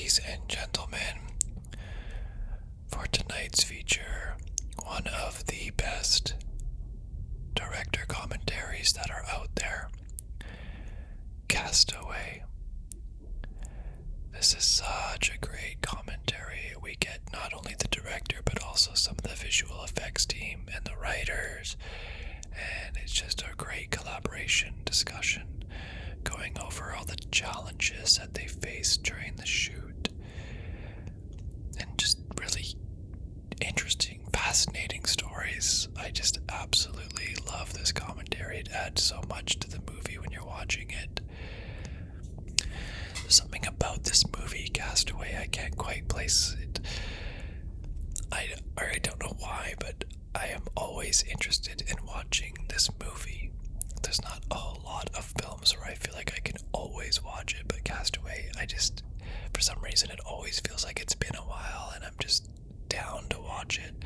Ladies and gentlemen, for tonight's feature, one of the best director commentaries that are out there, Castaway. This is such a great commentary. We get not only the director, but also some of the visual effects team and the writers, and it's just a great collaboration discussion going over all the challenges that they faced during the shoot, and just really interesting, fascinating stories. I just absolutely love this commentary. It adds so much to the movie when you're watching it. There's something about this movie, Castaway, I can't quite place it. I don't know why, but I am always interested in watching this movie. There's not a whole lot of films where I feel like I can always watch it, but Castaway, for some reason, it always feels like it's been a while, and I'm just down to watch it.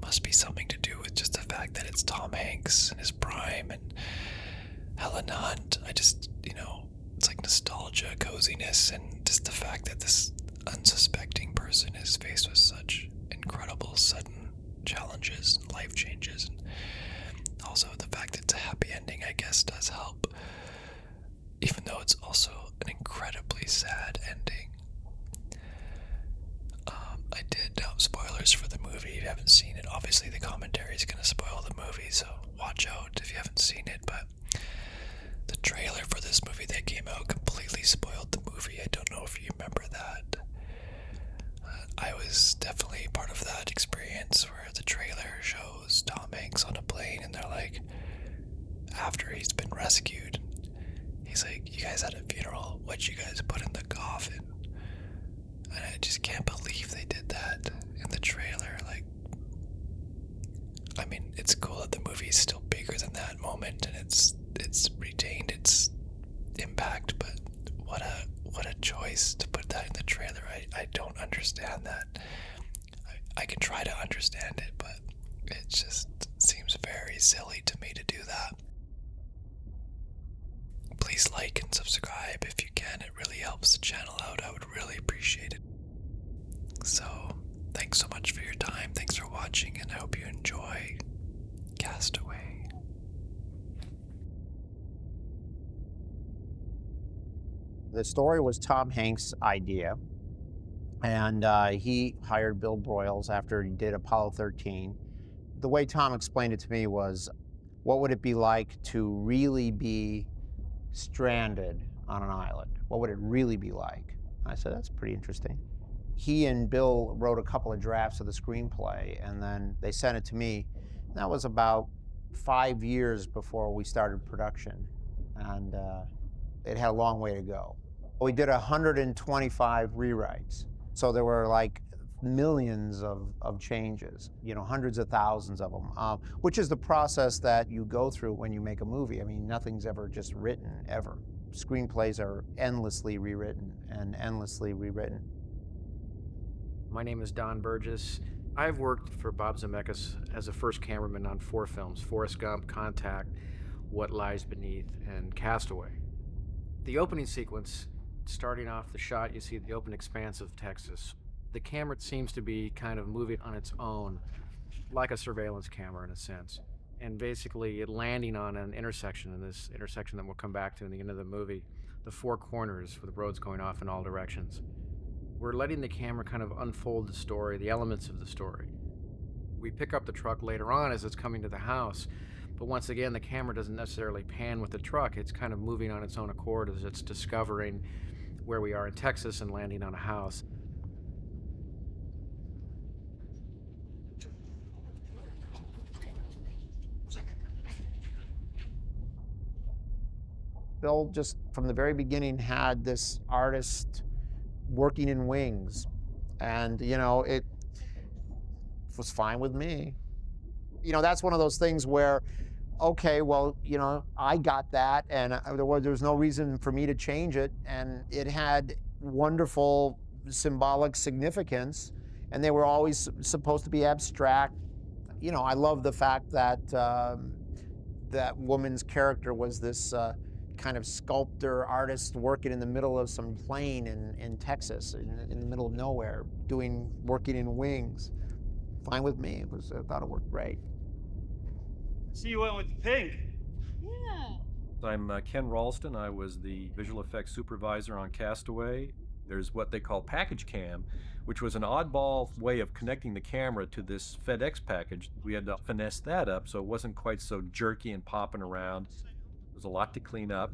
Must be something to do with just the fact that it's Tom Hanks in his prime and Helen Hunt. It's like nostalgia, coziness, and just the fact that this unsuspecting person is faced with such incredible sudden challenges and life changes, and also the fact that it's a happy ending, I guess, does help, even though it's also an incredibly sad ending. Spoilers for the movie. If you haven't seen it, obviously the commentary is going to spoil the movie, so watch out if you haven't seen it. But the trailer for this movie that came out completely spoiled the movie. I don't know if you remember that. I was definitely part of that experience where the trailer shows Tom Hanks on a plane, and they're like, after he's been rescued, he's like, "You guys had a funeral, what'd you guys put in the coffin?" And I just can't believe they did that in the trailer. It's cool that the movie is still bigger than that moment, and it's retained its impact, but what a choice to put that in the trailer. I don't understand that. I can try to understand it, but it just seems very silly to me to do that. Please like and subscribe if you can. It really helps the channel out. I would really appreciate it. So, thanks so much for your time. Thanks for watching, and I hope you enjoy Castaway. The story was Tom Hanks' idea, and he hired Bill Broyles after he did Apollo 13. The way Tom explained it to me was, what would it be like to really be stranded on an island? What would it really be like? I said, that's pretty interesting. He and Bill wrote a couple of drafts of the screenplay, and then they sent it to me. That was about 5 years before we started production, and it had a long way to go. We did 125 rewrites, so there were like millions of changes, hundreds of thousands of them, which is the process that you go through when you make a movie. I mean, nothing's ever just written, ever. Screenplays are endlessly rewritten and endlessly rewritten. My name is Don Burgess. I've worked for Bob Zemeckis as a first cameraman on 4 films: Forrest Gump, Contact, What Lies Beneath, and Castaway. The opening sequence, starting off the shot, you see the open expanse of Texas. The camera seems to be kind of moving on its own, like a surveillance camera in a sense, and basically it landing on an intersection, in this intersection that we'll come back to in the end of the movie, the 4 corners with the roads going off in all directions. We're letting the camera kind of unfold the story, the elements of the story. We pick up the truck later on as it's coming to the house, but once again, the camera doesn't necessarily pan with the truck. It's kind of moving on its own accord as it's discovering where we are in Texas and landing on a house. Bill just, from the very beginning, had this artist working in wings, and it was fine with me. That's one of those things where, okay, well, I got that, and there was no reason for me to change it, and it had wonderful symbolic significance, and they were always supposed to be abstract. I love the fact that that woman's character was this kind of sculptor artist working in the middle of some plain in Texas, in the middle of nowhere, working in wings. Fine with me. I thought it worked great. See, you went with the pink. Yeah. I'm Ken Ralston. I was the visual effects supervisor on Castaway. There's what they call package cam, which was an oddball way of connecting the camera to this FedEx package. We had to finesse that up so it wasn't quite so jerky and popping around. There's a lot to clean up.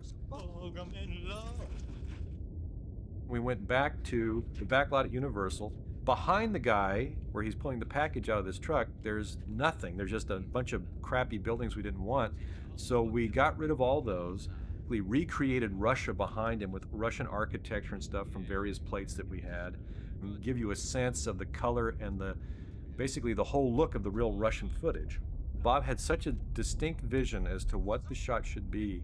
We went back to the back lot at Universal. Behind the guy, where he's pulling the package out of this truck, there's nothing. There's just a bunch of crappy buildings we didn't want. So we got rid of all those. We recreated Russia behind him with Russian architecture and stuff from various plates that we had. And give you a sense of the color and basically the whole look of the real Russian footage. Bob had such a distinct vision as to what the shot should be,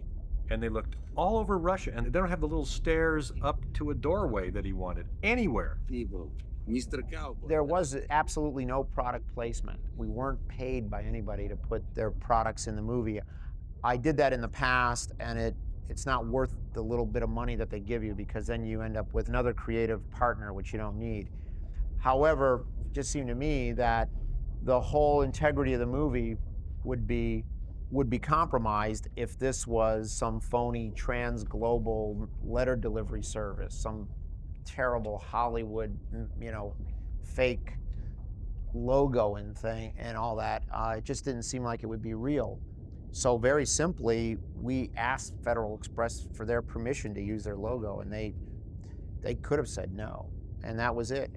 and they looked all over Russia, and they don't have the little stairs up to a doorway that he wanted anywhere. Mr. Cowboy. There was absolutely no product placement. We weren't paid by anybody to put their products in the movie. I did that in the past, and it's not worth the little bit of money that they give you, because then you end up with another creative partner, which you don't need. However, it just seemed to me that the whole integrity of the movie would be compromised if this was some phony trans-global letter delivery service, some terrible Hollywood, fake logo and thing and all that. It just didn't seem like it would be real. So very simply, we asked Federal Express for their permission to use their logo, and they could have said no, and that was it.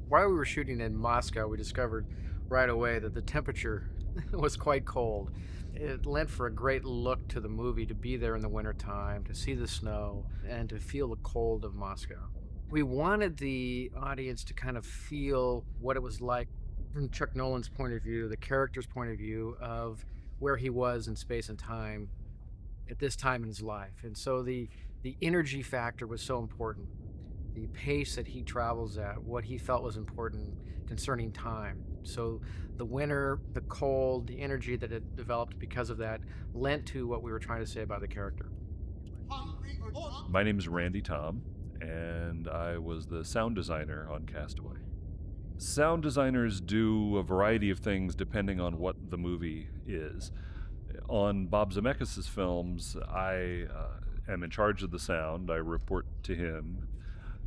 While we were shooting in Moscow, we discovered right away that the temperature was quite cold. It lent for a great look to the movie to be there in the wintertime, to see the snow, and to feel the cold of Moscow. We wanted the audience to kind of feel what it was like from Chuck Noland's point of view, the character's point of view of where he was in space and time at this time in his life. And so the energy factor was so important. The pace that he travels at, what he felt was important concerning time. So the winter, the cold, the energy that had developed because of that lent to what we were trying to say about the character. My name is Randy Tom, and I was the sound designer on Castaway. Sound designers do a variety of things depending on what the movie is. On Bob Zemeckis' films, I am in charge of the sound. I report to him.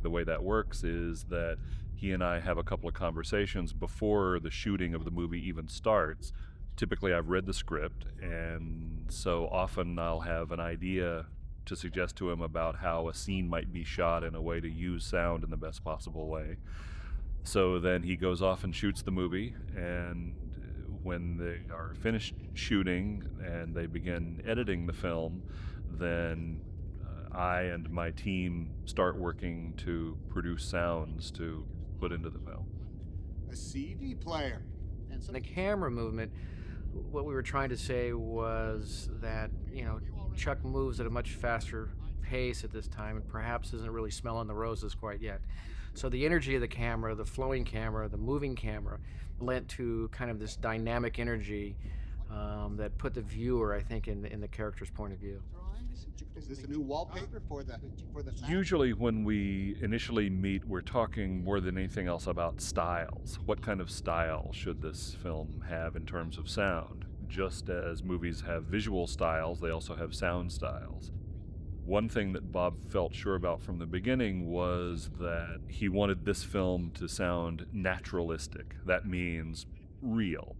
The way that works is that he and I have a couple of conversations before the shooting of the movie even starts. Typically, I've read the script, and so often I'll have an idea to suggest to him about how a scene might be shot in a way to use sound in the best possible way. So then he goes off and shoots the movie, and when they are finished shooting and they begin editing the film, then I and my team start working to produce sounds to put into the film. A CD player. And so the camera movement, what we were trying to say was that, Chuck moves at a much faster pace at this time and perhaps isn't really smelling the roses quite yet. So the energy of the camera, the flowing camera, the moving camera, lent to kind of this dynamic energy that put the viewer, I think, in the character's point of view. Is this a new wallpaper for the Usually when we initially meet, we're talking more than anything else about styles. What kind of style should this film have in terms of sound? Just as movies have visual styles, they also have sound styles. One thing that Bob felt sure about from the beginning was that he wanted this film to sound naturalistic. That means real.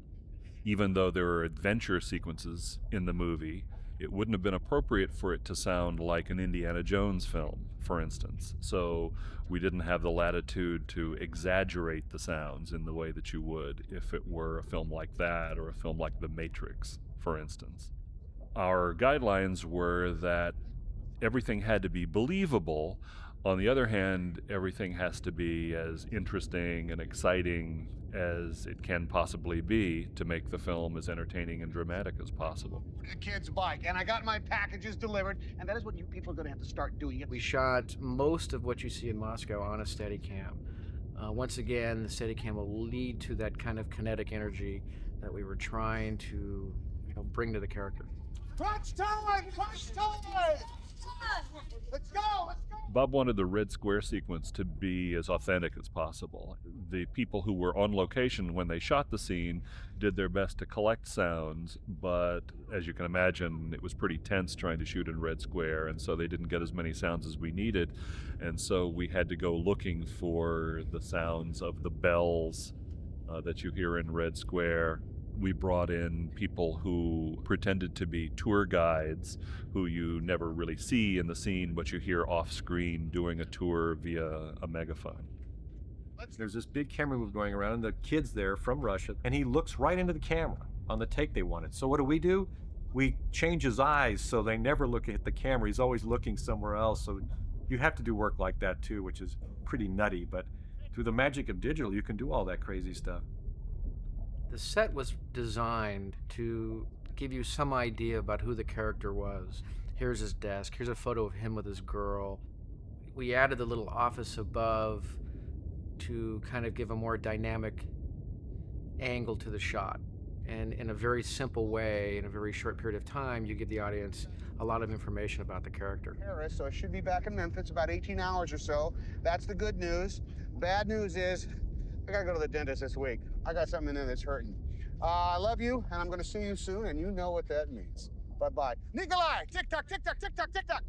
Even though there are adventure sequences in the movie, it wouldn't have been appropriate for it to sound like an Indiana Jones film, for instance. So we didn't have the latitude to exaggerate the sounds in the way that you would if it were a film like that or a film like The Matrix, for instance. Our guidelines were that everything had to be believable. On the other hand, everything has to be as interesting and exciting as it can possibly be to make the film as entertaining and dramatic as possible. a kid's bike? And I got my packages delivered, and that is what you people are going to have to start doing. We shot most of what you see in Moscow on a Steadicam. Once again, the Steadicam will lead to that kind of kinetic energy that we were trying to bring to the character. Crunch time! Crunch time! Let's go! Let's go! Bob wanted the Red Square sequence to be as authentic as possible. The people who were on location when they shot the scene did their best to collect sounds, but as you can imagine, it was pretty tense trying to shoot in Red Square, and so they didn't get as many sounds as we needed. And so we had to go looking for the sounds of the bells that you hear in Red Square. We brought in people who pretended to be tour guides who you never really see in the scene, but you hear off screen doing a tour via a megaphone. There's this big camera move going around, and the kid's there from Russia, and he looks right into the camera on the take they wanted. So what do? We change his eyes so they never look at the camera. He's always looking somewhere else. So you have to do work like that too, which is pretty nutty. But through the magic of digital, you can do all that crazy stuff. The set was designed to give you some idea about who the character was. Here's his desk. Here's a photo of him with his girl. We added the little office above to kind of give a more dynamic angle to the shot. And in a very simple way, in a very short period of time, you give the audience a lot of information about the character. Paris, so I should be back in Memphis about 18 hours or so. That's the good news. Bad news is I gotta go to the dentist this week. I got something in there that's hurting. I love you, and I'm gonna see you soon, and you know what that means. Bye-bye. Nikolai! Tick-tock, tick-tock, tick-tock, tick-tock!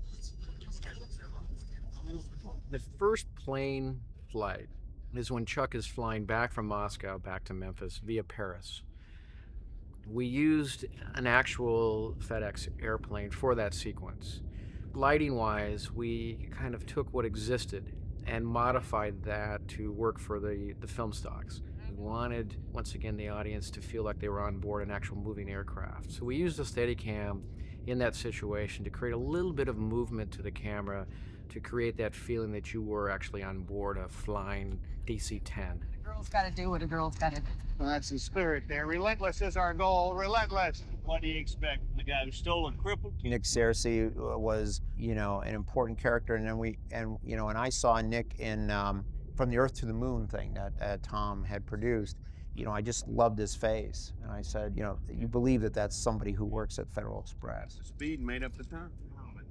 The first plane flight is when Chuck is flying back from Moscow back to Memphis via Paris. We used an actual FedEx airplane for that sequence. Lighting-wise, we kind of took what existed and modified that to work for the film stocks. We wanted, once again, the audience to feel like they were on board an actual moving aircraft. So we used a Steadicam in that situation to create a little bit of movement to the camera to create that feeling that you were actually on board a flying DC-10. A girl's got to do what a girl's got to do. Well, that's the spirit there. Relentless is our goal. Relentless. What do you expect? The guy who stole and crippled? Nick Searcy was, an important character, and then and I saw Nick in From the Earth to the Moon thing that Tom had produced. I just loved his face, and I said, you believe that that's somebody who works at Federal Express. The speed made up the time.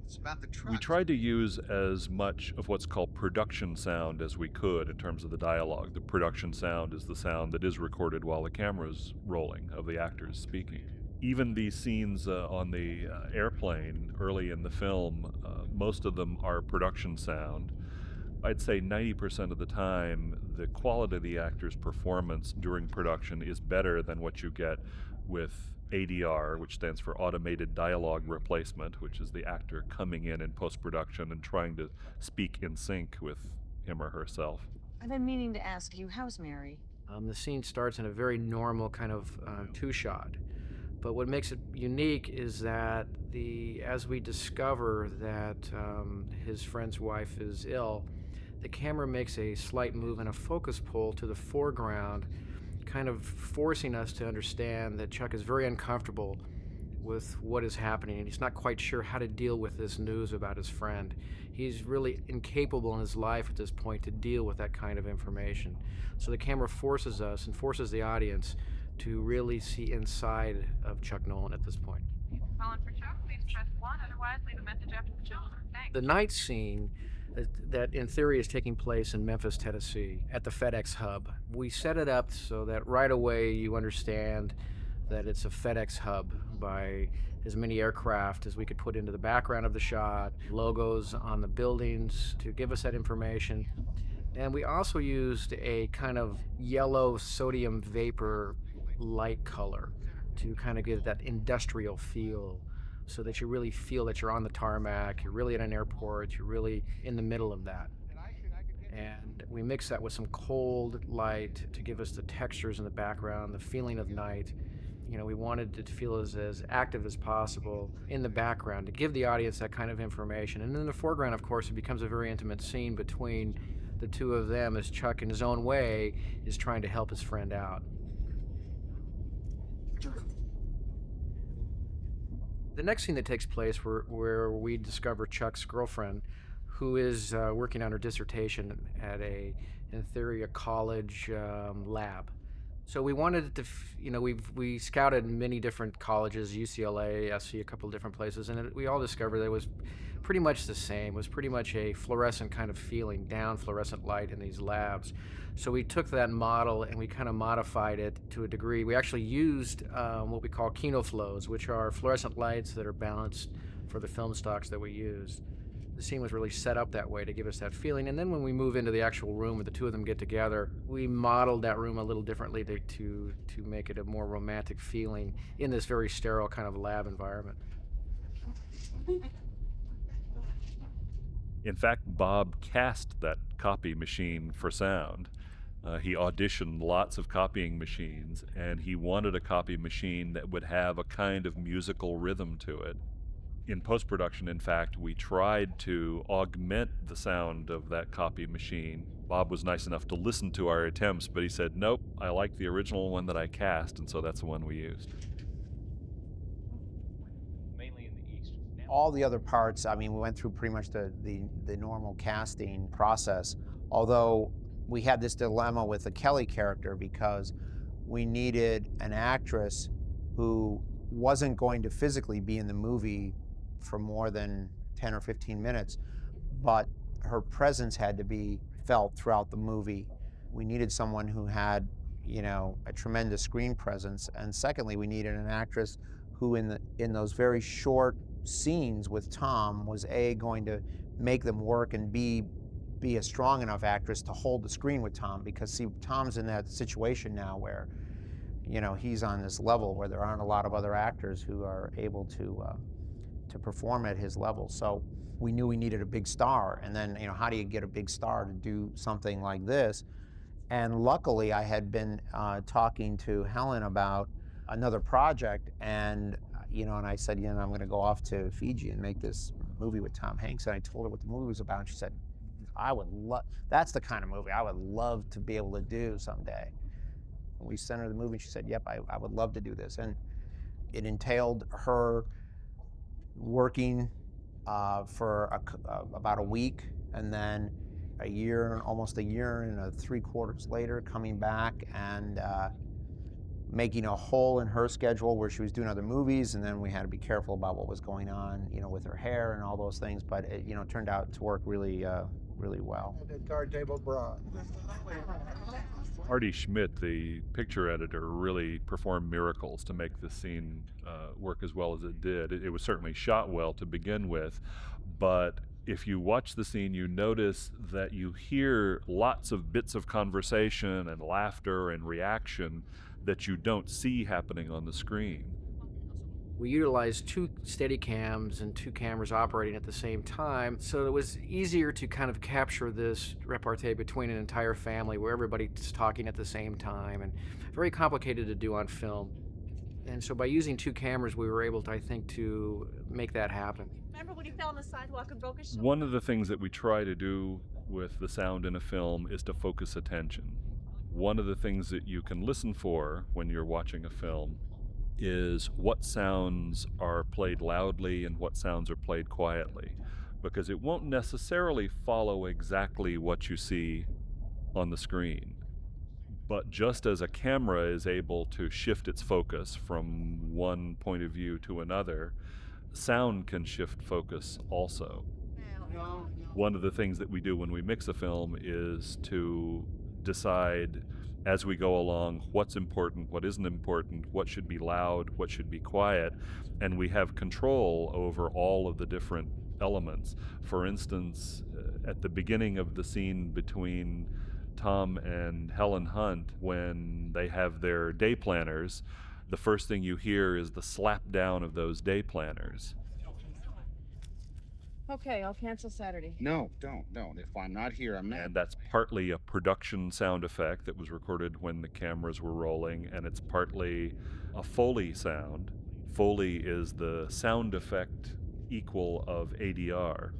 It's about the truck. We tried to use as much of what's called production sound as we could in terms of the dialogue. The production sound is the sound that is recorded while the camera's rolling of the actors speaking. Even these scenes on the airplane early in the film, most of them are production sound. I'd say 90% of the time, the quality of the actor's performance during production is better than what you get with ADR, which stands for Automated Dialogue Replacement, which is the actor coming in post-production and trying to speak in sync with him or herself. I've been meaning to ask you, how's Mary? The scene starts in a very normal kind of two-shot. But what makes it unique is that as we discover that his friend's wife is ill, the camera makes a slight move and a focus pull to the foreground, kind of forcing us to understand that Chuck is very uncomfortable with what is happening, and he's not quite sure how to deal with this news about his friend. He's really incapable in his life at this point to deal with that kind of information. So the camera forces us and forces the audience to really see inside of Chuck Noland at this point. Calling for Chuck, please press 1, otherwise leave a message after the tone. Thanks. The night scene that in theory is taking place in Memphis, Tennessee, at the FedEx hub. We set it up so that right away you understand that it's a FedEx hub by as many aircraft as we could put into the background of the shot, logos on the buildings to give us that information. And we also used a kind of yellow sodium vapor light color to kind of give that industrial feel, so that you really feel that you're on the tarmac, you're really at an airport, you're really in the middle of that. And we mix that with some cold light to give us the textures in the background, the feeling of night. We wanted it to feel as active as possible in the background to give the audience that kind of information. And in the foreground, of course, it becomes a very intimate scene between the two of them as Chuck, in his own way, is trying to help his friend out. The next scene that takes place where we discover Chuck's girlfriend, who is working on her dissertation at in theory, a college lab. So we wanted it to, we scouted many different colleges, UCLA, SC, a couple of different places, and we all discovered that it was pretty much the same. It was pretty much a fluorescent kind of feeling, down fluorescent light in these labs. So we took that model and we kind of modified it to a degree. We actually used what we call kinoflows, which are fluorescent lights that are balanced for the film stocks that we used. The scene was really set up that way to give us that feeling. And then when we move into the actual room where the two of them get together, we modeled that room a little differently to make it a more romantic feeling in this very sterile kind of lab environment. In fact, Bob cast that copy machine for sound. He auditioned lots of copying machines, and he wanted a copy machine that would have a kind of musical rhythm to it. In post-production, in fact, we tried to augment the sound of that copy machine. Bob was nice enough to listen to our attempts, but he said, nope, I like the original one that I cast, and so that's the one we used. Mainly in the East. All the other parts, I mean, we went through pretty much the normal casting process, although we had this dilemma with the Kelly character because we needed an actress who wasn't going to physically be in the movie for more than 10 or 15 minutes, but her presence had to be felt throughout the movie. We needed someone who had, a tremendous screen presence. And secondly, we needed an actress who in those very short scenes with Tom was going to make them work and be a strong enough actress to hold the screen with Tom, because see, Tom's in that situation now where, he's on this level where there aren't a lot of other actors who are able to perform at his level. So we knew we needed a big star. And then, how do you get a big star to do something like this? And luckily, I had been talking to Helen about another project, and and I said, I'm going to go off to Fiji and make this movie with Tom Hanks. And I told her what the movie was about, and she said, that's the kind of movie I would love to be able to do someday. And we sent her the movie, and she said, yep, I would love to do this. And it entailed her working for about a week, and then almost a year and 3/4 later, coming back and making a hole in her schedule where she was doing other movies, and then we had to be careful about what was going on, with her hair and all those things. But it, turned out to work really, really well. The card table bra. Artie Schmidt, the picture editor, really performed miracles to make this scene work as well as it did. It was certainly shot well to begin with, but if you watch the scene, you notice that you hear lots of bits of conversation and laughter and reaction that you don't see happening on the screen. We utilized 2 Steadicams and 2 cameras operating at the same time, so it was easier to kind of capture this repartee between an entire family where everybody's talking at the same time, and very complicated to do on film. And so by using 2 cameras, we were able to, I think, to make that happen. Remember when he fell on the sidewalk and broke his shoulder? One of the things that we try to do with the sound in a film is to focus attention. One of the things that you can listen for when you're watching a film is what sounds are played loudly and what sounds are played quietly, because it won't necessarily follow exactly what you see on the screen. But just as a camera is able to shift its focus from one point of view to another, sound can shift focus also. One of the things that we do when we mix a film is to decide as we go along what's important, what isn't important, what should be loud, what should be quiet, and we have control over all of the different elements. For instance, at the beginning of the scene between Tom and Helen Hunt, when they have their day planners, the first thing you hear is the slap down of those day planners. Okay, I'll cancel Saturday. No, don't. If I'm not here, I'm not. And that's partly a production sound effect that was recorded when the cameras were rolling, and it's partly a Foley sound. Foley is the sound effect equal of ADR.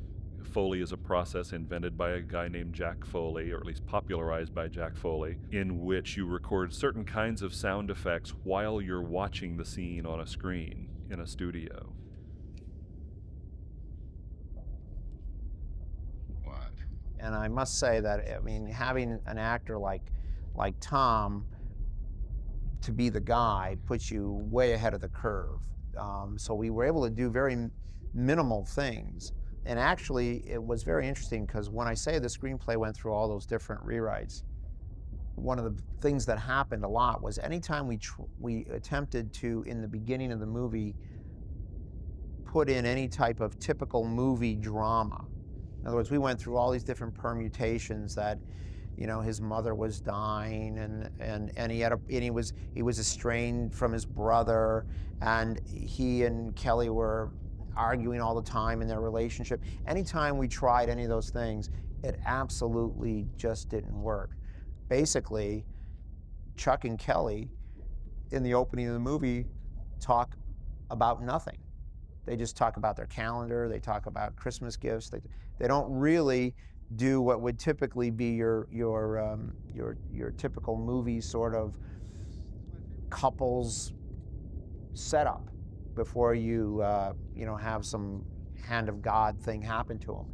Foley is a process invented by a guy named Jack Foley, or at least popularized by Jack Foley, in which you record certain kinds of sound effects while you're watching the scene on a screen in a studio. And I must say that, having an actor like Tom, to be the guy puts you way ahead of the curve. So we were able to do very minimal things. And actually, it was very interesting because when I say the screenplay went through all those different rewrites, one of the things that happened a lot was anytime we attempted to, in the beginning of the movie, put in any type of typical movie drama. In other words, we went through all these different permutations that, his mother was dying and he was estranged from his brother, and he and Kelly were arguing all the time in their relationship. Anytime we tried any of those things, it absolutely just didn't work. Basically, Chuck and Kelly in the opening of the movie talk about nothing. They just talk about their calendar, they talk about Christmas gifts. They don't really do what would typically be your typical movie sort of couples setup before you have some hand of God thing happen to them.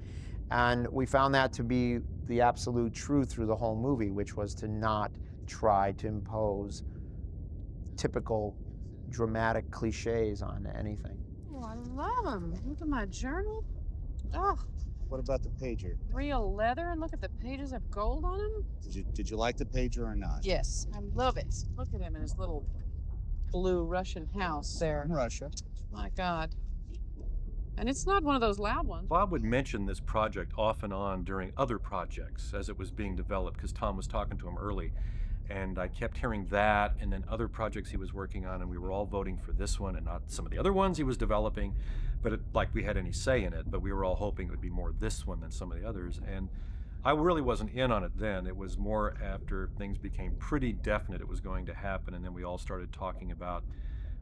And we found that to be the absolute truth through the whole movie, which was to not try to impose typical dramatic cliches on anything. Oh, I love them. Look at my journal. Oh, What about the pager? real leather, and look at the pages have gold on them. Did you like the pager or not? Yes, I love it. Look at him in his little blue Russian house there. Russia. My God. And it's not one of those loud ones. Bob would mention this project off and on during other projects as it was being developed, because Tom was talking to him early. And I kept hearing that, and then other projects he was working on, and we were all voting for this one and not some of the other ones he was developing, but like we had any say in it, but we were all hoping it would be more this one than some of the others. And I really wasn't in on it then. It was more after things became pretty definite it was going to happen, and then we all started talking about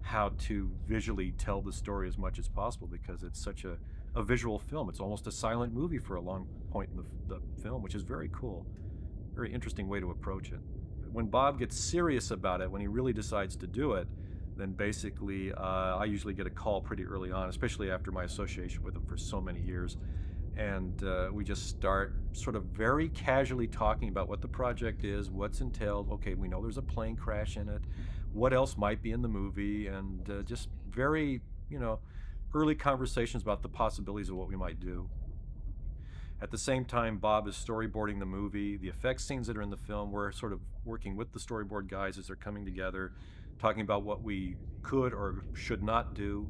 how to visually tell the story as much as possible, because it's such a visual film. It's almost a silent movie for a long point in the film, which is very cool. Very interesting way to approach it. When Bob gets serious about it, when he really decides to do it, then basically I usually get a call pretty early on, especially after my association with him for so many years. And we just start sort of very casually talking about what the project is, what's entailed. Okay, we know there's a plane crash in it. What else might be in the movie? And just very, early conversations about the possibilities of what we might do. At the same time, Bob is storyboarding the movie. The effects scenes that are in the film, we're sort of working with the storyboard guys as they're coming together, talking about what we could or should not do.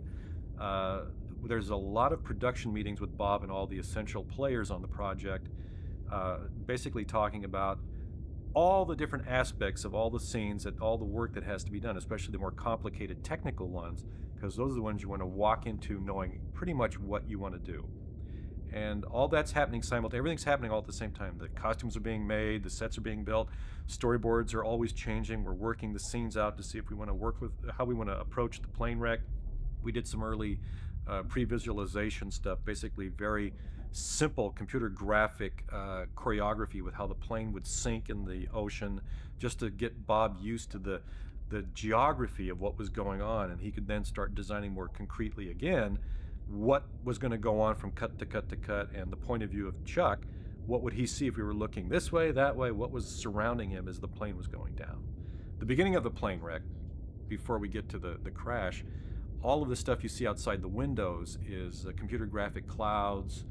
There's a lot of production meetings with Bob and all the essential players on the project, basically talking about all the different aspects of all the scenes, and all the work that has to be done, especially the more complicated technical ones, because those are the ones you want to walk into knowing pretty much what you want to do. And all that's happening simultaneously. Everything's happening all at the same time. The costumes are being made, the sets are being built, storyboards are always changing. We're working the scenes out to see if we want to work with, how we want to approach the plane wreck. We did some early pre-visualization stuff, basically very simple computer graphic choreography with how the plane would sink in the ocean, just to get Bob used to the geography of what was going on, and he could then start designing more concretely again what was going to go on from cut to cut to cut, and the point of view of Chuck, what would he see if we were looking this way, that way, what was surrounding him as the plane was going down. The beginning of the plane wreck, before we get to the crash, all of the stuff you see outside the windows is computer graphic clouds,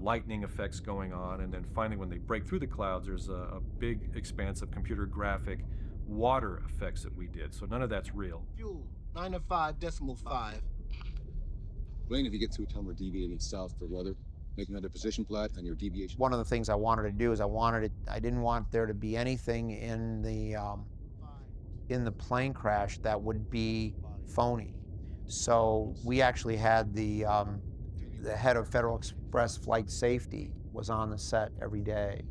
lightning effects going on, and then finally when they break through the clouds, there's a big expanse of computer graphic water effects that we did. So none of that's real. Fuel, 905.5. Blaine, if you get through, tell them we're deviating south for weather. Make another position plot on your deviation. One of the things I wanted to do is I didn't want there to be anything in the plane crash that would be phony. So we actually had the head of Federal Express Flight Safety was on the set every day.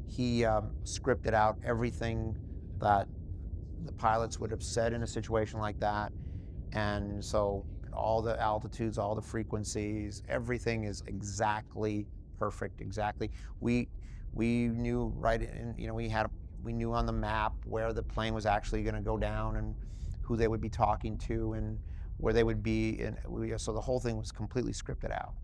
He scripted out everything that the pilots would have said in a situation like that. And so all the altitudes, all the frequencies, everything is exactly perfect, exactly. We knew right in, we knew on the map where the plane was actually going to go down and who they would be talking to and where they would be. And so the whole thing was completely scripted out.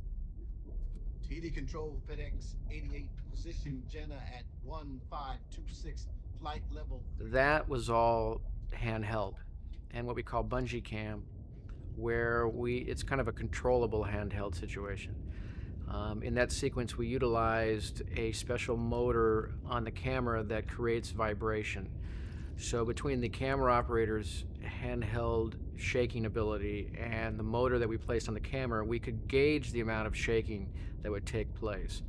TD Control, FedEx 88, position Jenna at 1526, flight level. That was all handheld, and what we call bungee cam, where it's kind of a controllable handheld situation. In that sequence, we utilized a special motor on the camera that creates vibration. So between the camera operator's handheld shaking ability and the motor that we placed on the camera, we could gauge the amount of shaking that would take place.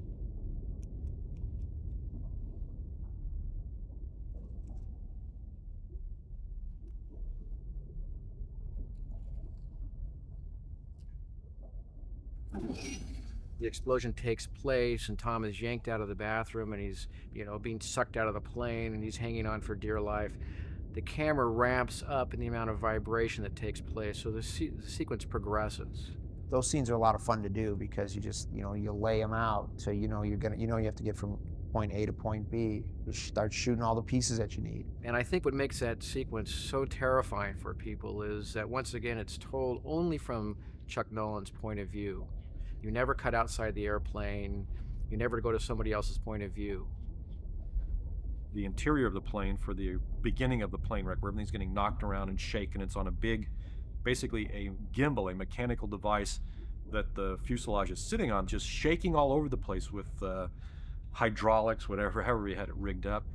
The explosion takes place, and Tom is yanked out of the bathroom, and he's, being sucked out of the plane, and he's hanging on for dear life. The camera ramps up in the amount of vibration that takes place, so the sequence progresses. Those scenes are a lot of fun to do because you just, you lay them out, so you have to get from point A to point B. You start shooting all the pieces that you need. And I think what makes that sequence so terrifying for people is that, once again, it's told only from Chuck Noland's point of view. You never cut outside the airplane. You never go to somebody else's point of view. The interior of the plane, for the beginning of the plane wreck, where everything's getting knocked around and shaken, it's on a big, basically a gimbal, a mechanical device that the fuselage is sitting on, just shaking all over the place with hydraulics, however you had it rigged up.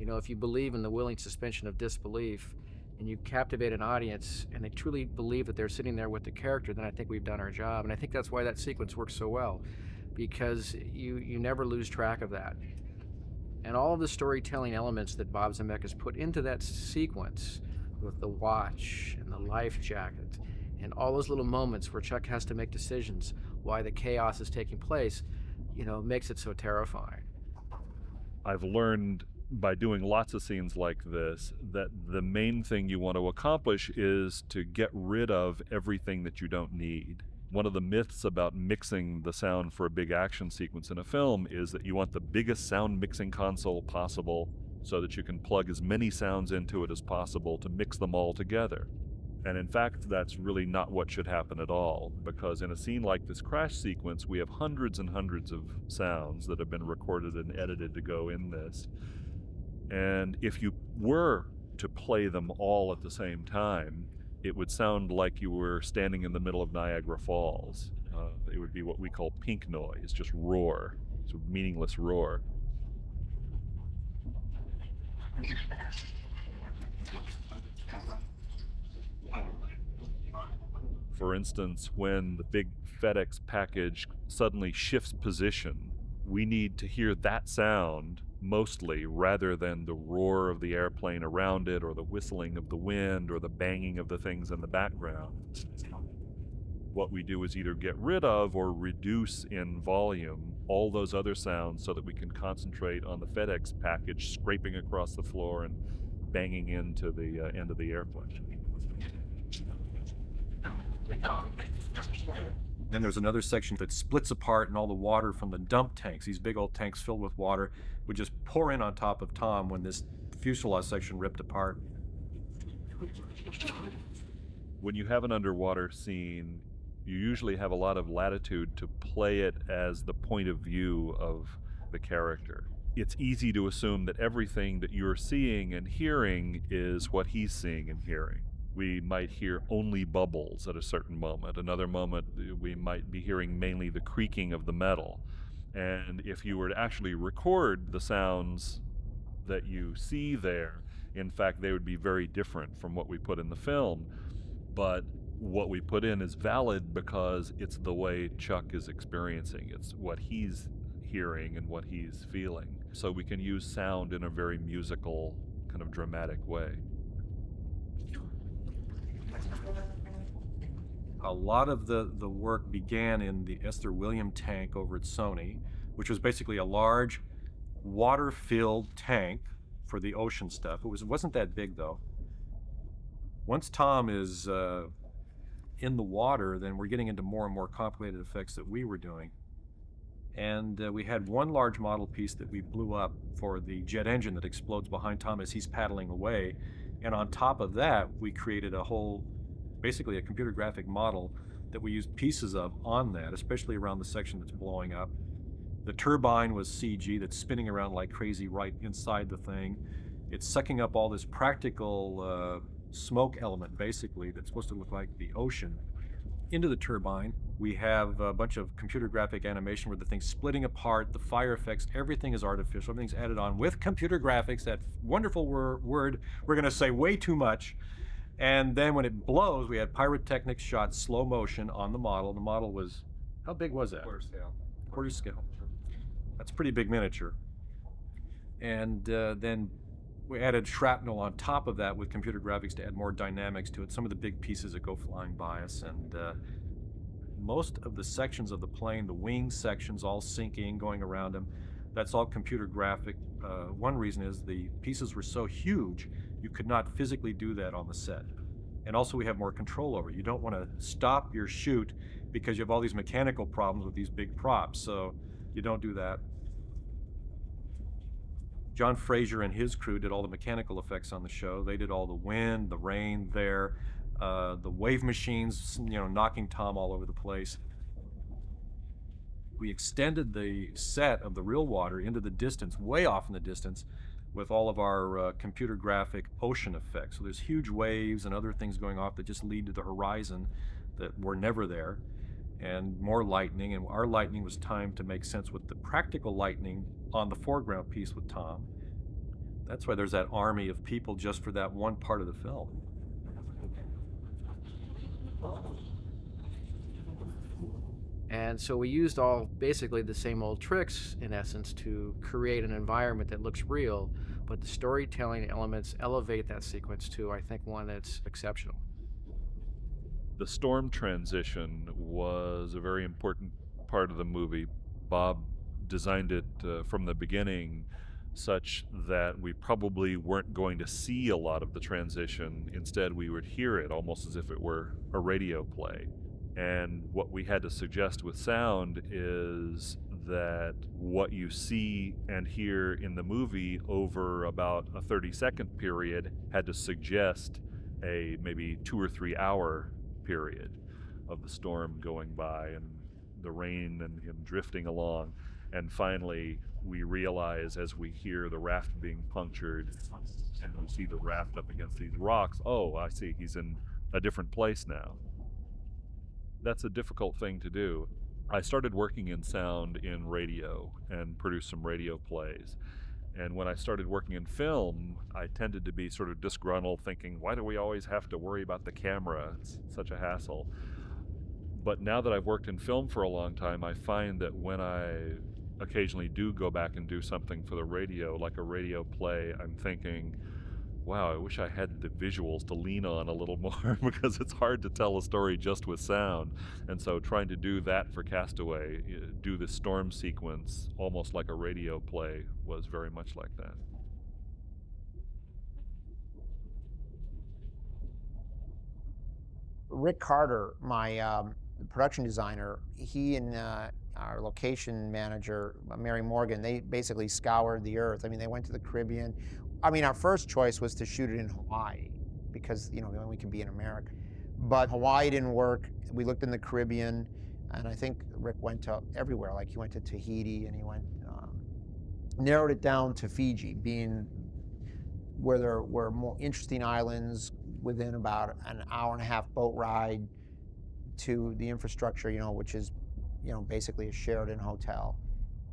If you believe in the willing suspension of disbelief, and you captivate an audience and they truly believe that they're sitting there with the character, then I think we've done our job. And I think that's why that sequence works so well, because you never lose track of that. And all of the storytelling elements that Bob Zemeckis put into that sequence, with the watch and the life jacket and all those little moments where Chuck has to make decisions why the chaos is taking place, makes it so terrifying. I've learned by doing lots of scenes like this that the main thing you want to accomplish is to get rid of everything that you don't need. One of the myths about mixing the sound for a big action sequence in a film is that you want the biggest sound mixing console possible so that you can plug as many sounds into it as possible to mix them all together. And in fact, that's really not what should happen at all, because in a scene like this crash sequence, we have hundreds and hundreds of sounds that have been recorded and edited to go in this. And if you were to play them all at the same time, it would sound like you were standing in the middle of Niagara Falls. It would be what we call pink noise, just roar. It's a meaningless roar. For instance, when the big FedEx package suddenly shifts position, we need to hear that sound mostly, rather than the roar of the airplane around it, or the whistling of the wind, or the banging of the things in the background. What we do is either get rid of or reduce in volume all those other sounds so that we can concentrate on the FedEx package scraping across the floor and banging into the end of the airplane. Then there's another section that splits apart, and all the water from the dump tanks, these big old tanks filled with water, would just pour in on top of Tom when this fuselage section ripped apart. When you have an underwater scene, you usually have a lot of latitude to play it as the point of view of the character. It's easy to assume that everything that you're seeing and hearing is what he's seeing and hearing. We might hear only bubbles at a certain moment. Another moment, we might be hearing mainly the creaking of the metal. And if you were to actually record the sounds that you see there, in fact, they would be very different from what we put in the film. But what we put in is valid because it's the way Chuck is experiencing. It's what he's hearing and what he's feeling. So we can use sound in a very musical, kind of dramatic way. A lot of the work began in the Esther William tank over at Sony, which was basically a large water-filled tank for the ocean stuff. It wasn't that big, though. Once Tom is in the water, then we're getting into more and more complicated effects that we were doing. And we had one large model piece that we blew up for the jet engine that explodes behind Tom as he's paddling away. And on top of that, we created a whole, basically a computer graphic model that we used pieces of on that, especially around the section that's blowing up. The turbine was CG that's spinning around like crazy right inside the thing. it's sucking up all this practical smoke element, basically, that's supposed to look like the ocean, into the turbine. We have a bunch of computer graphic animation where the thing's splitting apart, the fire effects, everything is artificial, everything's added on with computer graphics, that wonderful word we're going to say way too much. And then when it blows, we had pyrotechnics shot slow motion on the model. The model was, how big was that? Quarter scale. Quarter scale. That's pretty big miniature. And then we added shrapnel on top of that with computer graphics to add more dynamics to it. Some of the big pieces that go flying by us, and most of the sections of the plane, the wing sections, all sinking, going around them, that's all computer graphic. One reason is the pieces were so huge, you could not physically do that on the set. And also we have more control over it. You don't want to stop your shoot because you have all these mechanical problems with these big props, so you don't do that. John Fraser and his crew did all the mechanical effects on the show. They did all the wind, the rain there, the wave machines, knocking Tom all over the place. We extended the set of the real water into the distance, way off in the distance, with all of our computer graphic ocean effects. So there's huge waves and other things going off that just lead to the horizon that were never there, and more lightning. And our lightning was timed to make sense with the practical lightning on the foreground piece with Tom. That's why there's that army of people just for that one part of the film. And so we used basically the same old tricks, in essence, to create an environment that looks real, but the storytelling elements elevate that sequence to, I think, one that's exceptional. The storm transition was a very important part of the movie. Bob designed it from the beginning such that we probably weren't going to see a lot of the transition. Instead, we would hear it almost as if it were a radio play. And what we had to suggest with sound is that what you see and hear in the movie over about a 30-second period had to suggest a maybe 2 or 3 hour period of the storm going by and the rain and him drifting along. And finally, we realize as we hear the raft being punctured and we see the raft up against these rocks, oh, I see, he's in a different place now. That's a difficult thing to do. I started working in sound in radio and produced some radio plays. And when I started working in film, I tended to be sort of disgruntled, thinking, why do we always have to worry about the camera? It's such a hassle. But now that I've worked in film for a long time, I find that when I occasionally do go back and do something for the radio, like a radio play, I'm thinking, wow, I wish I had the visuals to lean on a little more because it's hard to tell a story just with sound. And so trying to do that for Castaway, do the storm sequence almost like a radio play, was very much like that. Rick Carter, my production designer, he and our location manager, Mary Morgan, they basically scoured the earth. I mean, they went to the Caribbean. I mean, our first choice was to shoot it in Hawaii because, then we can be in America. But Hawaii didn't work. We looked in the Caribbean, and I think Rick went to everywhere. Like, he went to Tahiti, and he went, narrowed it down to Fiji, being where there were more interesting islands within about an hour and a half boat ride to the infrastructure, which is, basically a Sheraton hotel.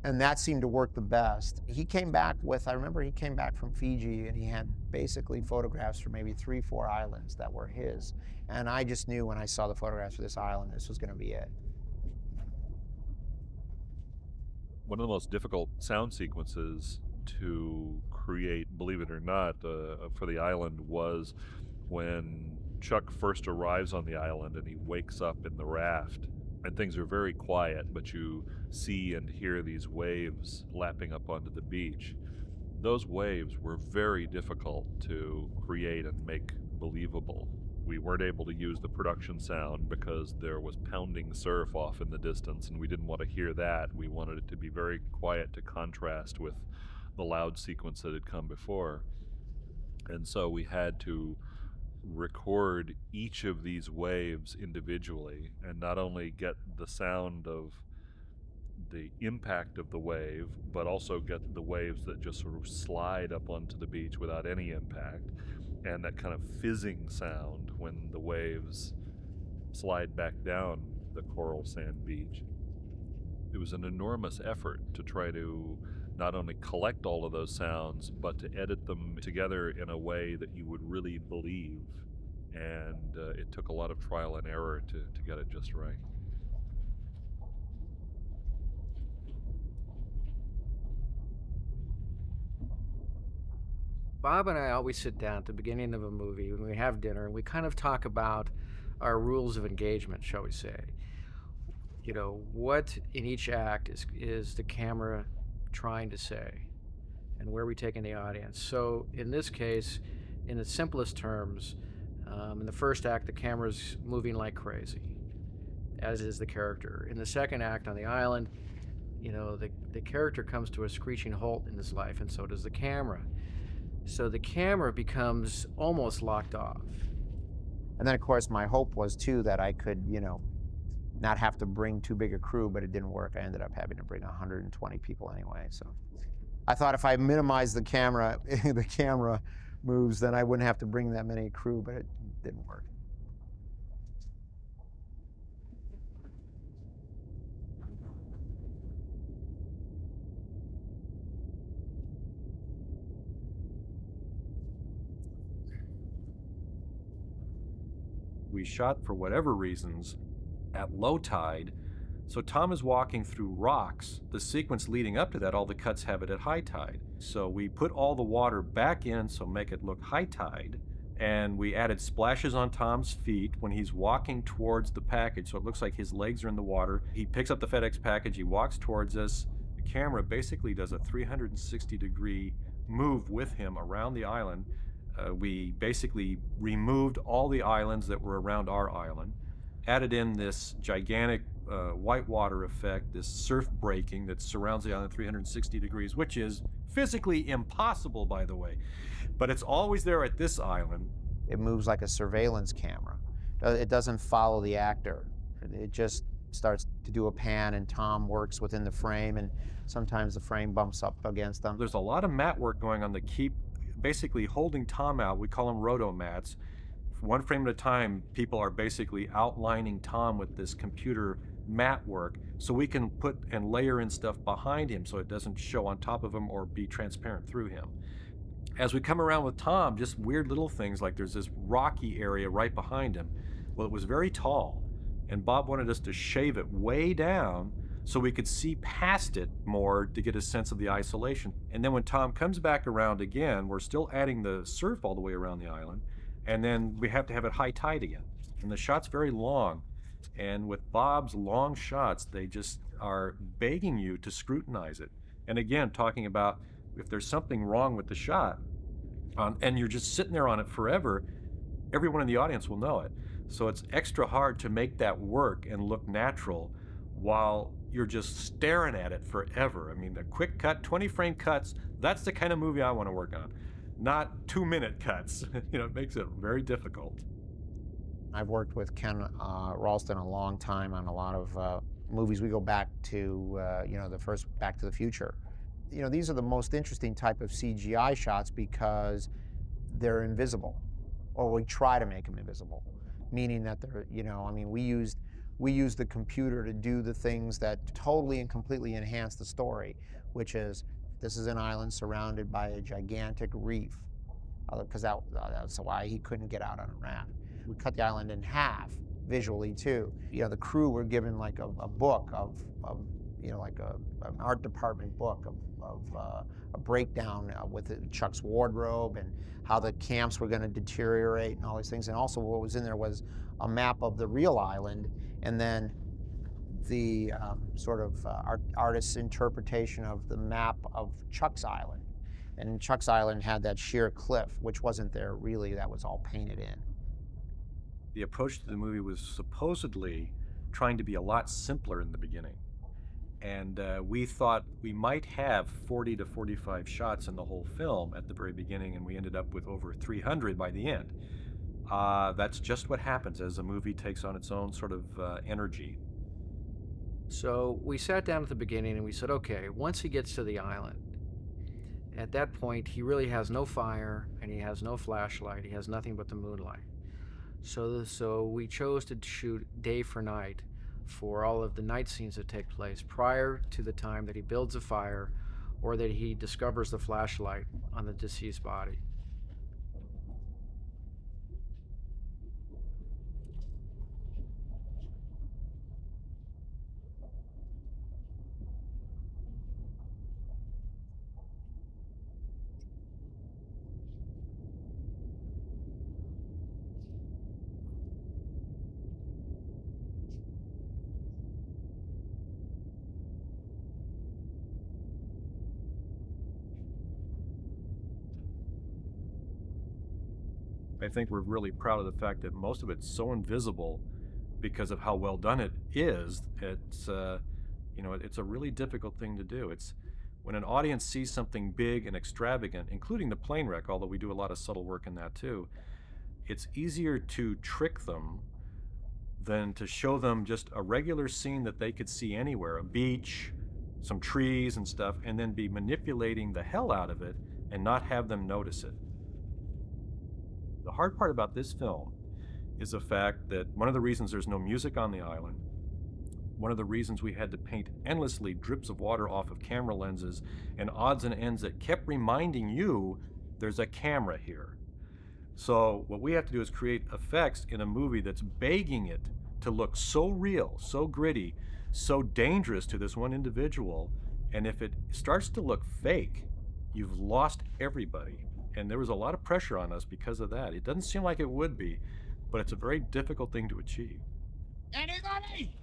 And that seemed to work the best. He came back I remember he came back from Fiji and he had basically photographs for maybe 3-4 islands that were his. And I just knew when I saw the photographs for this island, this was gonna be it. One of the most difficult sound sequences to create, believe it or not, for the island was when Chuck first arrives on the island and he wakes up in the raft. And things are very quiet, but you see and hear these waves lapping up onto the beach. Those waves were very difficult to create and make believable. We weren't able to use the production sound because there was pounding surf off in the distance, and we didn't want to hear that. We wanted it to be very quiet to contrast with the loud sequence that had come before. And so we had to record each of these waves individually and not only get the sound of the impact of the wave, but also get the waves that just sort of slide up onto the beach without any impact, and that kind of fizzing sound when the waves slide back down the coral sand beach. It was an enormous effort to try to not only collect all of those sounds, but to edit them together in a way that you would really believe. And it took a lot of trial and error to get it just right. Bob and I always sit down at the beginning of a movie when we have dinner and we kind of talk about our rules of engagement, shall we say. You know, what in each act is the camera trying to say and where are we taking the audience. So in this case, in the simplest terms, in the first act, the camera's moving like crazy, as is the character. In the second act on the island, you know, the character comes to a screeching halt in his life, and so does the camera. So the camera becomes almost locked off. And then, of course, my hope was, too, that I could, you know, not have to bring too big a crew, but it didn't work. I ended up having to bring 120 people anyway. So I thought if I minimized the camera moves, then I wouldn't have to bring that many crew, but it didn't work. We shot, for whatever reasons, at low tide. So Tom is walking through rocks. The sequence leading up to that, all the cuts have it at high tide. So we put all the water back in, so make it look high tide. And we added splashes on Tom's feet when he's walking towards the package. So it looks like his legs are in the water. He picks up the FedEx package, he walks towards us. The camera basically does a 360-degree move with him around the island. We basically removed all the islands that were around our island, added in this gigantic whitewater effect, this surf breaking that surrounds the island 360 degrees, which is physically impossible, by the way. But it's always there at this island. It moves like a surveillance camera. It doesn't follow the actor. It just starts to do a pan, and Tom works within the frame, and sometimes the frame bumps up against them. There's a lot of mat work going on to keep basically holding Tom out. We call them roto mats. One frame at a time, people are basically outlining Tom with this computer mat work so we can put and layer in stuff behind him so it doesn't show on top of him or be transparent through him. As we come around with Tom, just weird little things like there's this rocky area right behind him. Well, it was very tall, and Bob wanted us to shave it way down so we could see past it more to get a sense of the isolation. And then when Tom comes back around again, we're still adding the surf all the way around the island, and then we have to have it high tide again. And the shot's very long, and with Bob's long shots, they just are begging you to scrutinize it. And again, talking about if there's something wrong with the shot, and you're just sitting there on it forever, everyone in the audience will know it. So it's extra hard to make that work and look natural while you're just staring at it forever. I mean, a quick cut, 20-frame cuts, that's the kind of movie I want to work on. Not 2-minute cuts. You know, it makes it very difficult. I've worked with Ken Ralston a long time on a lot of movies. We go back to, you know, the first Back to the Future. You know, these are the most interesting type of CGI shots because they're invisible, or we try to make them invisible, meaning that they're, you know, I mean, we used the computer to do the things that totally and completely enhance the story, which is this is an island surrounded by a gigantic reef, because that's why he couldn't get out on a raft. We cut the island in half visually too. You know, the crew were given like a book of you know, like an art department book of a breakdown with Chuck's wardrobe and how the camps were going to deteriorate and all these things. And also what was in there was a map of the real island, and then the sort of artist's interpretation of the map of Chuck's island. And Chuck's island had that sheer cliff, which wasn't there really, that was all painted in. The approach to the movie was supposedly trying to be a lot simpler in the beginning. And we thought we might have 40 to 45 shots in the whole film at the very beginning, and we ended up with over 300 by the end. That's just what happens as a movie takes on its own sort of energy. So we sat down at the beginning and we said, okay, once he gets to the island, at that point, he really has no fire and he has no flashlight. He has nothing but the moonlight. So we chose to shoot day for night for all of the night scenes that take place prior to the time that he builds a fire or that he discovers the flashlight on the deceased body. I think we're really proud of the fact that most of it's so invisible because of how well done it is. It's it's a really difficult thing to do. It's when an audience sees something big and extravagant, including the plane wreck, although we do a lot of subtle work in that too. It's easier to trick them than to show them just a regular scene that they could see anywhere, a beach, some trees and stuff, and then be manipulating the hell out of it and not have them notice it. The hard part about this film is the fact that one of the reasons there's no music on the island, one of the reasons we had to paint endlessly drips of water off of camera lenses and odds and ends that kept reminding you there's a camera here. So what we have to do is create effects in a movie that's begging it to look so real, so gritty, so dangerous to this one individual. And if it starts to look fake, you've lost everybody. And there was a lot of pressure on us because of that. It doesn't seem like it would be, but it's a very difficult thing to achieve. Anybody?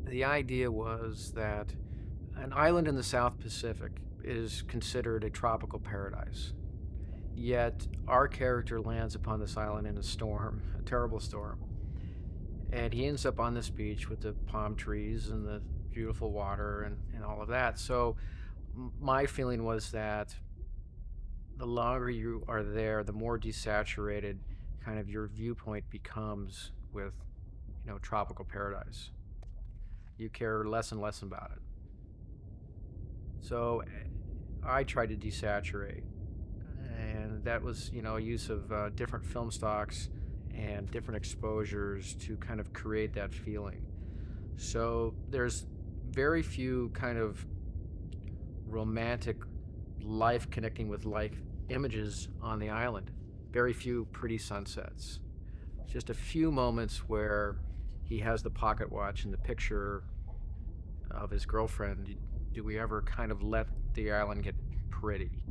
The idea was that an island in the South Pacific is considered a tropical paradise. Yet our character lands upon this island in a storm, a terrible storm. And he ends up on this beach with the palm trees and the beautiful water and all of that. So my feeling was that the longer you are there, the more desaturated kind of your viewpoint becomes with, tropical paradise. You care less and less about it. So I tried to desaturate. And that was, use of different film stocks and different exposures to kind of create that feeling. So there's very few kind of romantic life connecting with life images on the island. Very few pretty sunsets. Just a few moments where he has the pocket watch and the picture of his girlfriend. Do we ever kind of let the island get pretty?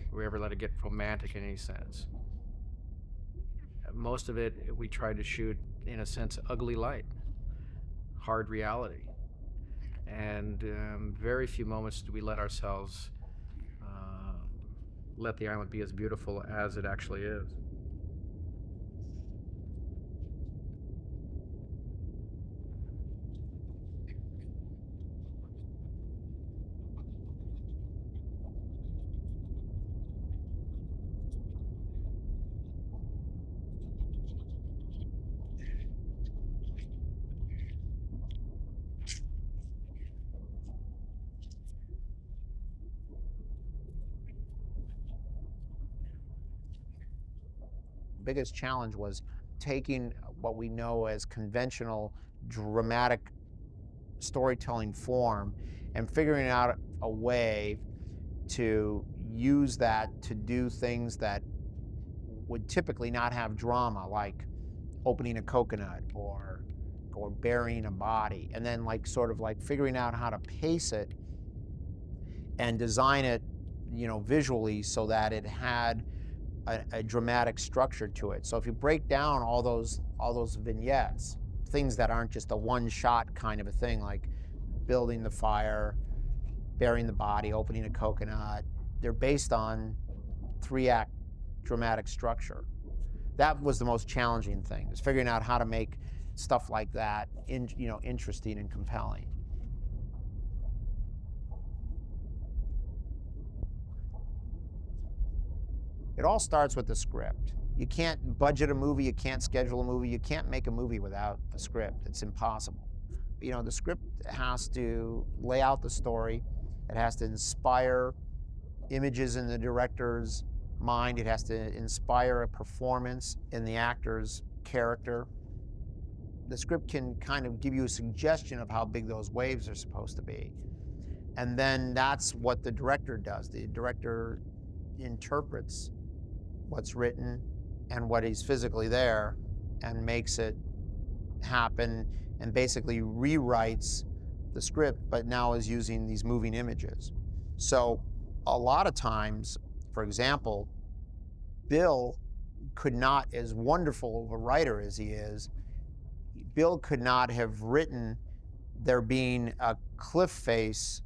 Do we ever let it get romantic in any sense? Most of it we tried to shoot, in a sense, ugly light, hard reality. And very few moments do we let ourselves let the island be as beautiful as it actually is. Biggest challenge was taking what we know as conventional dramatic storytelling form and figuring out a way to use that to do things that would typically not have drama, like opening a coconut or burying a body, and then sort of figuring out how to pace it and design it, visually so that it had a dramatic structure to it. So if you break down all those vignettes, things that aren't just a one-shot kind of a thing, like building the fire, burying the body, opening a coconut, they're based on 3-act dramatic structure. That was the most challenging thing, is figuring out how to make stuff like that interesting and compelling. It all starts with the script. You can't budget a movie, you can't schedule a movie, you can't make a movie without a script. It's impossible. You know, the script has to lay out the story, it has to inspire images in the director's mind, it has to inspire a performance in the actor's character. The script can kind of give you a suggestion of how big those waves are supposed to be. And then that's what the director does. The director interprets what's written and what is physically there and makes it happen and basically rewrites the script, but now is using these moving images. So a lot of times, for example, Bill could not, as wonderful of a writer as he is, Bill could not have written there being a cliff face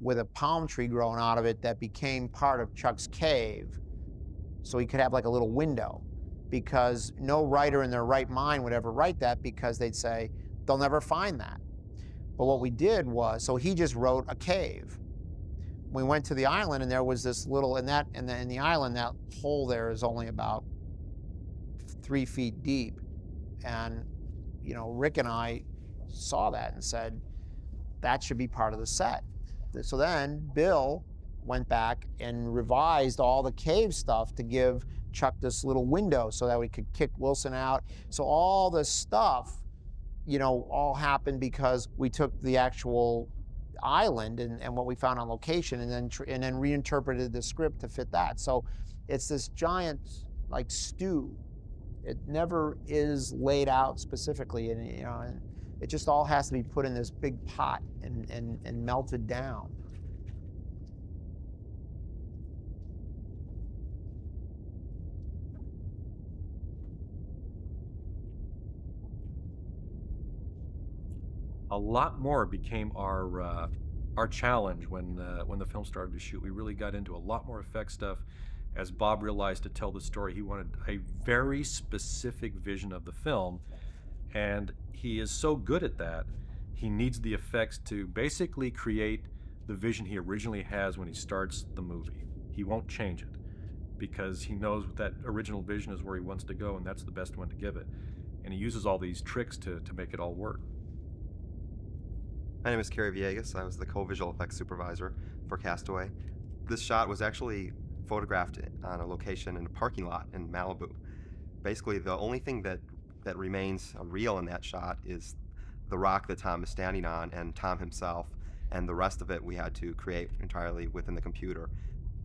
with a palm tree growing out of it that became part of Chuck's cave, so he could have like a little window, because no writer in their right mind would ever write that, because they'd say they'll never find that. But what we did was, so he just wrote a cave. We went to the island and there was this little, in the island, that hole there is only about 3 feet deep. And, you know, Rick and I saw that and said, that should be part of the set. So then Bill went back and revised all the cave stuff to give Chuck this little window so that we could kick Wilson out. So all this stuff, you know, all happened because we took the actual island and what we found on location and then reinterpreted the script to fit that. So it's this giant like stew. It never is laid out specifically, and you know, and it just all has to be put in this big pot and melted down. A lot more became our challenge when the film started to shoot. We really got into a lot more effect stuff. As Bob realized, to tell the story, he wanted a very specific vision of the film, and he is so good at that. He needs the effects to basically create the vision he originally has when he starts the movie. He won't change it because he knows that original vision is where he wants to go, and that's the best one to give it. And he uses all these tricks to make it all work. My name is Kerry Villegas. I was the co-visual effects supervisor for Castaway. This shot was actually photographed on a location in a parking lot in Malibu. Basically, the only thing that remains real in that shot is the rock that Tom is standing on and Tom himself, and the rest of it we had to create entirely within the computer.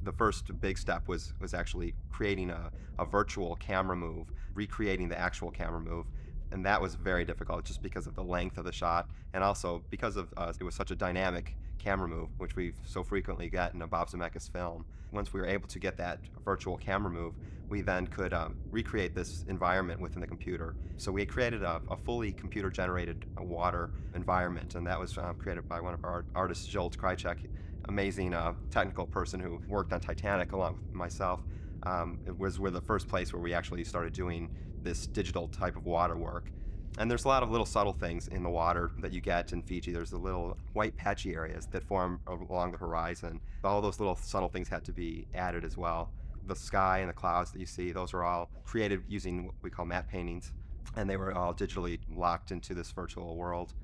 The first big step was actually creating a virtual camera move, recreating the actual camera move, and that was very difficult just because of the length of the shot, and also because of it was such a dynamic camera move, which we so frequently get in a Bob Zemeckis film. Once we were able to get that virtual camera move, we then could recreate this environment within the computer. So we created a fully computer-generated water environment, and that was created by one of our artists, Joel Krychek, amazing technical person who worked on Titanic along with myself. It was the first place where we actually started doing this digital type of water work. And there's a lot of little subtle things in the water that you get in Fiji. There's the little white patchy areas that form along the horizon. All those little subtle things had to be added as well. The sky and the clouds that you see, those are all created using what we call matte paintings. And they were all digitally locked into this virtual world.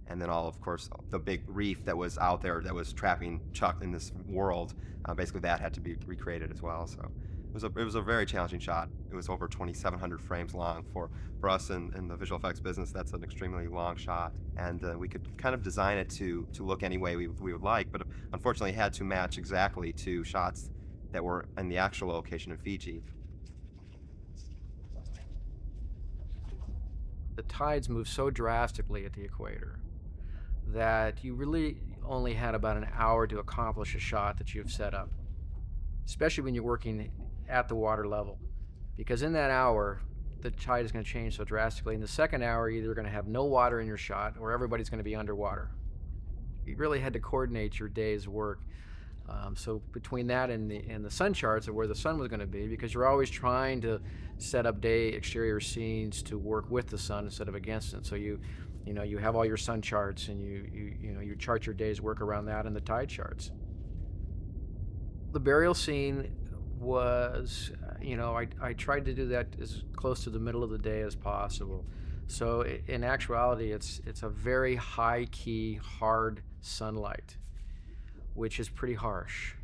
And then all, of course, the big reef that was out there that was trapping Chuck in this world, basically that had to be recreated as well. So it was a very challenging shot. It was over 2,700 frames long. For us in the visual effects business, that's an extremely long shot. And we could kind of design it to look any way we would like, but unfortunately had to match exactly to shots that were in the actual location in Fiji. The tides move so drastically at the equator that you really only had about an hour to accomplish a shot that you've set up, especially when you're working at the water level, because in that hour the tide is going to change so drastically. In the second hour, you're either going to have no water in your shot or everybody's going to be underwater. You really had to coordinate your day's work. So between that and the sun charts of where the sun was going to be, because you're always trying to set up day exterior scenes to work with the sun instead of against it. So you have all your sun charts, and you chart your day's work around that and the tide charts. The burial scene was, I tried to do that as close to the middle of the day as possible. So in actuality, it's a very high key, hard sunlight, which is pretty harsh.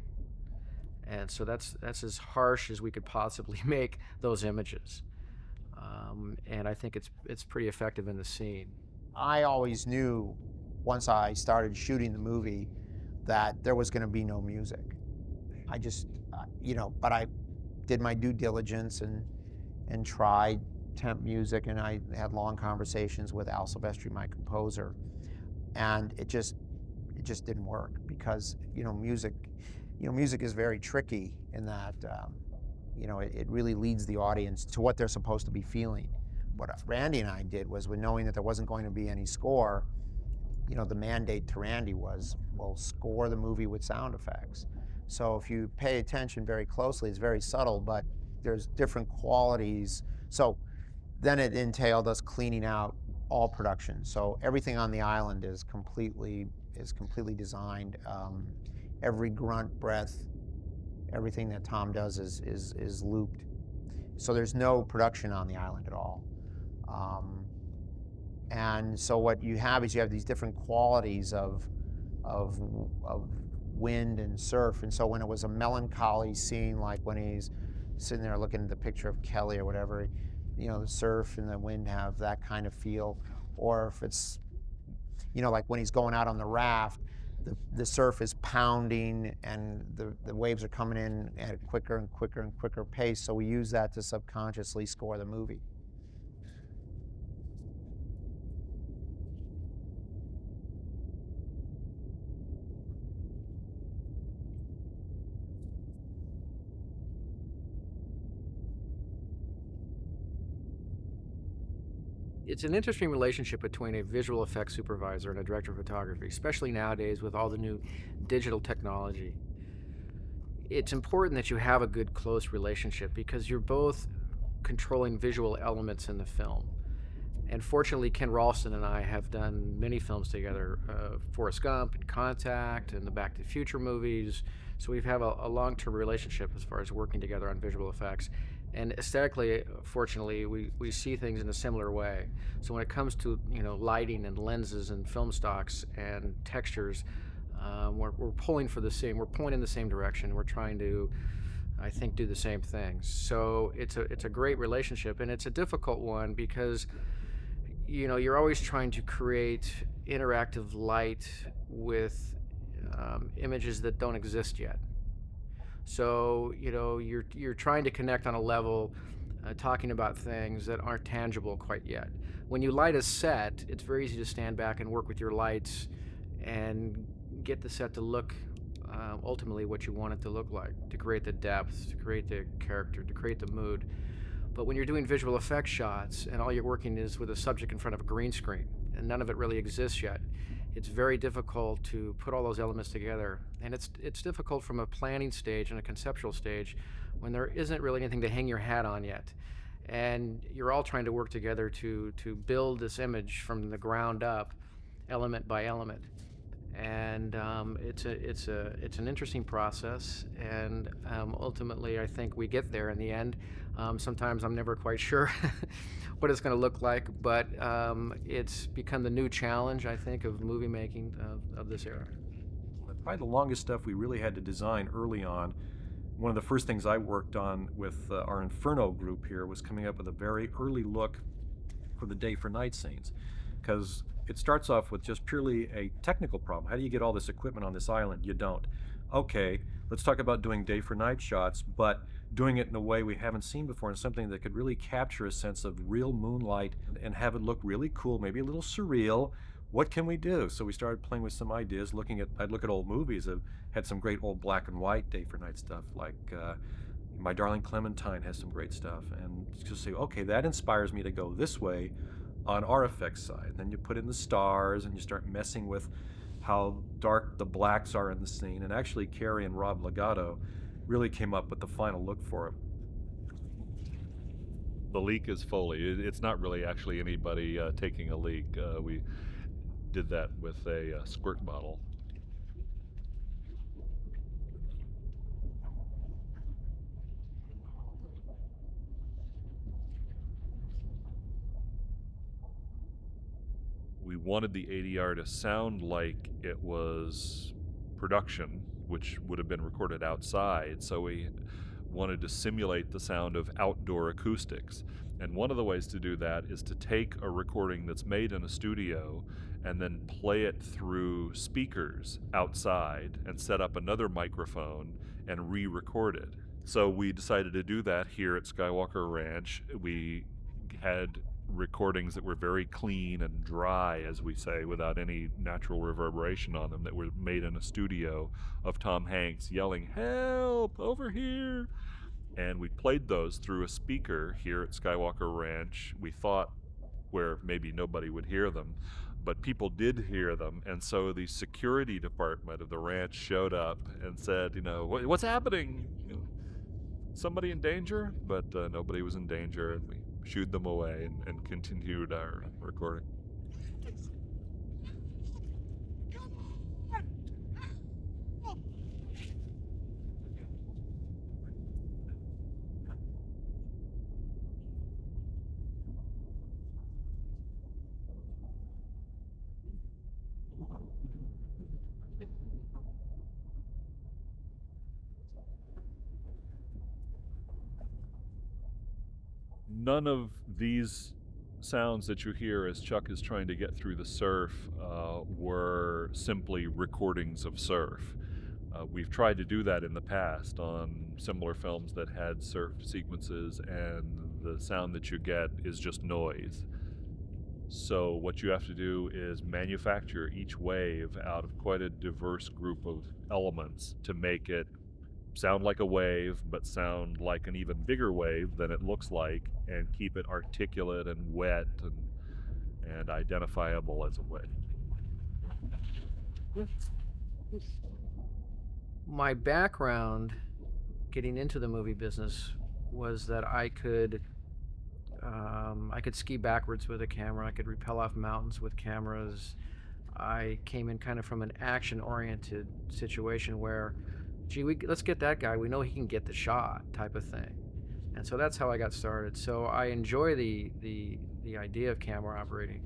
And so that's as harsh as we could possibly make those images. And I think it's pretty effective in the scene. I always knew once I started shooting the movie that there was going to be no music. I just, but I did my due diligence and tried temp music, and I had long conversations with Al Silvestri, my composer, and it just didn't work because music is very tricky in that it really leads the audience to what they're supposed to be feeling. What Randy and I did was, with knowing that there wasn't going to be any score, the mandate to Randy was, well, score the movie with sound effects. So if you pay attention very closely, it's very subtle, but there's different qualities. So then it entailed us cleaning out all production. So everything on the island is completely designed. Every grunt, breath, everything that Tom does is looped. So there's no production on the island at all. And so what you have is these different qualities of wind and surf. And so when it was a melancholy scene, like when he's sitting there looking at the picture of Kelly or whatever, the surf and the wind have that kind of feel. Or if it's, like when he's going out on the raft, the surf is pounding and the waves are coming in at a quicker and quicker and quicker pace. So we use that to subconsciously score the movie. It's an interesting relationship between a visual effects supervisor and a director of photography, especially nowadays with all the new digital technology. It's important that you have a good, close relationship because you're both controlling visual elements in the film. And fortunately, Ken Ralston and I have done many films together, Forrest Gump and Contact and the Back to the Future movies. So we have a long-term relationship as far as working together on visual effects. And aesthetically, fortunately, we see things in a similar way. So when it comes to lighting and lenses and film stocks and textures, we're pulling for the same. We're pulling in the same direction. We're trying to, I think, do the same things. So it's a great relationship, and it's a difficult one because you're always trying to create interactive light with images that don't exist yet. So you're trying to connect on a level, talking about things that aren't tangible quite yet. When you light a set, it's very easy to stand back and work with your lights and get the set to look ultimately what you want it to look like, to create the depth, to create the character, to create the mood. But when you're doing visual effects shots and all you're working is with a subject in front of a green screen and none of it really exists yet, it's very difficult to put all those elements together. And it's difficult from a planning stage and a conceptual stage when there isn't really anything to hang your hat on yet. And you're all trying to work together to build this image from the ground up, element by element. And it's an interesting process, and ultimately I think we get there in the end. Sometimes I'm never quite sure what it's going to look like, but it's become the new challenge, I think, of movie making of this era. Probably the longest stuff we really had to design early on. One of the first things I worked on with our Inferno group here was coming up with a very early look for the day for night scenes, because it starts off with just purely a technical problem. How do you get all this equipment on this island? You don't. Okay, let's talk about doing day for night shots, but doing it in a way we haven't seen before, and something that could really capture a sense of real moonlight and have it look really cool, maybe a little surreal. What can we do? So we started playing with some ideas, I'd look at old movies that had some great old black and white day for night stuff, like My Darling Clementine has some great stuff, and just say, okay, that inspires me to go this way on our effects side. Then you put in the stars and you start messing with how dark the blacks are in the scene. And actually, Carrie and Rob Legato really came up with the final look for it. The leak is Foley. It's not really actually anybody taking a leak. We did that with a squirt bottle. wanted the ADR to sound like it was production, which would have been recorded outside, so we wanted to simulate the sound of outdoor acoustics. And one of the ways to do that is to take a recording that's made in a studio and then play it through speakers outside and set up another microphone and re-record it. So we decided to do that here at Skywalker Ranch. We had recordings that were very clean and dry, as we say, without any natural reverberation on them, that were made in a studio of Tom Hanks yelling, "Help, over here!" And we played those through a speaker here at Skywalker Ranch. We thought where maybe nobody would hear them, but people did hear them. And so the security department of the ranch showed up and said, what's happening? Somebody in danger? But nobody was in danger, and we shooed them away and continued our recording. None of these sounds that you hear as Chuck is trying to get through the surf were simply recordings of surf. We've tried to do that in the past on similar films that had surf sequences, and the sound that you get is just noise. So what you have to do is manufacture each wave out of quite a diverse group of elements to make it sound like a wave, but sound like an even bigger wave than it looks like, and keep it articulate and wet and identifiable as a wave. My background getting into the movie business was that I could ski backwards with a camera. I could rappel off mountains with cameras. I came in kind of from an action-oriented situation where, gee, let's get that guy. We know he can get the shot, type of thing. And so that's how I got started. So I enjoy the idea of camera operating.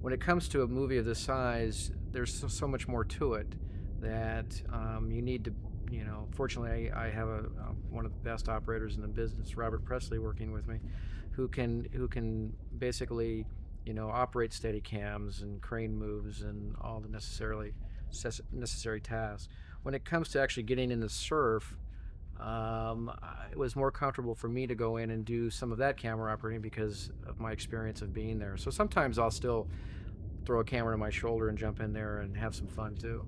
When it comes to a movie of this size, there's so much more to it that you need to, fortunately I have one of the best operators in the business, Robert Presley, working with me, who can basically, operate steady cams and crane moves and all the necessary tasks. When it comes to actually getting in the surf, it was more comfortable for me to go in and do some of that camera operating because of my experience of being there. So sometimes I'll still throw a camera to my shoulder and jump in there and have some fun too.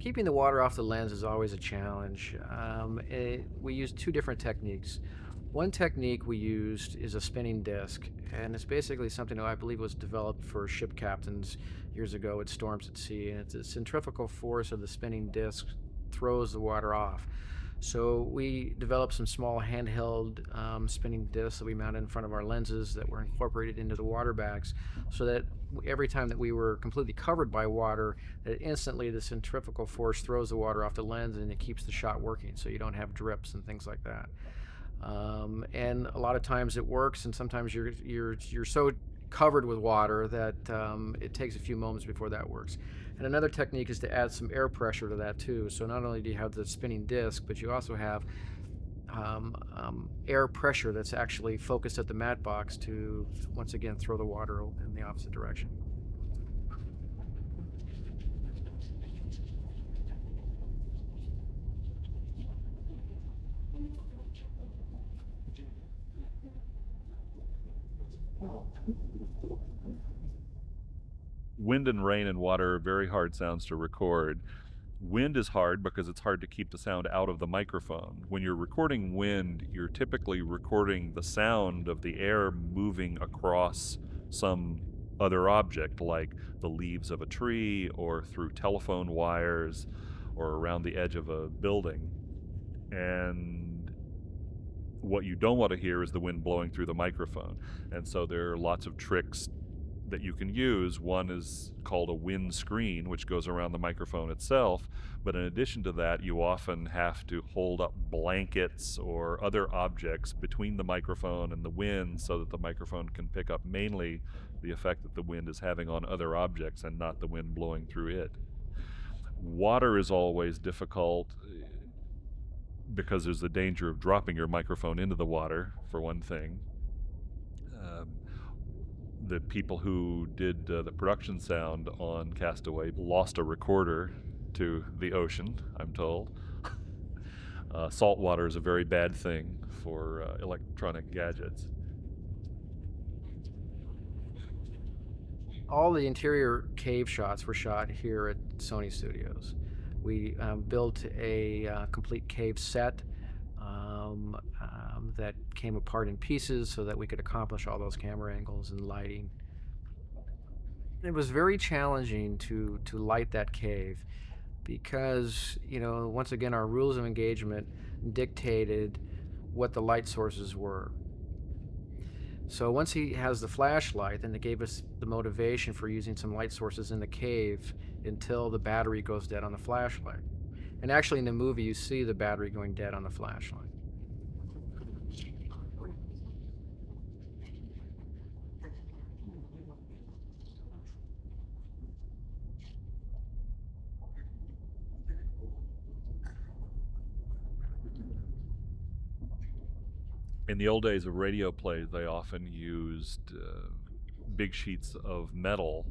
Keeping the water off the lens is always a challenge. We use two different techniques. One technique we used is a spinning disc, and it's basically something that I believe was developed for ship captains years ago at storms at sea, and it's the centrifugal force of the spinning disc throws the water off. So we developed some small handheld spinning discs that we mounted in front of our lenses that were incorporated into the water bags, so that every time that we were completely covered by water, that instantly the centrifugal force throws the water off the lens and it keeps the shot working, so you don't have drips and things like that. And a lot of times it works, and sometimes you're so covered with water that it takes a few moments before that works. And another technique is to add some air pressure to that too. So not only do you have the spinning disc, but you also have air pressure that's actually focused at the mat box to once again throw the water in the opposite direction. Wind and rain and water are very hard sounds to record. Wind is hard because it's hard to keep the sound out of the microphone. When you're recording wind, you're typically recording the sound of the air moving across some other object, like the leaves of a tree or through telephone wires or around the edge of a building. And what you don't want to hear is the wind blowing through the microphone. And so there are lots of tricks that you can use. One is called a wind screen, which goes around the microphone itself, but in addition to that, you often have to hold up blankets or other objects between the microphone and the wind so that the microphone can pick up mainly the effect that the wind is having on other objects and not the wind blowing through it. Water is always difficult because there's the danger of dropping your microphone into the water, for one thing. The people who did the production sound on Castaway lost a recorder to the ocean, I'm told. Salt water is a very bad thing for electronic gadgets. All the interior cave shots were shot here at Sony Studios. We built a complete cave set that came apart in pieces so that we could accomplish all those camera angles and lighting. It was very challenging to light that cave because, once again, our rules of engagement dictated what the light sources were. So once he has the flashlight, then it gave us the motivation for using some light sources in the cave until the battery goes dead on the flashlight. And actually in the movie you see the battery going dead on the flashlight. In the old days of radio plays, they often used big sheets of metal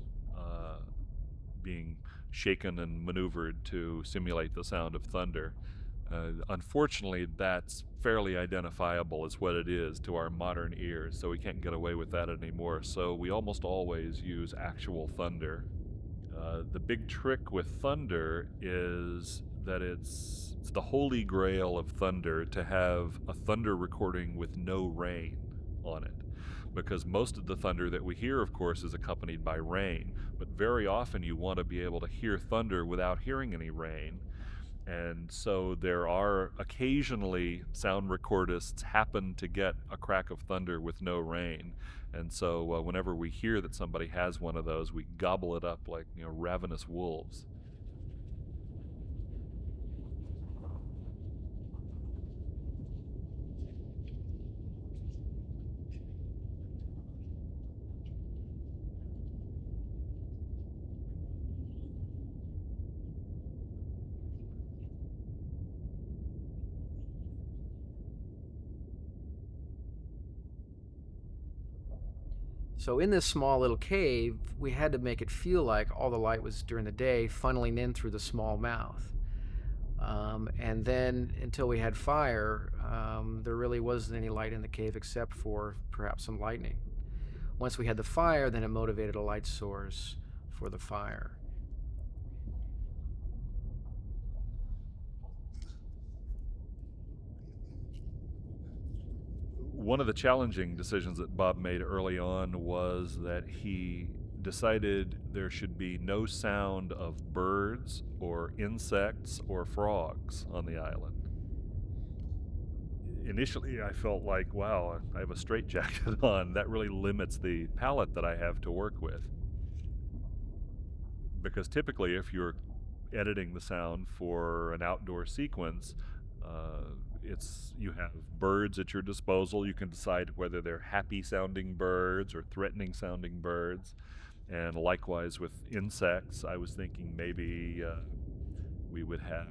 being shaken and maneuvered to simulate the sound of thunder. Unfortunately, that's fairly identifiable as what it is to our modern ears, so we can't get away with that anymore. So we almost always use actual thunder. The big trick with thunder is that it's the holy grail of thunder to have a thunder recording with no rain on it. Because most of the thunder that we hear, of course, is accompanied by rain. But very often you want to be able to hear thunder without hearing any rain. And so there are occasionally sound recordists happen to get a crack of thunder with no rain. And so whenever we hear that somebody has one of those, we gobble it up like ravenous wolves. So in this small little cave, we had to make it feel like all the light was during the day funneling in through the small mouth. And then until we had fire, there really wasn't any light in the cave except for perhaps some lightning. Once we had the fire, then it motivated a light source for the fire. One of the challenging decisions that Bob made early on was that he decided there should be no sound of birds or insects or frogs on the island. Initially, I felt like, wow, I have a straitjacket on. That really limits the palette that I have to work with. Because typically, if you're editing the sound for an outdoor sequence, you have birds at your disposal. You can decide whether they're happy sounding birds or threatening sounding birds. And likewise with insects, I was thinking maybe we would have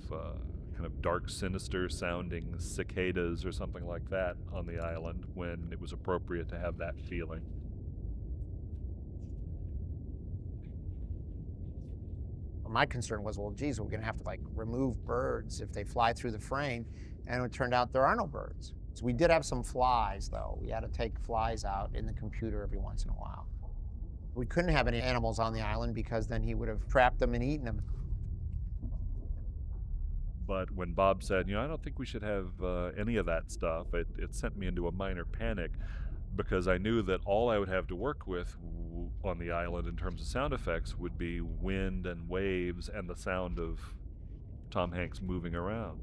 kind of dark, sinister sounding cicadas or something like that on the island when it was appropriate to have that feeling. My concern was, well, geez, we're going to have to remove birds if they fly through the frame, and it turned out there are no birds. So we did have some flies, though. We had to take flies out in the computer every once in a while. We couldn't have any animals on the island because then he would have trapped them and eaten them. But when Bob said, I don't think we should have any of that stuff, it sent me into a minor panic because I knew that all I would have to work with on the island in terms of sound effects would be wind and waves and the sound of Tom Hanks moving around.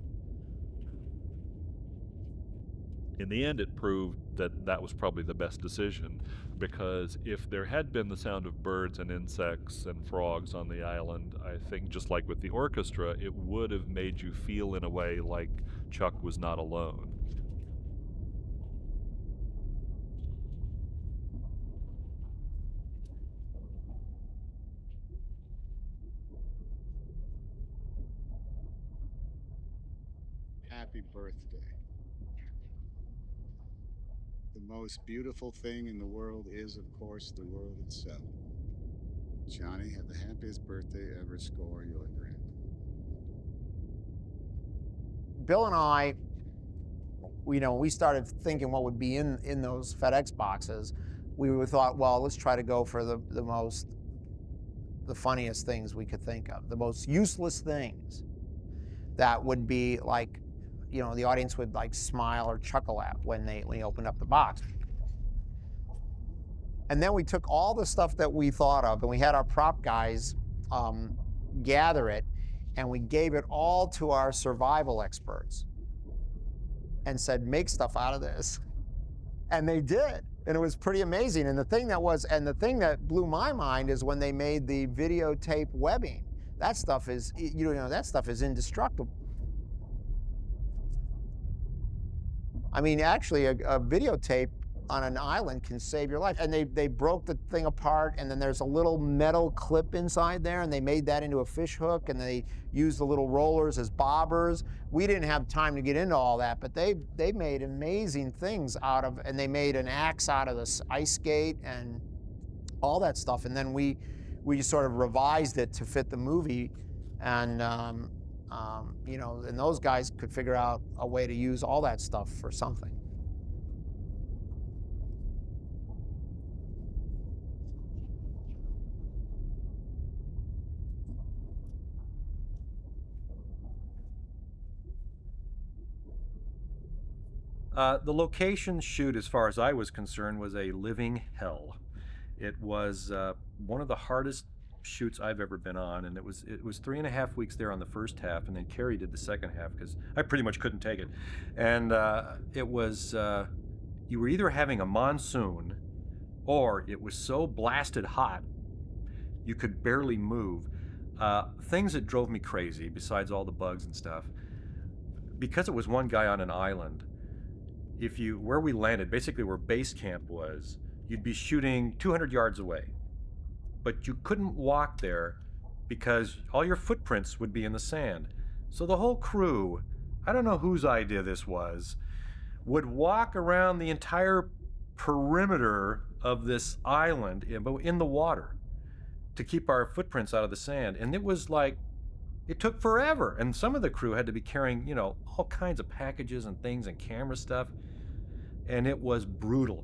In the end, it proved that that was probably the best decision, because if there had been the sound of birds and insects and frogs on the island, I think just like with the orchestra, it would have made you feel in a way like Chuck was not alone. Happy birthday. The most beautiful thing in the world is, of course, the world itself. Johnny, have the happiest birthday ever. Score your grand. Bill and I, we started thinking what would be in those FedEx boxes. We thought, well, let's try to go for the funniest things we could think of, the most useless things that would be like, the audience would like smile or chuckle at when they opened up the box. And then we took all the stuff that we thought of, and we had our prop guys gather it, and we gave it all to our survival experts and said, make stuff out of this. And they did. And it was pretty amazing. And the thing that blew my mind is when they made the videotape webbing. That stuff is, that stuff is indestructible. I mean, actually, a videotape on an island can save your life. And they broke the thing apart, and then there's a little metal clip inside there, and they made that into a fish hook, and they used the little rollers as bobbers. We didn't have time to get into all that, but they made amazing things out of, and they made an axe out of this ice skate and all that stuff. And then we sort of revised it to fit the movie, and and those guys could figure out a way to use all that stuff for something. The location shoot, as far as I was concerned, was a living hell. It was one of the hardest shoots I've ever been on, and it was 3.5 weeks there on the first half, and then Carrie did the second half because I pretty much couldn't take it. And it was you were either having a monsoon, or it was so blasted hot you could barely move. Things that drove me crazy, besides all the bugs and stuff, because it was one guy on an island. Where we landed, basically where base camp was, you'd be shooting 200 yards away. But you couldn't walk there because all your footprints would be in the sand. So the whole crew, I don't know whose idea this was, would walk around the entire perimeter of this island in the water to keep our footprints out of the sand. And it was like, it took forever. And some of the crew had to be carrying, all kinds of packages and things and camera stuff. And it was brutal.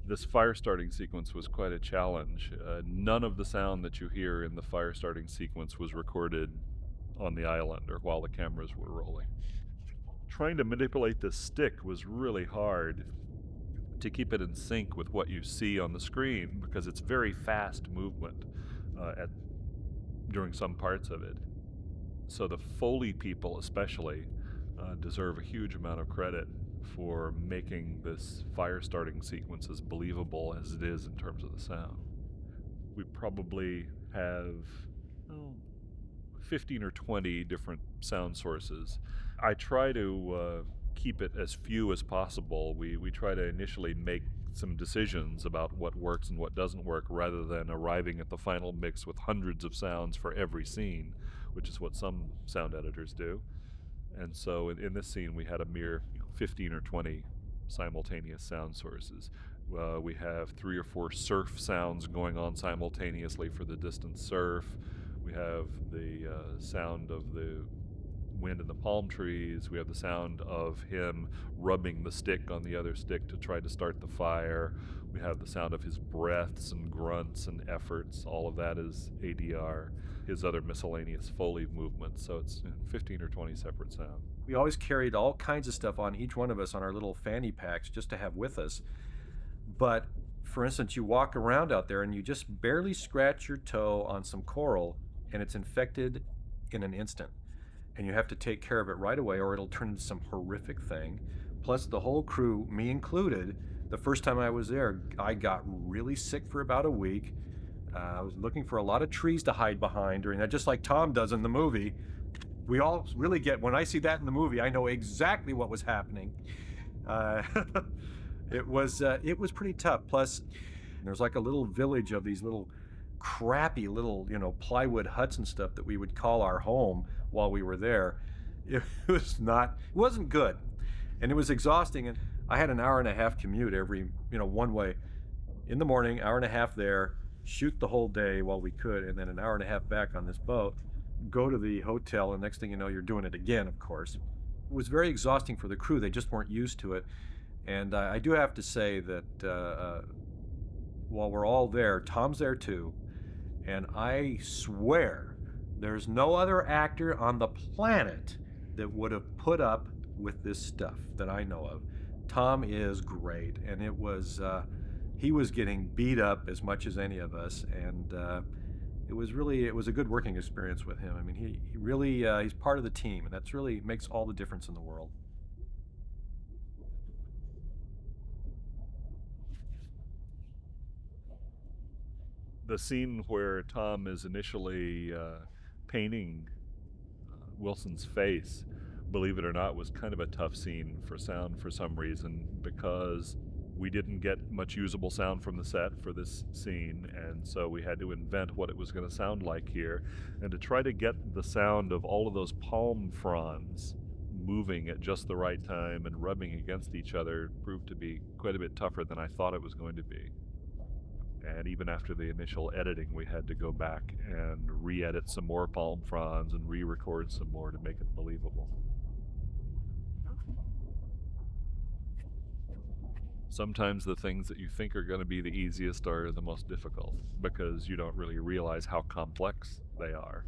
This fire starting sequence was quite a challenge. None of the sound that you hear in the fire starting sequence was recorded on the island or while the cameras were rolling. Trying to manipulate the stick was really hard to keep it in sync with what you see on the screen, because it's very fast movement during some parts of it. So the Foley people especially deserve a huge amount of credit for making this fire starting sequence as believable as it is in terms of the sound. We probably have 15 or 20 different sound sources. I try to keep it as few as possible. We try to initially make some decisions about what works and what doesn't work, rather than arriving at the final mix with hundreds of sounds for every scene, which is what some sound editors do. And so in this scene, we had a mere 15 or 20 simultaneous sound sources. We have 3 or 4 surf sounds going on simultaneously for the distant surf. We have the sound of the wind in the palm trees. We have the sound of him rubbing the stick on the other stick to try to start the fire. We have the sound of his breaths and grunts and efforts. All of that is ADR. His other miscellaneous Foley movements. So it's 15 or 20 separate sounds. We always carried all kinds of stuff on each one of us on our little fanny packs just to have with us. But for instance, you walk around out there and you just barely scratch your toe on some coral and it's infected in an instant. And you have to take care of it right away or it'll turn into some horrific thing. Plus the whole crew, me included, the first time I was there, I got really sick for about a week. I was looking for a lot of trees to hide behind during that, just like Tom does in the movie. We all really get, when I see that in the movie, I know exactly what was happening. It was pretty tough. Plus, there's like a little village of these little crappy little, plywood huts and stuff that we would call our home while we were there. It wasn't good. And it was exhausting. And I had an hour and a half commute every, one way. In the morning, hour and a half there, shoot the whole day while we could, and then an hour and a half back on this boat, go to the hotel, and next thing you know, you're doing it again, of course. It was very exhausting for the crew. They just weren't used to it. And I do have to say that while we're all there, Tom's there too, and I swear there's no other actor on the planet that would have put up with this stuff that I know of. Tom is great, and he was getting beat up as much as any of us, and it was a good working experience with him. I mean, he really he's part of the team, and that's really makes all the difference in the world. The scene where Tom is initially painting Wilson's face, believe it or not, was kind of a tough scene for sound for some reason, because we didn't get much usable sound from the set for this scene, and so we had to invent what it was going to sound like here. And to try to get the sound of all of those palm fronds moving at just the right time and rubbing against each other proved to be quite a bit tougher than I thought it was going to be. And even after the initial editing, we had to go back and re-edit some more palm fronds and re-record some more to make it believable. Sometimes the things that you think are going to be the easiest are the most difficult, because you don't really realize how complex they are.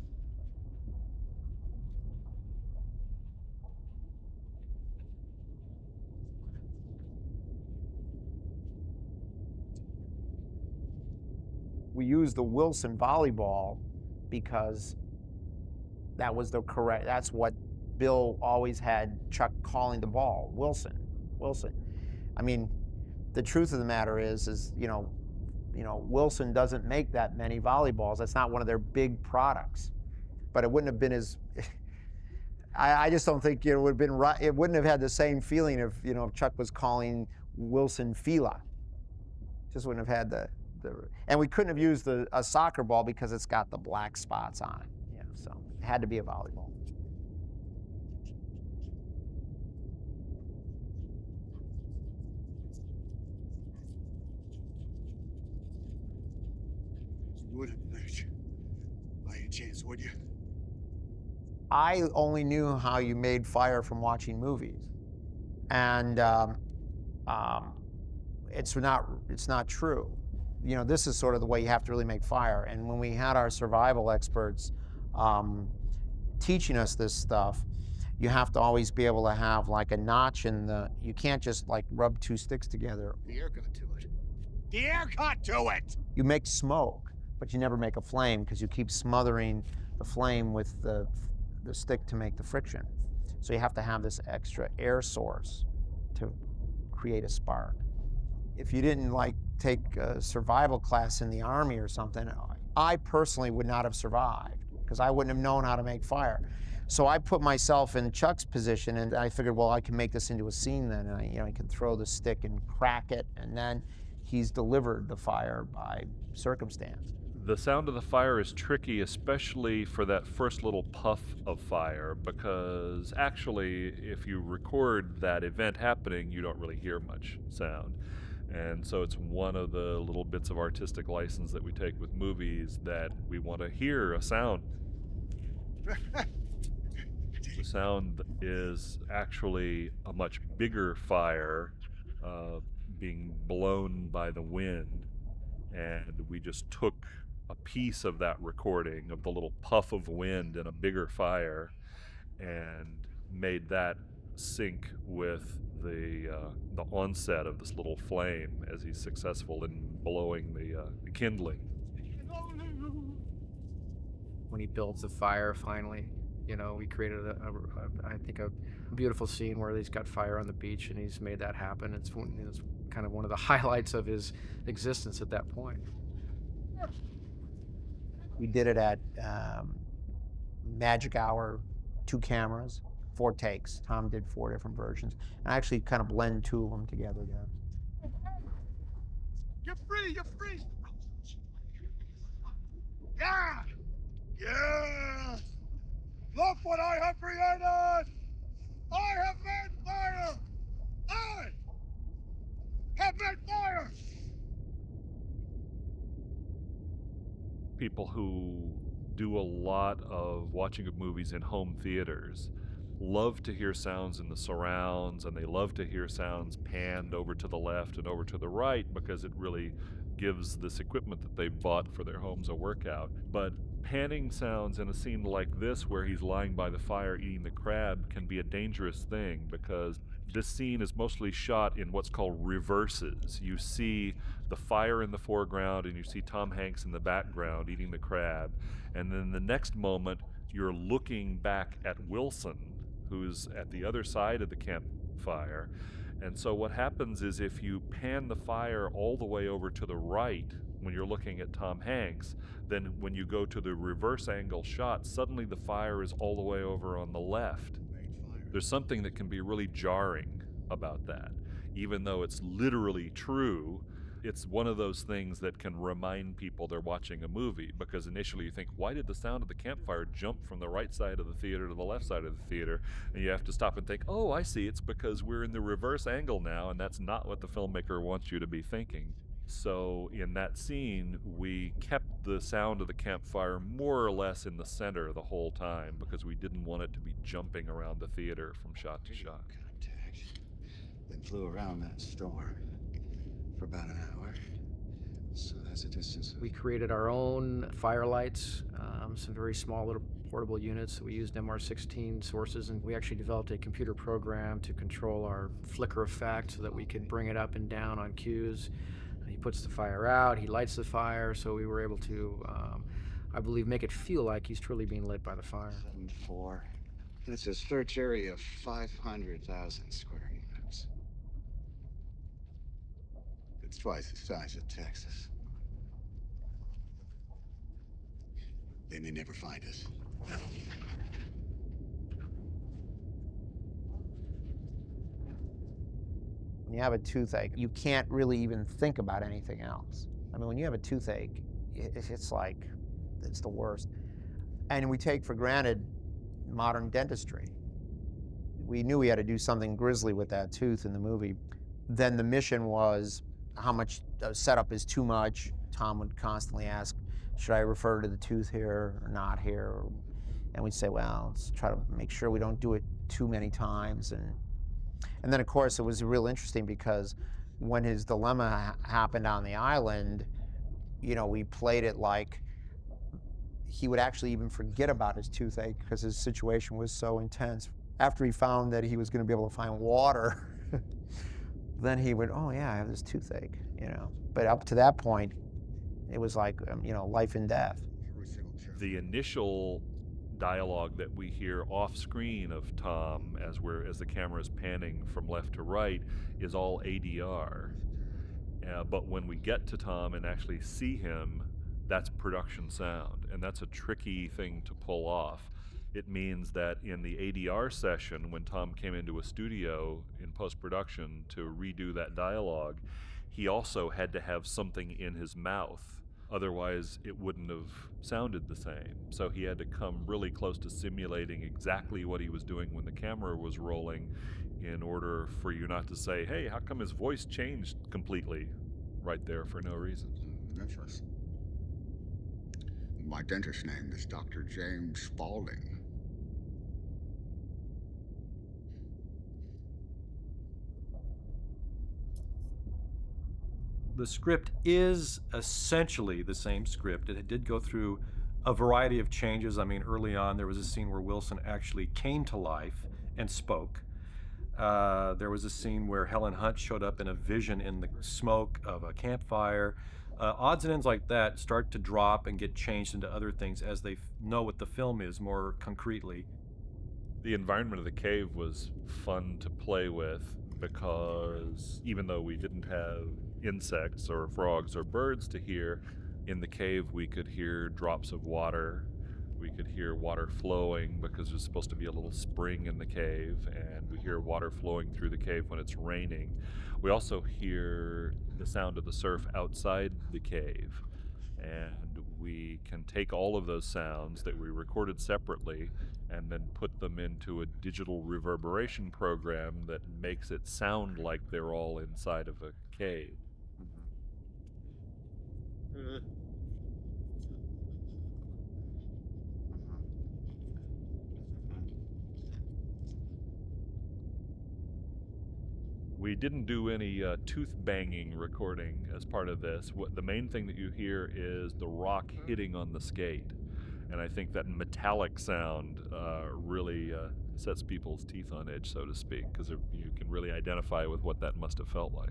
We used the Wilson volleyball because that's what Bill always had Chuck calling the ball, Wilson. I mean, the truth of the matter is Wilson doesn't make that many volleyballs. That's not one of their big products. But it wouldn't have been as, I just don't think it would have been right. It wouldn't have had the same feeling if Chuck was calling Wilson Fila. Just wouldn't have had and we couldn't have used a soccer ball because it's got the black spots on it. So it had to be a volleyball. You wouldn't, by any chance, would you? I only knew how you made fire from watching movies, and it's not true. This is sort of the way you have to really make fire. And when we had our survival experts teaching us this stuff, you have to always be able to have like a notch you can't just like rub two sticks together. The air got to it. The air got to it! You make smoke, but you never make a flame because you keep smothering the flame with the stick to make the friction. So you have to have this extra air source to create a spark. If you didn't take a survival class in the Army or something, I personally would not have survived because I wouldn't have known how to make fire. So I put myself in Chuck's position, and I figured, well, I can make this into a scene then. And I can throw the stick and crack it, and then he's delivered the fire by circumstance. The sound of the fire is tricky, especially for that first little puff of fire, because actually, if you record that event happening, you don't really hear much sound. And so it's one of the little bits of artistic license that we take with movies, that we want to hear a sound. The sound is actually a much bigger fire, being blown by the wind, and we just took a piece of that recording of the little puff of wind in a bigger fire and made that sync with the onset of this little flame as he's successful in blowing the kindling. When he builds the fire finally, we created I think a beautiful scene where he's got fire on the beach and he's made that happen. It's kind of one of the highlights of his existence at that point. We did it at Magic Hour, 2 cameras, 4 takes. Tom did 4 different versions. And I actually kind of blend 2 of them together there. You're free, you're free. Yeah! Yeah! Look what I have created! I have made fire! I have made fire! People who do a lot of watching of movies in home theaters love to hear sounds in the surrounds, and they love to hear sounds panned over to the left and over to the right because it really gives this equipment that they bought for their homes a workout. But panning sounds in a scene like this where he's lying by the fire eating the crab can be a dangerous thing, because this scene is mostly shot in what's called reverses. You see the fire in the foreground and you see Tom Hanks in the background eating the crab, and then the next moment you're looking back at Wilson, who's at the other side of the campfire. And so what happens is, if you pan the fire all the way over to the right when you're looking at Tom Hanks, then when you go to the reverse angle shot, suddenly the fire is all the way over on the left. There's something that can be really jarring about that. Even though it's literally true, it's one of those things that can remind people they're watching a movie, because initially you think, why did the sound of the campfire jump from the right side of the theater to the left side of the theater? And you have to stop and think, oh, I see, it's because we're in the reverse angle now, and that's not what the filmmaker wants you to be thinking. So in that scene, we kept the sound of the campfire more or less in the center the whole time, because we didn't want it to be jumping around the theater from shot to shot. Then flew around that storm for about an hour. So that's a distance of... We created our own firelights, some very small little portable units. We used MR16 sources, and we actually developed a computer program to control our flicker effect so that we could bring it up and down on cues. He puts the fire out, he lights the fire, so we were able to, I believe, make it feel like he's truly being lit by the fire. 7-4. That's a search area of 500,000 square meters. It's twice the size of Texas. They may never find us. When you have a toothache, you can't really even think about anything else. I mean, when you have a toothache, it's like, it's the worst. And we take for granted modern dentistry. We knew we had to do something grisly with that tooth in the movie. Then the mission was, how much setup is too much? Tom would constantly ask, should I refer to the tooth here or not here? And we'd say, well, let's try to make sure we don't do it too many times. And then, of course, it was real interesting because when his dilemma happened on the island, we played it like he would actually even forget about his toothache because his situation was so intense. After he found that he was going to be able to find water, then he would, oh yeah, I have this toothache, But up to that point, it was like, life and death. The initial dialogue that we hear off screen of Tom as the camera is panning from left to right is all ADR. But when we get to Tom and actually see him, that's production sound, and that's a tricky thing to pull off. It means that in the ADR session, when Tom came into a studio in post-production to redo that dialogue, he also had to have something in his mouth. Otherwise, it wouldn't have sounded the same. So he had to come really close to simulating exactly what he was doing when the camera was rolling in order for you not to say, hey, how come his voice changed completely right there for no reason? Memphis. My dentist's name is Dr. James Spaulding. the script is essentially the same script. It did go through a variety of changes. I mean, early on, there was a scene where Wilson actually came to life and spoke. There was a scene where Helen Hunt showed up in a vision in the smoke of a campfire. Odds and ends like that start to drop and get changed into other things as they know what the film is more concretely. The environment of the cave was fun to play with because even though we didn't have insects or frogs or birds to hear, in the cave we could hear drops of water. We could hear water flowing because there's supposed to be a little spring in the cave, and we hear water flowing through the cave when it's raining. We also hear the sound of the surf outside the cave, and we can take all of those sounds that we recorded separately and then put them into a digital reverberation program that makes it sound like they're all inside of a cave. We didn't do any tooth banging recording as part of this. The main thing that you hear is the rock hitting on the skate. And I think that metallic sound really sets people's teeth on edge, so to speak, because you can really identify with what that must have felt like.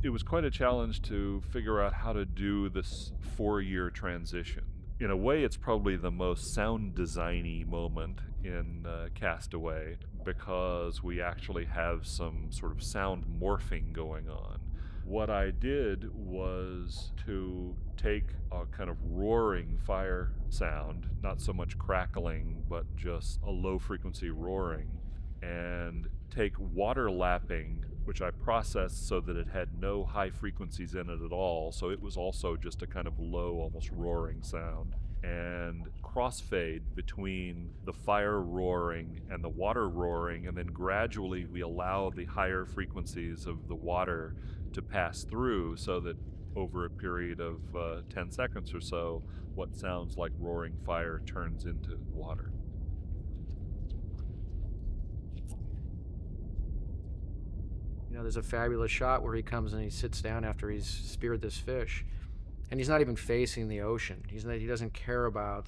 It was quite a challenge to figure out how to do this 4-year transition. In a way, it's probably the most sound designy moment in Castaway because we actually have some sort of sound morphing going on. What I did was to take a kind of roaring fire sound, not so much crackling, but just a low frequency roaring, and take water lapping, which I processed so that it had no high frequencies in it at all, so it was also just a kind of low, almost roaring sound, and crossfade between the fire roaring and the water roaring, and then gradually we allow the higher frequencies of the water to pass through so that over a period of 10 seconds or so, what sounds like roaring fire turns into water. You know, there's a fabulous shot where he comes and he sits down after he's speared this fish, and he's not even facing the ocean. He doesn't care about,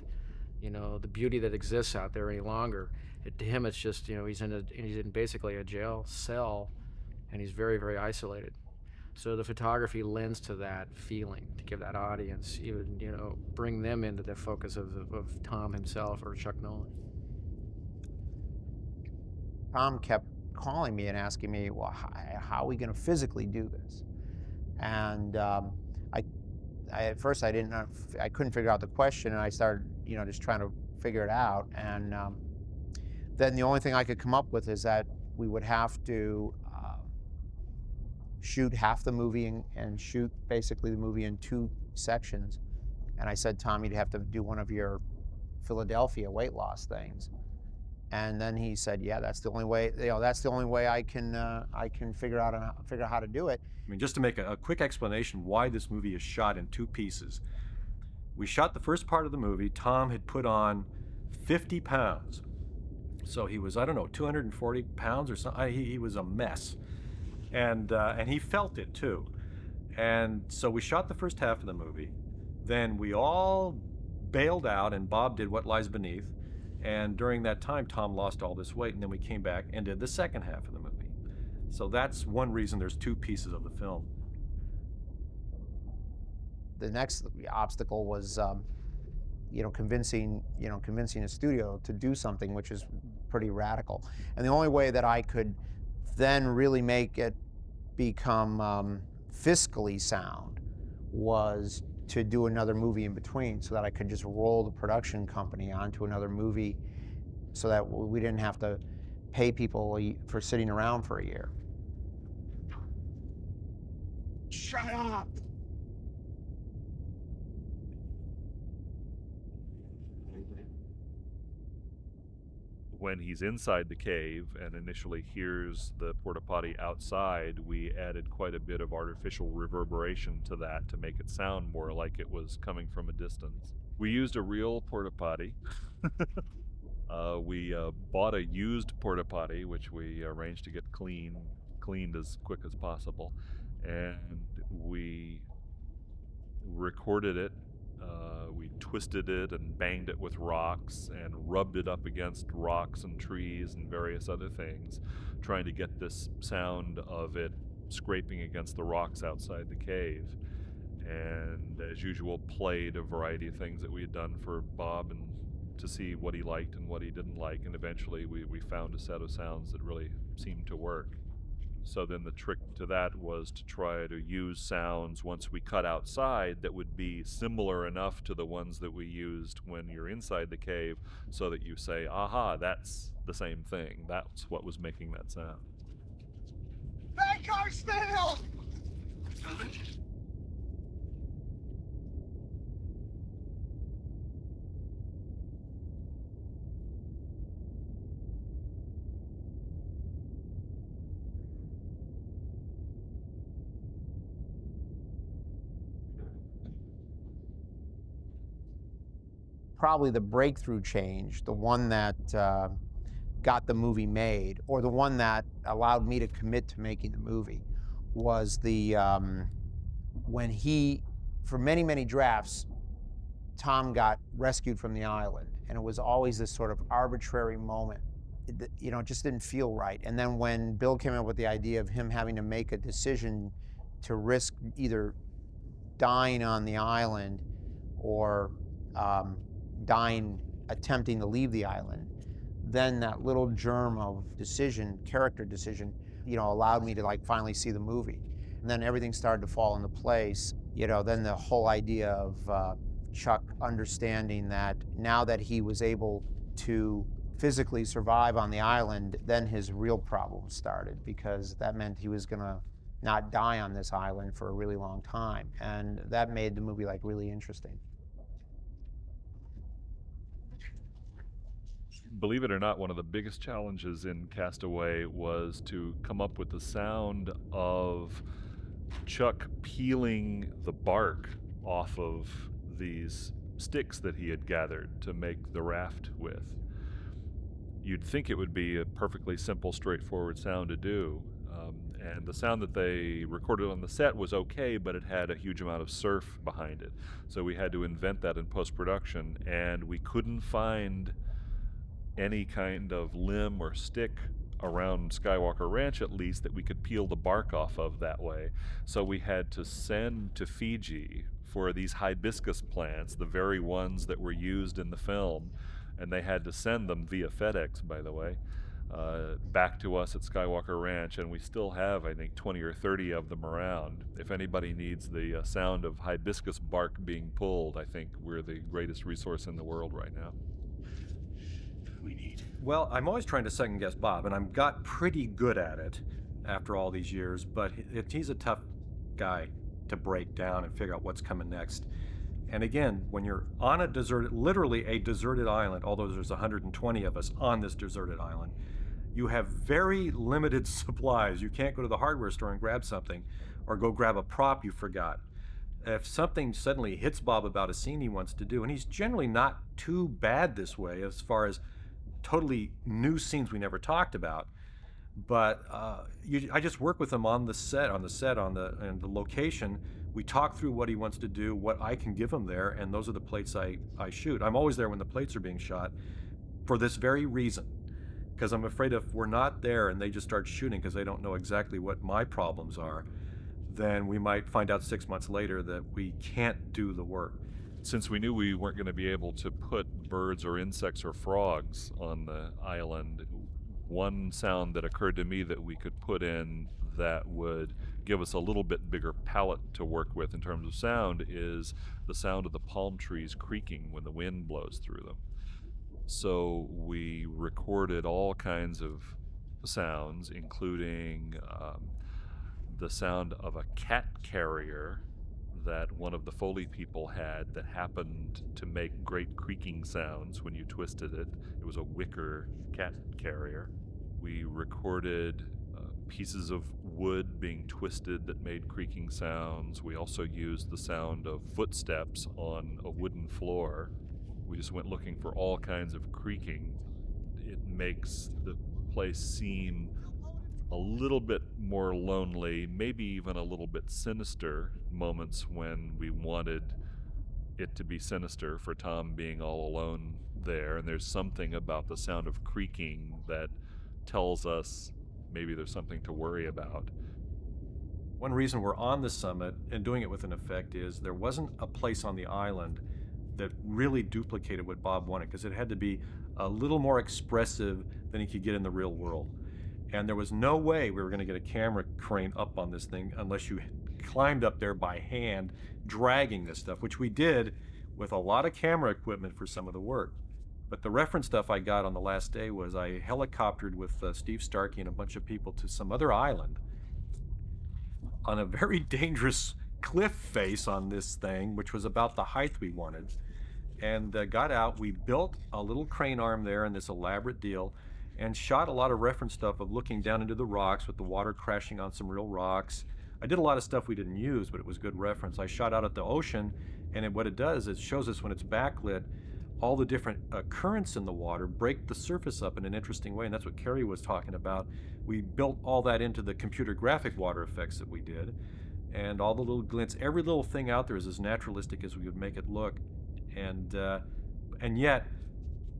you know, the beauty that exists out there any longer. To him, it's just, you know, he's in basically a jail cell, and he's very, very isolated. So the photography lends to that feeling, to give that audience, even, you know, bring them into the focus of Tom himself or Chuck Noland. Tom kept calling me and asking me, well, how are we going to physically do this? And at first I couldn't figure out the question, and I started, you know, just trying to figure it out. And then the only thing I could come up with is that we would have to shoot half the movie and shoot basically the movie in 2 sections. And I said, Tom, you'd have to do one of your Philadelphia weight loss things. And then he said, yeah, that's the only way, you know, that's the only way I can figure out how to do it. I mean, just to make a quick explanation why this movie is shot in 2 pieces. We shot the first part of the movie. Tom had put on 50 pounds. So he was, I don't know, 240 pounds or something. He was a mess. And he felt it too. And so we shot the first half of the movie. Then we all bailed out and Bob did What Lies Beneath. And during that time, Tom lost all this weight, and then we came back and did the second half of the movie. So that's one reason there's 2 pieces of the film. The next obstacle was, convincing a studio to do something which is pretty radical. And the only way that I could then really make it become fiscally sound was to do another movie in between, so that I could just roll the production company onto another movie, so that we didn't have to pay people for sitting around for a year. Shut up! When he's inside the cave and initially hears the porta potty outside, we added quite a bit of artificial reverberation to that to make it sound more like it was coming from a distance. We used a real porta potty. We bought a used porta potty, which we arranged to get cleaned as quick as possible, and we recorded it. We twisted it and banged it with rocks and rubbed it up against rocks and trees and various other things, trying to get this sound of it scraping against the rocks outside the cave. And as usual, played a variety of things that we had done for Bob and to see what he liked and what he didn't like. And eventually we found a set of sounds that really seemed to work. So then the trick to that was to try to use sounds once we cut outside that would be similar enough to the ones that we used when you're inside the cave, so that you say, aha, that's the same thing. That's what was making that sound. That car still! Probably the breakthrough change, the one that got the movie made, or the one that allowed me to commit to making the movie, was the when he, for many, many drafts, Tom got rescued from the island, and it was always this sort of arbitrary moment. It just didn't feel right. And then when Bill came up with the idea of him having to make a decision to risk either dying on the island or dying attempting to leave the island, then that little germ of character decision, allowed me to finally see the movie. And then everything started to fall into place. Then the whole idea of Chuck understanding that now that he was able to physically survive on the island, then his real problems started, because that meant he was gonna not die on this island for a really long time. And that made the movie really interesting. Believe it or not, one of the biggest challenges in Castaway was to come up with the sound of Chuck peeling the bark off of these sticks that he had gathered to make the raft with. You'd think it would be a perfectly simple, straightforward sound to do. And the sound that they recorded on the set was okay, but it had a huge amount of surf behind it. So we had to invent that in post-production, and we couldn't find any kind of limb or stick around Skywalker Ranch, at least, that we could peel the bark off of that way. So we had to send to Fiji for these hibiscus plants, the very ones that were used in the film, and they had to send them via FedEx, by the way, back to us at Skywalker Ranch, and we still have, I think, 20 or 30 of them around. If anybody needs the sound of hibiscus bark being pulled, I think we're the greatest resource in the world right now. Well, I'm always trying to second guess Bob, and I've got pretty good at it after all these years, but he's a tough guy to break down and figure out what's coming next. And again, when you're on literally a deserted island, although there's 120 of us on this deserted island, you have very limited supplies. You can't go to the hardware store and grab something, or go grab a prop you forgot. If something suddenly hits Bob about a scene he wants to do, and he's generally not too bad this way as far as totally new scenes we never talked about, but I just work with him on the set, and the location. We talk through what he wants to do, what I can give him there, and those are the plates I shoot. I'm always there when the plates are being shot for this very reason, because I'm afraid if we're not there and they just start shooting because they don't know exactly what my problems are, then we might find out 6 months later that we can't do the work. Since we knew we weren't going to be able to put birds or insects or frogs on the island, one sound that occurred to me that we could put in that would give us a little bit bigger palette to work with in terms of sound is the sound of the palm trees creaking when the wind blows through them. So we recorded all kinds of sounds, including the sound of a cat carrier that one of the Foley people had that happened to make great creaking sounds when you twisted it. It was a wicker cat carrier. We recorded pieces of wood being twisted that made creaking sounds. We also used the sound of footsteps on a wooden floor. We just went looking for all kinds of creaking it makes the place seem a little bit more lonely, maybe even a little bit sinister, moments when we wanted it to be sinister for Tom being all alone there. And there's something about the sound of creaking that tells us maybe there's something to worry about. One reason we're on the summit and doing it with an effect is there wasn't a place on the island that really duplicated what Bob wanted, because it had to be a little more expressive than he could get in the real world. And there was no way we were going to get a camera crane up on this thing unless you climbed up there by hand, dragging this stuff, which we did with a lot of camera equipment for some of the work. But the reference stuff I got on the last day was I helicoptered with Steve Starkey and a bunch of people to some other island on a very dangerous cliff face on this thing, which was about the height we wanted, and got out. We built a little crane arm there in this elaborate deal and shot a lot of reference stuff of looking down into the rocks with the water crashing on some real rocks. I did a lot of stuff we didn't use, but it was good reference. I shot out at the ocean, and what it does is it shows us when it's backlit, all the different currents in the water break the surface up in an interesting way, and that's what Carrie was talking about. We built all that into the computer graphic water effects that we did, and all the little glints, every little thing out there is as naturalistic as we would make it look. And yet,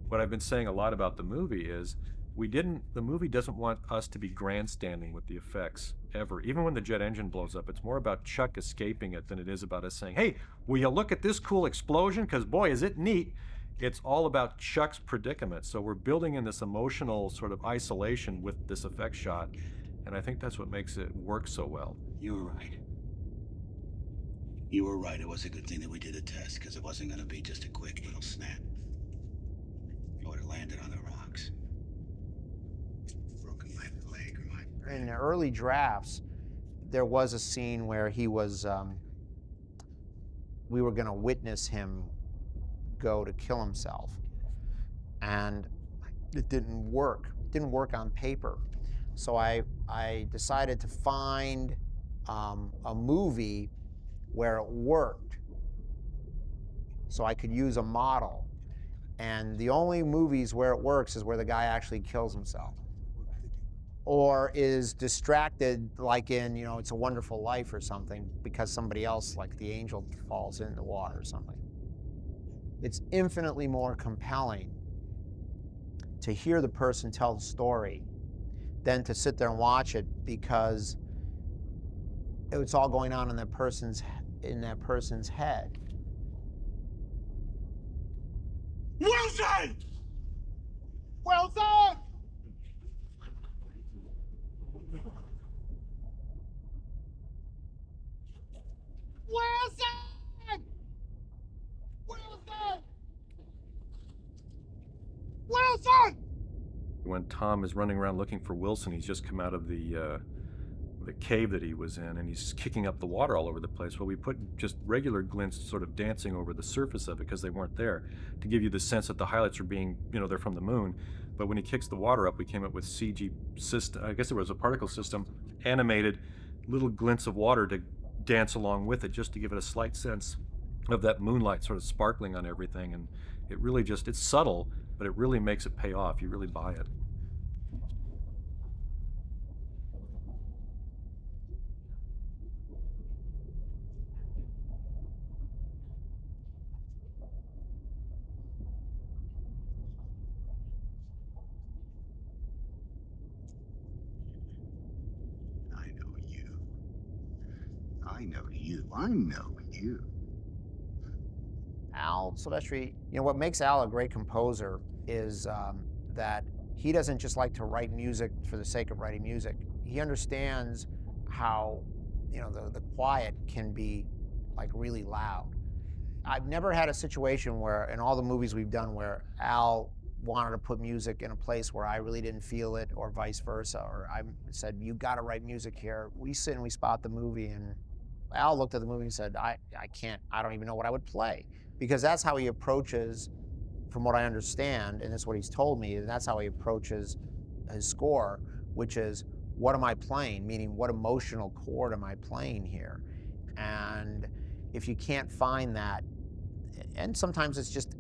what I've been saying a lot about the movie is the movie doesn't want us to be grandstanding with the effects ever. Even when the jet engine blows up, it's more about Chuck escaping it than it is about us saying, hey, will you look at this cool explosion? Because boy, is it neat. It's all about Chuck's predicament. So we're building in this emotional sort of isolation with this effect shot. And I think that's what makes it work so well. You were right. You were right. It was a good thing that we did a test, because it wasn't going to be just a quick little snap. It would have landed on the rocks. Broken my leg or my brain. In the early drafts, there was a scene where he was, we were going to witness him go to kill himself. And it didn't work. It didn't work on paper. So I decided to find a movie where it worked so I could use a model. And the only movies where it works is where the guy actually kills himself or is distracted, like in, It's a Wonderful Life or something, because somebody else, like the angel, falls in the water or something. It's infinitely more compelling to hear the person tell the story than to sit there and watch it, because it's all going on in that person's head. Wilson! Wilson! Wilson! Wilson! Wilson! When Tom is running around looking for Wilson, he's just come out of the cave that he was in, and he's kicking up the water all over the place. Well, we put just regular glints sort of dancing over the surface of it because they weren't there, to give you the sense that the highlights are being, they're from the moon. But when he kicks the water up, we came up with CG system, I guess it was a particle system, animated little glints of water to dance along with it, just to give it a slight sense of that moonlight sort of sparkling on everything. And it really it's subtle, but it really makes it pay off. You really buy it. I know you. Al Silvestri, what makes Al a great composer is that he doesn't just like to write music for the sake of writing music. He understands how, the quiet can be like really loud. I've never had a situation where, in all the movies we've done, where Al wanted to put music in a place where I really didn't feel it, or vice versa, or I said, you got to write music here. We sit and we spot the movie, and Al looked at the movie and said, I don't even know what I would play. Because that's how he approaches, from what I understand, and that's what he's told me, and that's how he approaches his score, which is, what am I playing? Meaning, what emotional chord am I playing here? And if you can't find that, and sometimes it's just,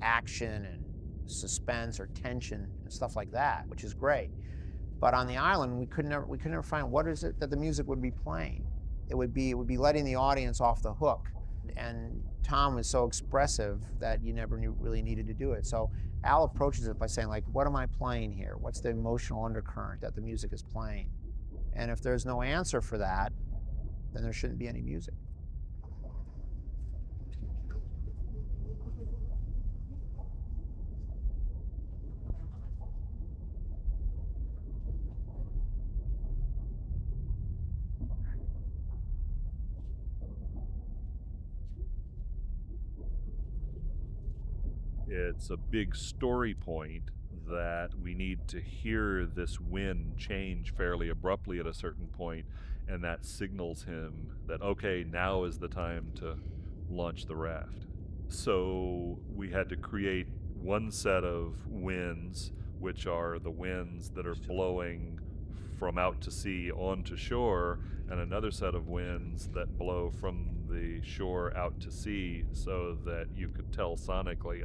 action and suspense or tension and stuff like that, which is great. But on the island, we could never find what is it that the music would be playing. It would be letting the audience off the hook. And Tom was so expressive that you never really needed to do it. So Al approaches it by saying, like, what am I playing here? What's the emotional undercurrent that the music is playing? And if there's no answer for that, then there shouldn't be any music. It's a big story point that we need to hear this wind change fairly abruptly at a certain point, and that signals him that, okay, now is the time to launch the raft. So we had to create one set of winds, which are the winds that are blowing from out to sea onto shore, and another set of winds that blow from the shore out to sea, so that you could tell sonically,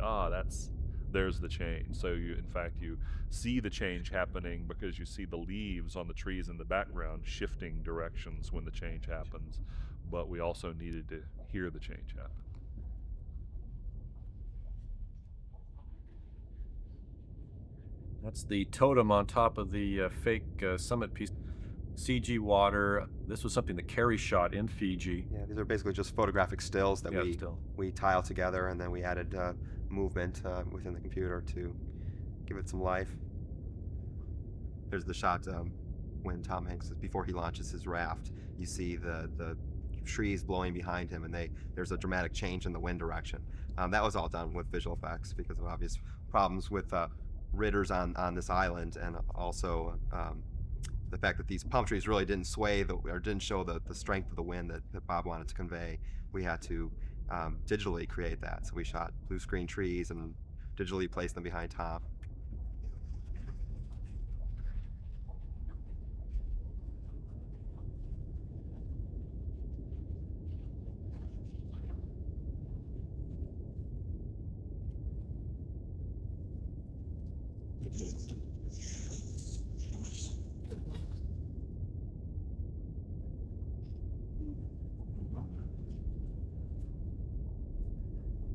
there's the change. So you, in fact, you see the change happening because you see the leaves on the trees in the background shifting directions when the change happens, but we also needed to hear the change happen. That's the totem on top of the fake summit piece. CG water. This was something that Carrie shot in Fiji. Yeah, these are basically just photographic stills that we tile together, and then we added movement within the computer to give it some life. There's the shot when Tom Hanks, before he launches his raft, you see the trees blowing behind him, and there's a dramatic change in the wind direction. That was all done with visual effects because of obvious problems with ridders on this island, and also the fact that these palm trees really didn't sway or didn't show the strength of the wind that Bob wanted to convey. We had to digitally create that. So we shot blue screen trees and digitally placed them behind Tom.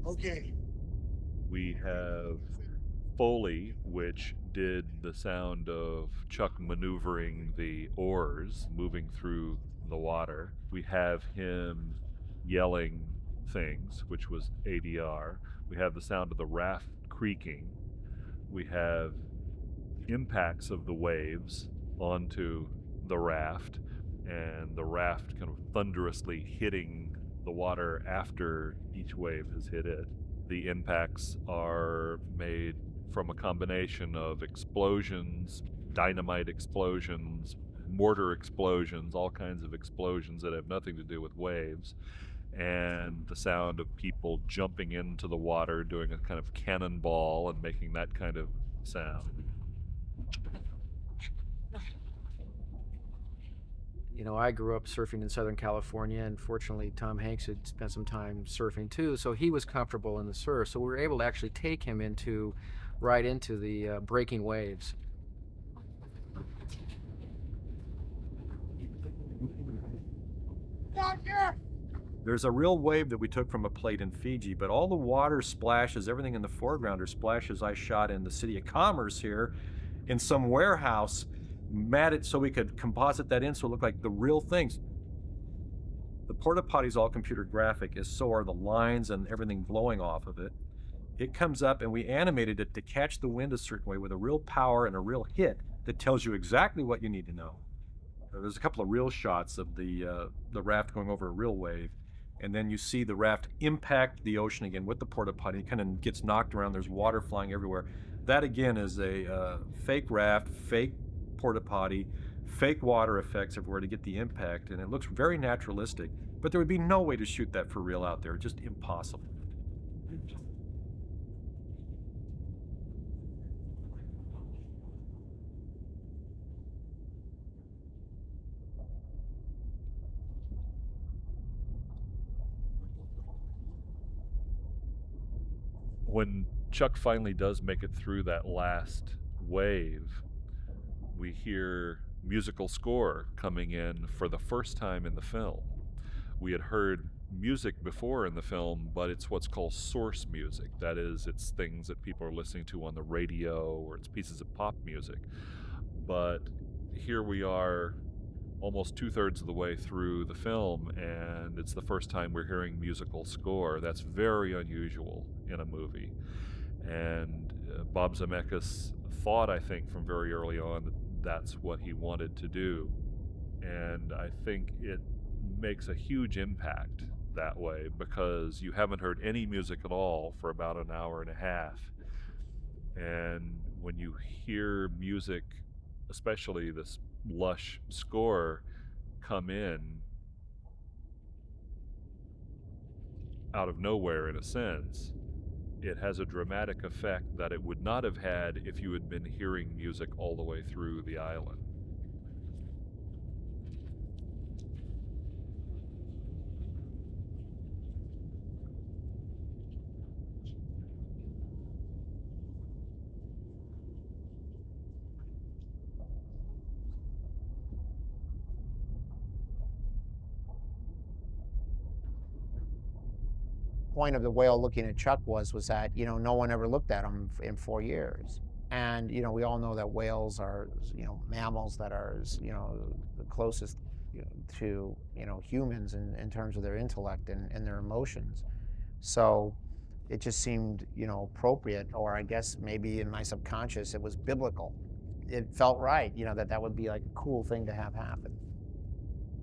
Okay. We have Foley, which did the sound of Chuck maneuvering the oars moving through the water. We have him yelling things, which was ADR. We have the sound of the raft creaking. We have impacts of the waves onto the raft, and the raft kind of thunderously hitting the water after each wave has hit it. The impacts are made from a combination of explosions, dynamite explosions, mortar explosions, all kinds of explosions that have nothing to do with waves, and the sound of people jumping into the water, doing a kind of cannonball and making that kind of sound. You know, I grew up surfing in Southern California, and fortunately, Tom Hanks had spent some time surfing too, so he was comfortable in the surf. So we were able to actually take him right into the breaking waves. Doctor! There's a real wave that we took from a plate in Fiji, but all the water splashes, everything in the foreground are splashes I shot in the City of Commerce here in some warehouse, matted so we could composite that in so it looked like the real things. The porta potty's all computer graphic, as so are the lines and everything blowing off of it. It comes up and we animated it to catch the wind a certain way with a real power and a real hit that tells you exactly what you need to know. There's a couple of real shots of the raft going over a real wave, and then you see the raft impact the ocean again with the porta potty. It kind of gets knocked around. There's water flying everywhere. That again is a fake raft, fake porta potty, fake water effects everywhere to get the impact, and it looks very naturalistic. But there would be no way to shoot that for real out there. Just impossible. When Chuck finally does make it through that last wave, we hear musical score coming in for the first time in the film. We had heard music before in the film, but it's what's called source music. That is, it's things that people are listening to on the radio, or it's pieces of pop music. But here we are almost 2/3 of the way through the film, and it's the first time we're hearing musical score. That's very unusual in a movie. And Bob Zemeckis thought, I think, from very early on that that's what he wanted to do. And I think it makes a huge impact that way, because you haven't heard any music at all for about an hour and a half. And when you hear music, especially this lush score, come in out of nowhere, in a sense, it has a dramatic effect that it would not have had if you had been hearing music all the way through the island. Point of the whale looking at Chuck was that, no one ever looked at him in 4 years. And, we all know that whales are, mammals that are, the closest to, humans in terms of their intellect and their emotions. So it just seemed, appropriate, or I guess maybe in my subconscious it was biblical. It felt right, that would be like a cool thing to have happen.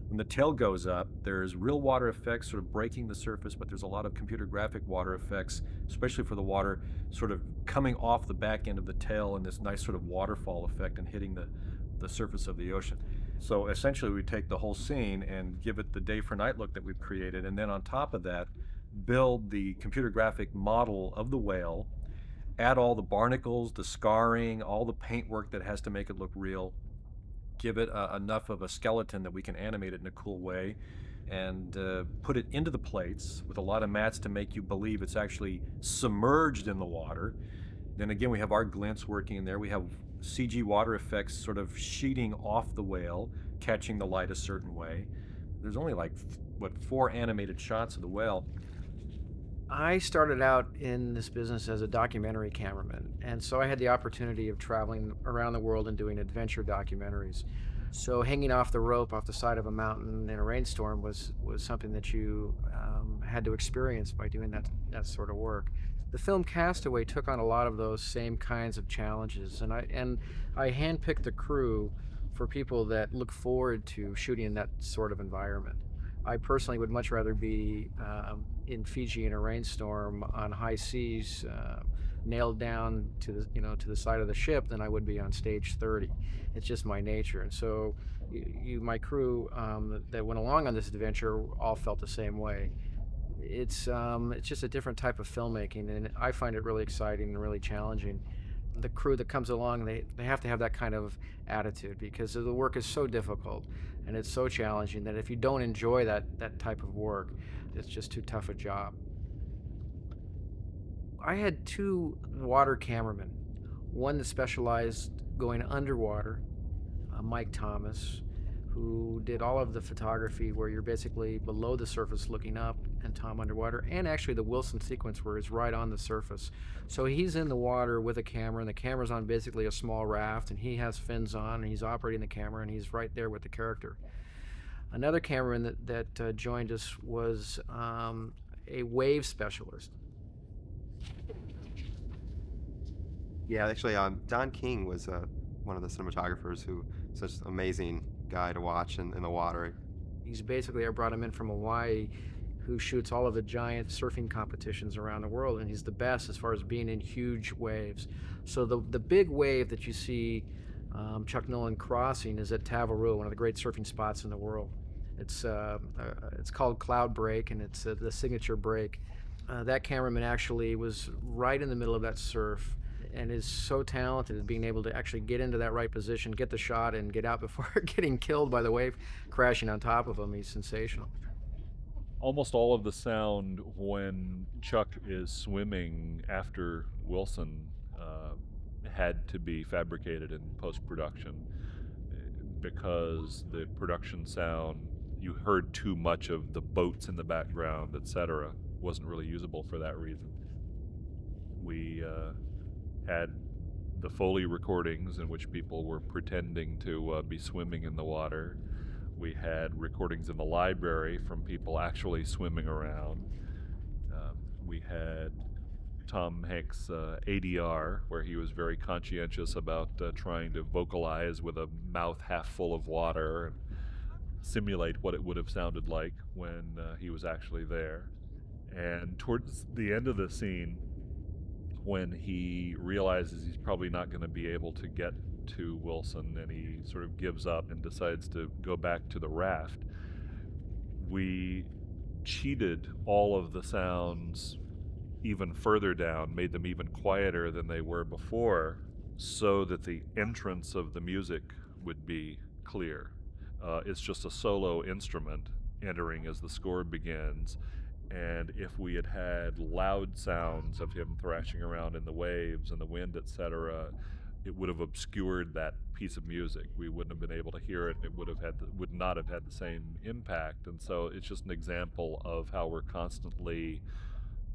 When the tail goes up, there's real water effects sort of breaking the surface, but there's a lot of computer graphic water effects, especially for the water sort of coming off the back end of the tail in this nice sort of waterfall effect and hitting the surface of the ocean. So essentially we take the whole scene and give it the day for night look that we've created, and then on top of that, build the computer graphic model of the whale, add all the barnacles, the scarring, all the paintwork that has to make it look real, give it enough of a skeleton that we can animate it in a cool way, and put it into the plates with a lot of mats to make you believe it's actually submerged in the water. Then again, we have our glints working in there. We have CG water effects sort of sheeting off the whale, catching the light a certain way. There's only like, 4 animated shots of the whale. I started out in this business as a documentary cameraman, and so I had the opportunity of traveling around the world and doing adventure documentaries. So hanging off the rope off the side of a mountain in a rainstorm was something that you had to experience by doing that sort of work. The film Castaway took on a lot of those same kinds of challenges, and I handpicked the crew for people that look forward to shooting in that sort of environment. I personally would much rather be in Fiji in a rainstorm on high seas, nailed down to the side of the ship, than I would be on stage 30. It's just my nature, and so my crew that went along on this adventure all felt the same way. It's just a different type of filmmaking, and I find it really exciting and really challenging. The crew that comes along, they have to have that kind of attitude, because the work is so difficult and it's so challenging that if you don't enjoy that type of work, it's just too tough a job. I had 2 water cameramen, one that specialized going underwater, Mike Thomas, who did all of the photography where you're basically below the surface looking up, and Tom underwater, and actually the Wilson sequence where it's right on the surface. So he's in the water with a camera, and the camera's on basically a small raft, and he has fins on, and he's operating the camera, and he's right there with the character. Another cameraman that joined us was a wave specialist. Yeah, actually, Don King was one of the cinematographers who such an amazing guy to watch in the water. He's basically, I brought him in from Hawaii, who shoots all of the giant surfing competitions around the world, and he's the best as far as being in huge waves. So the big wave that you see Chuck Noland crossing is at Tavarua, one of the great surfing spots in the world. It's called Cloud Break, and it's the signature break. That cameraman actually was right in the middle of that surf, and is so talented at being able to actually get into that right position, get the shot, and get out before getting killed by the wave crashing on top of him. He's sensational. almost all of the sound when Chuck is swimming after Wilson had to be fabricated in post-production because the production sound, you heard too much of the boats in the background, etc., wasn't really usable for that reason. We had the Foley recordings in which people were pretending to be swimming in the water. We had recordings in the library from people actually swimming around. We had Tom Hanks' ADR, where he was very conscientious about trying to vocalize with a mouth half full of water and simulate what it would have sounded like when he was actually there. And towards the end of the scene, when he realizes he's probably not going to be able to get to Wilson and he sort of gives up and decides to go back to the raft, we cheated all of the sounds even further down, made them even quieter than they were before, so that the entrance of the music would be clear. It's just a solo instrument entering as the score begins, and if we had had loud sounds of him thrashing around in the waves and the wind, etc., it would have obscured that piece of music. We wouldn't have been able to hear it. It would not have had the same impact. And so it's just an example of how we're constantly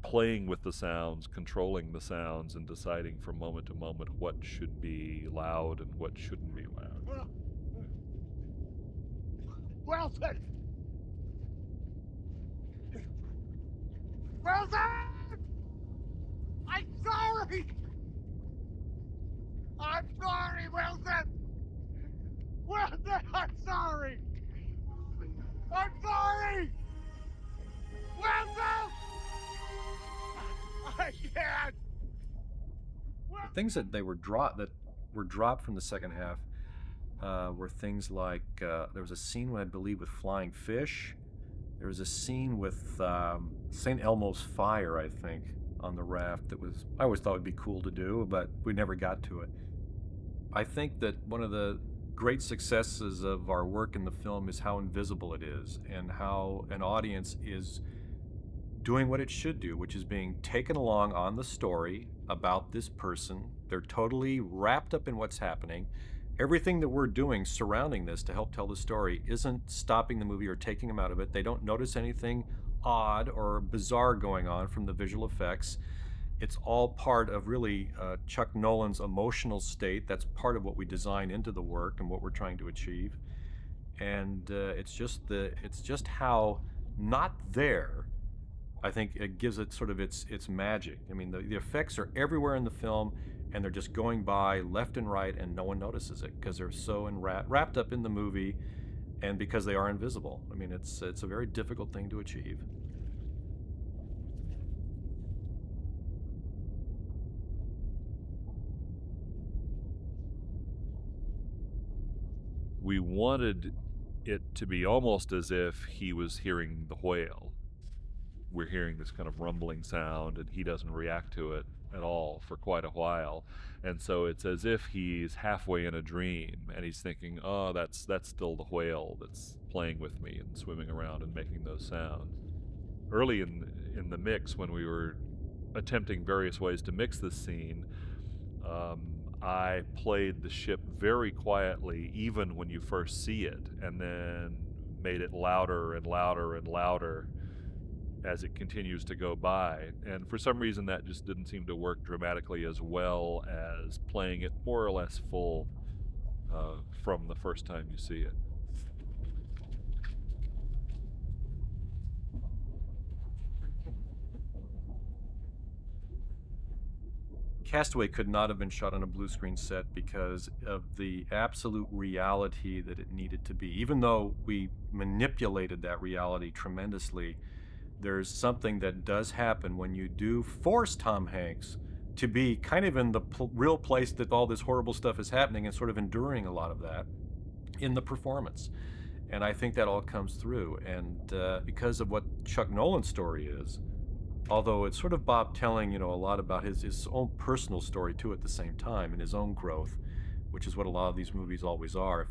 playing with the sounds, controlling the sounds, and deciding from moment to moment what should be loud and what shouldn't be loud. Wilson! Wilson! I'm sorry! I'm sorry, Wilson! Wilson, I'm sorry! I'm sorry! Wilson! I can't! The things that were dropped from the second half were things like there was a scene, I believe, with flying fish. There was a scene with St. Elmo's fire, I think, on the raft that I always thought would be cool to do, but we never got to it. I think that one of the great successes of our work in the film is how invisible it is and how an audience is doing what it should do, which is being taken along on the story about this person. They're totally wrapped up in what's happening. Everything that we're doing surrounding this to help tell the story isn't stopping the movie or taking them out of it. They don't notice anything odd or bizarre going on from the visual effects. It's all part of really Chuck Noland's emotional state. That's part of what we design into the work and what we're trying to achieve. And it's just how not there, I think it gives it sort of its magic. I mean, the effects are everywhere in the film, and they're just going by left and right, and no one notices it because they're so wrapped up in the movie, and because they are invisible. I mean, it's a very difficult thing to achieve. We wanted it to be almost as if he was hearing the whale. We're hearing this kind of rumbling sound and he doesn't react to it at all for quite a while. And so it's as if he's halfway in a dream and he's thinking, oh, that's still the whale that's playing with me and swimming around and making those sounds. Early in the mix, when we were attempting various ways to mix this scene, I played the ship very quietly, even when you first see it, and then made it louder and louder and louder as it continues to go by. And for some reason, that just didn't seem to work dramatically as well as playing it more or less full from the first time you see it. Castaway could not have been shot on a blue screen set because of the absolute reality that it needed to be. Even though we manipulated that reality tremendously, there's something that does happen when you do force Tom Hanks to be kind of in the real place that all this horrible stuff is happening and sort of enduring a lot of that in the performance. And I think that all comes through. And because of what Chuck Noland's story is, although it's sort of Bob telling, a lot about his own personal story too at the same time and his own growth, which is what a lot of these movies always are,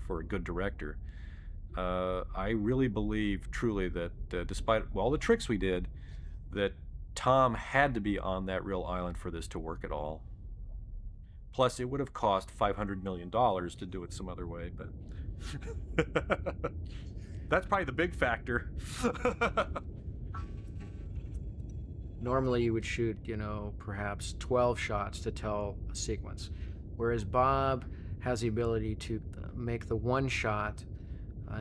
for a good director. I really believe truly that despite all the tricks we did, that Tom had to be on that real island for this to work at all. Plus, it would have cost $500 million to do it some other way, but that's probably the big factor. Normally you would shoot, perhaps 12 shots to tell a sequence, whereas Bob has the ability to make the one shot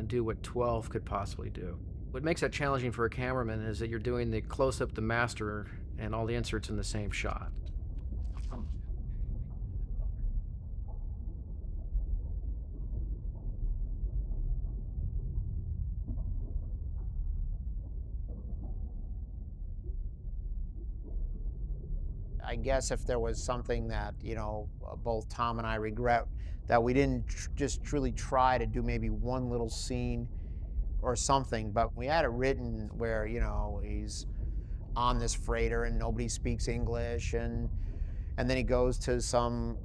do what 12 could possibly do. What makes that challenging for a cameraman is that you're doing the close-up, the master, and all the inserts in the same shot. I guess if there was something that, both Tom and I regret, that we didn't just truly try to do maybe one little scene or something, but we had it written where, he's on this freighter and nobody speaks English, and then he goes to some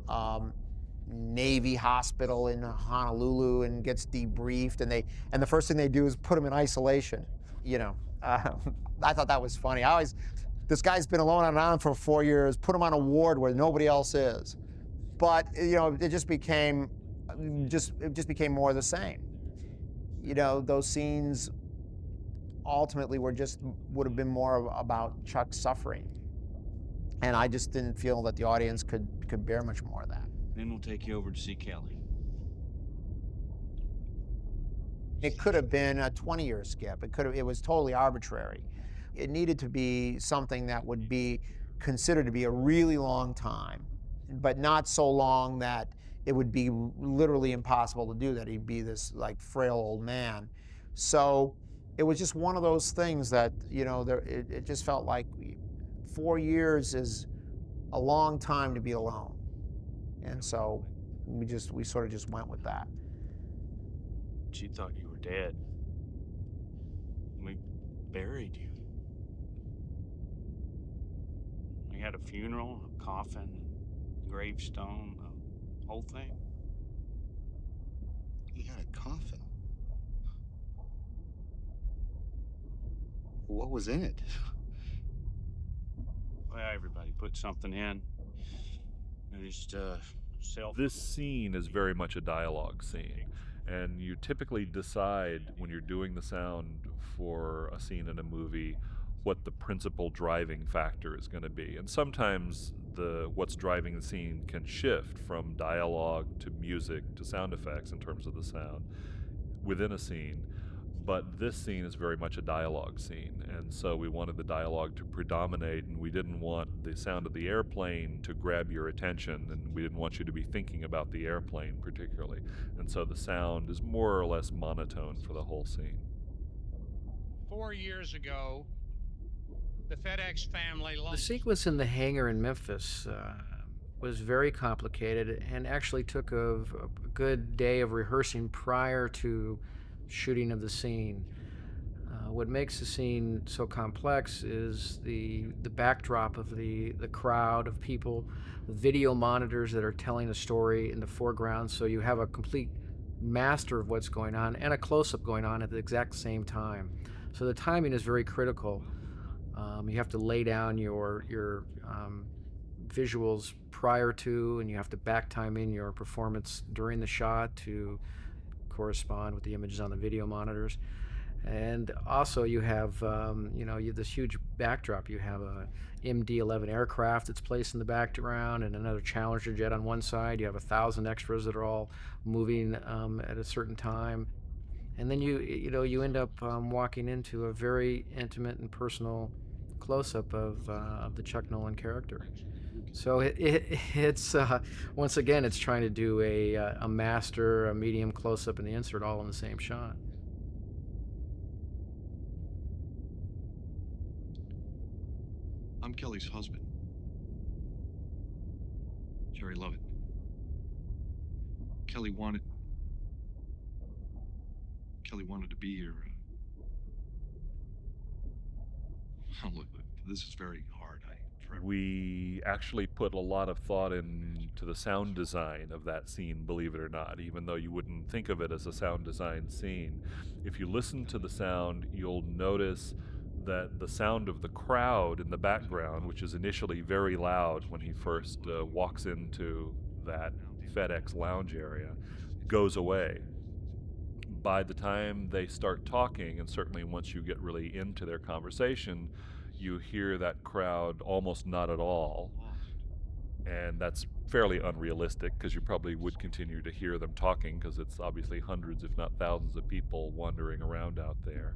Navy hospital in Honolulu and gets debriefed, and the first thing they do is put him in isolation. I thought that was funny. This guy's been alone on an island for 4 years. Put him on a ward where nobody else is. But it just became more of the same. Those scenes ultimately would have been more about Chuck suffering, and I just didn't feel that the audience could bear much more of that. Then we'll take you over to see Kelly. It could have been a 20-year skip. It was totally arbitrary. It needed to be something that would be considered to be a really long time, but not so long that it would be literally impossible to do that. He'd be this frail old man. So it was just one of those things that, it just felt like 4 years is a long time to be alone. And so we sort of just went with that. She thought you were dead. We buried you. We had a funeral, a coffin, gravestone, the whole thing. He had a coffin. What was in it? Well, everybody put something in. Just self. This scene is very much a dialogue scene, and you typically decide when you're doing the sound for a scene in a movie what the principal driving factor is going to be. And sometimes what's driving the scene can shift from dialogue to music to sound effects in terms of the sound within a scene. But this scene is very much a dialogue scene, and so we wanted the dialogue to predominate, and we didn't want the sound of the airplane to grab your attention, and we didn't want you to be thinking about the airplane particularly. And so the sound is more or less monotone for the whole scene. 4 years ago, the FedEx family lost. The sequence in the hangar in Memphis was very complicated and actually took a good day of rehearsing prior to shooting of the scene. What makes the scene so complex is the backdrop of the crowd of people, the video monitors that are telling a story in the foreground, so you have a complete master of what's going on and a close-up going on at the exact same time. So the timing is very critical. You have to lay down your visuals prior to, and you have to back time in your performance during the shot to correspond with the images on the video monitors. And also you have you have this huge backdrop. You have a MD-11 aircraft that's placed in the background and another Challenger jet on one side. You have 1,000 extras that are all moving at a certain time. And then you end up walking into a very intimate and personal close-up of the Chuck Noland character. So it's once again, it's trying to do a master, a medium close-up, and the insert all in the same shot. I'm Kelly's husband. Jerry Lovett. Kelly wanted to be here. Oh, look, this is very hard. We actually put a lot of thought in to the sound design of that scene, believe it or not, even though you wouldn't think of it as a sound design scene. If you listen to the sound, you'll notice that the sound of the crowd in the background, which is initially very loud when he first walks into that FedEx lounge area, goes away. By the time they start talking, and certainly once you get really into their conversation, you hear that crowd almost not at all. And that's fairly unrealistic because you probably would continue to hear them talking because it's obviously hundreds, if not thousands, of people wandering around out there.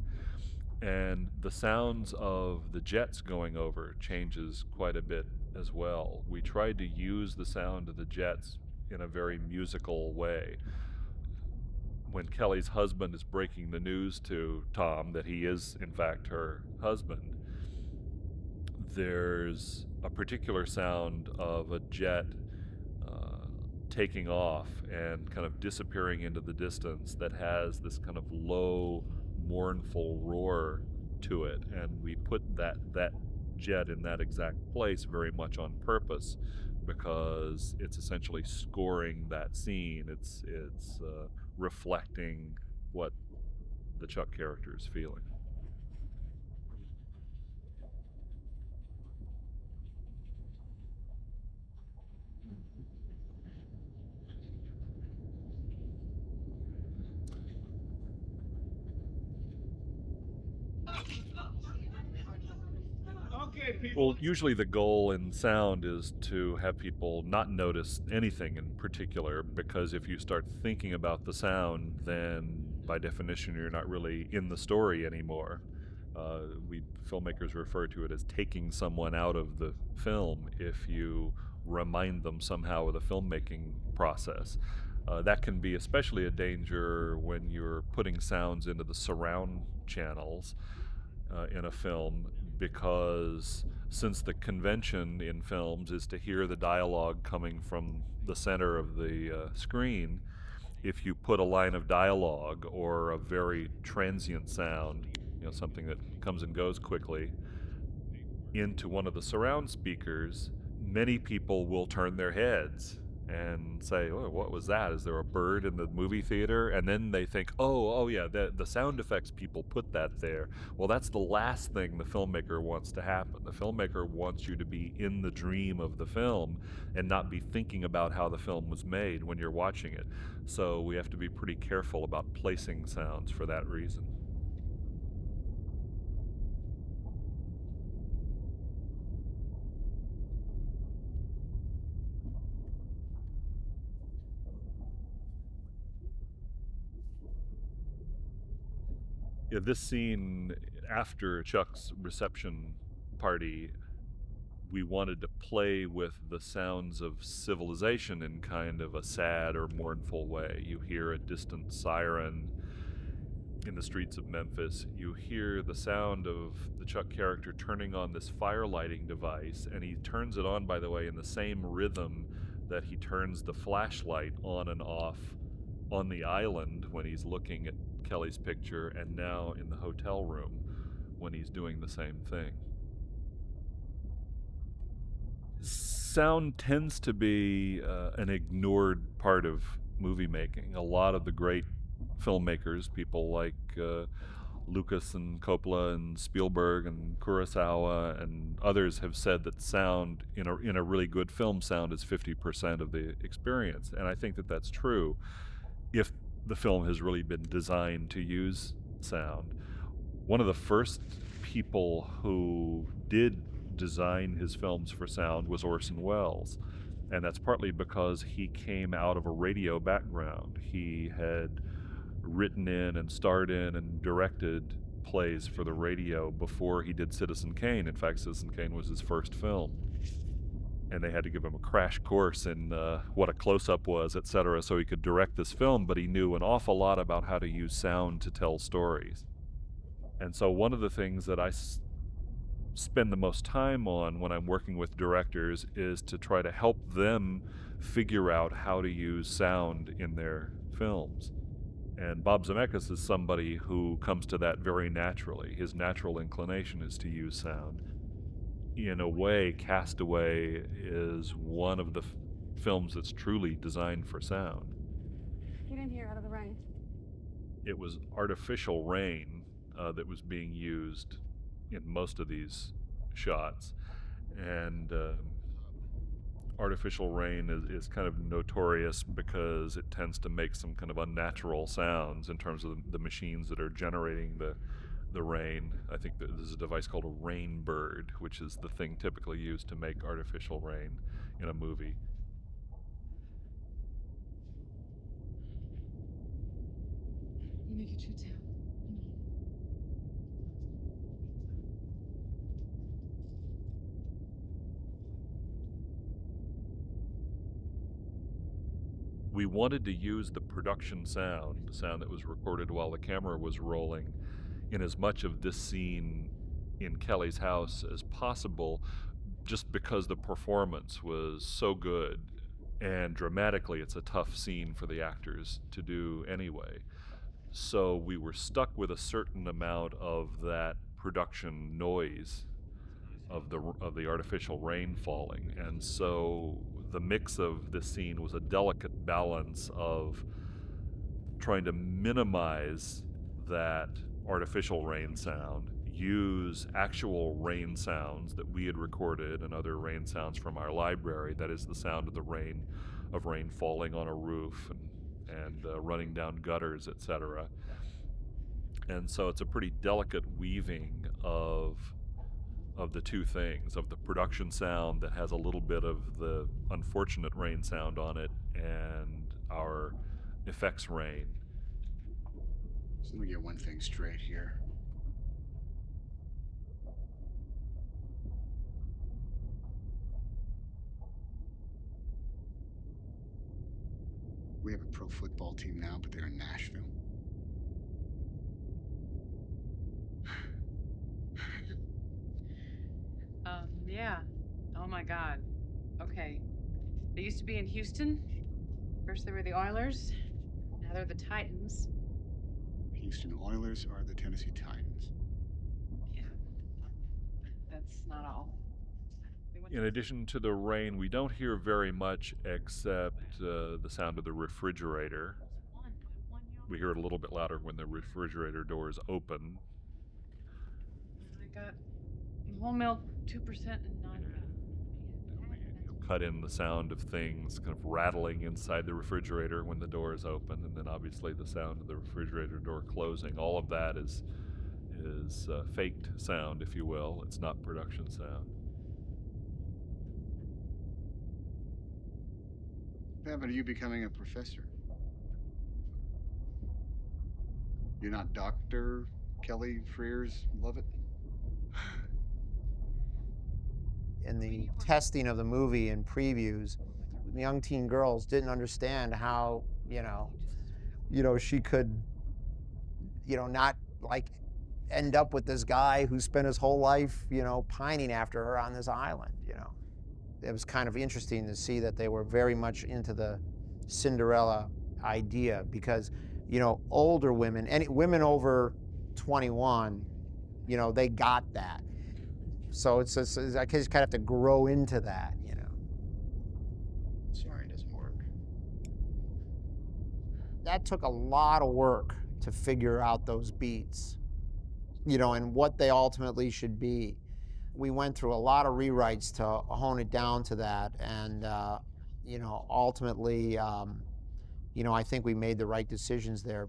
And the sounds of the jets going over changes quite a bit as well. We tried to use the sound of the jets in a very musical way. When Kelly's husband is breaking the news to Tom that he is, in fact, her husband, there's a particular sound of a jet taking off and kind of disappearing into the distance that has this kind of low, mournful roar to it. And we put that jet in that exact place very much on purpose because it's essentially scoring that scene. It's reflecting what the Chuck character is feeling. Well, usually the goal in sound is to have people not notice anything in particular, because if you start thinking about the sound, then by definition you're not really in the story anymore. Filmmakers refer to it as taking someone out of the film if you remind them somehow of the filmmaking process. That can be especially a danger when you're putting sounds into the surround channels in a film, because since the convention in films is to hear the dialogue coming from the center of the screen, if you put a line of dialogue or a very transient sound, something that comes and goes quickly, into one of the surround speakers, many people will turn their heads and say, "Oh, what was that? Is there a bird in the movie theater?" And then they think, oh yeah, the sound effects people put that there. Well, that's the last thing the filmmaker wants to happen. The filmmaker wants you to be in the dream of the film and not be thinking about how the film was made when you're watching it. So we have to be pretty careful about placing sounds for that reason. Yeah, this scene after Chuck's reception party, we wanted to play with the sounds of civilization in kind of a sad or mournful way. You hear a distant siren in the streets of Memphis. You hear the sound of the Chuck character turning on this fire lighting device, and he turns it on, by the way, in the same rhythm that he turns the flashlight on and off on the island when he's looking at Kelly's picture, and now in the hotel room when he's doing the same thing. Sound tends to be an ignored part of movie making. A lot of the great filmmakers, people like Lucas and Coppola and Spielberg and Kurosawa and others, have said that sound in a really good film, sound is 50% of the experience. And I think that that's true if the film has really been designed to use sound. One of the first people who did design his films for sound was Orson Welles, and that's partly because he came out of a radio background. He had written in and starred in and directed plays for the radio before he did Citizen Kane. In fact, Citizen Kane was his first film, and they had to give him a crash course in what a close-up was, etc., so he could direct this film, but he knew an awful lot about how to use sound to tell stories. And so one of the things that I spend the most time on when I'm working with directors is to try to help them figure out how to use sound in their films. And Bob Zemeckis is somebody who comes to that very naturally. His natural inclination is to use sound. In a way, Castaway is one of the films that's truly designed for sound. Get in here out of the rain. It was artificial rain that was being used in most of these shots, and artificial rain is kind of notorious because it tends to make some kind of unnatural sounds in terms of the machines that are generating the rain. I think that there's a device called a rain bird, which is the thing typically used to make artificial rain in a movie. You make it true too. We wanted to use the production sound, the sound that was recorded while the camera was rolling, in as much of this scene in Kelly's house as possible, just because the performance was so good. And dramatically, it's a tough scene for the actors to do anyway. So we were stuck with a certain amount of that production noise of the artificial rain falling, and so the mix of this scene was a delicate balance of trying to minimize that artificial rain sound, use actual rain sounds that we had recorded and other rain sounds from our library, that is the sound of the rain falling on a roof and running down gutters, etc. And so it's a pretty delicate weaving of the two things, of the production sound that has a little bit of the unfortunate rain sound on it and our effects rain. So let me get one thing straight here. We have a pro football team now, but they're in Nashville. Yeah. Oh my God. Okay. They used to be in Houston. First they were the Oilers. Now they're the Titans. Houston Oilers are the Tennessee Titans. Yeah. That's not all. In addition to the rain, we don't hear very much except the sound of the refrigerator. We hear it a little bit louder when the refrigerator doors open. I got whole milk, 2% and non-fat. You'll cut in the sound of things kind of rattling inside the refrigerator when the door is open, and then obviously the sound of the refrigerator door closing. All of that is faked sound, if you will. It's not production sound. What happened to you becoming a professor? You're not Dr. Kelly Frears Lovett? In the testing of the movie and previews, the young teen girls didn't understand how, she could, not like end up with this guy who spent his whole life, pining after her on this island, It was kind of interesting to see that they were very much into the Cinderella idea because, older women, women over 21, they got that. So it's I just kind of have to grow into that, Sorry, it doesn't work. That took a lot of work to figure out those beats, and what they ultimately should be. We went through a lot of rewrites to hone it down to that, and ultimately, I think we made the right decisions there.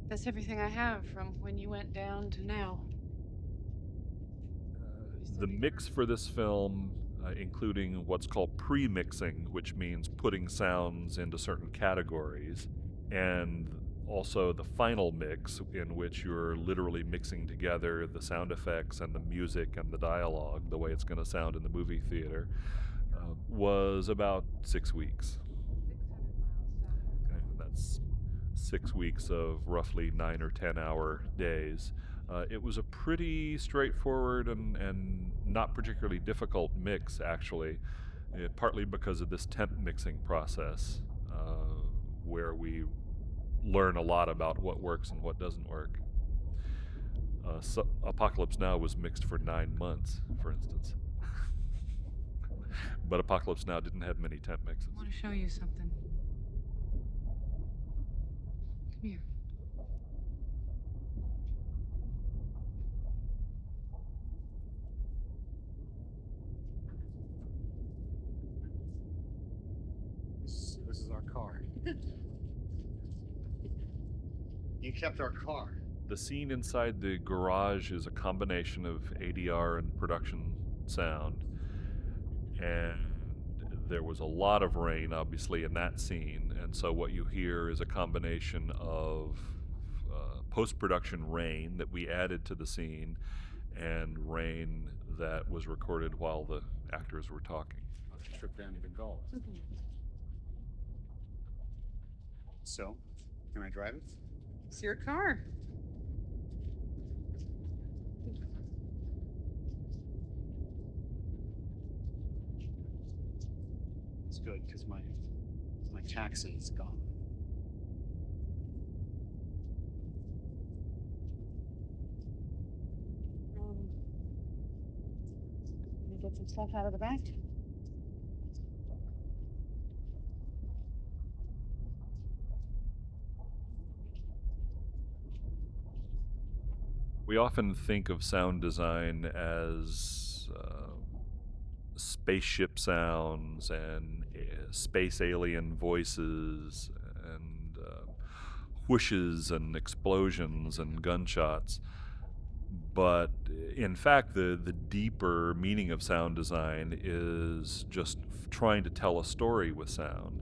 That's everything I have from when you went down to now. The mix for this film, including what's called pre-mixing, which means putting sounds into certain categories, and also the final mix, in which you're literally mixing together the sound effects and the music and the dialogue, the way it's going to sound in the movie theater, was about 6 weeks. Okay, that's 6 weeks of roughly 9 or 10 hour days. It was a pretty straightforward and not particularly difficult mix, actually, partly because of this temp mixing process, where we learn a lot about what works and what doesn't work. Apocalypse Now was mixed for 9 months, for instance. But Apocalypse Now didn't have many temp mixes. I want to show you something. Come here. This is our car. You kept our car. The scene inside the garage is a combination of ADR and production sound. And there was a lot of rain, obviously, in that scene. And so what you hear is a combination of post-production rain that we added to the scene and rain that was recorded while the actors were talking. Let's trip down to the Gulf. So, can I drive it? It's your car. It's good because my taxi is gone. Let me get some stuff out of the back. We often think of sound design as spaceship sounds and space alien voices and whooshes and explosions and gunshots. But in fact, the deeper meaning of sound design is just trying to tell a story with sound.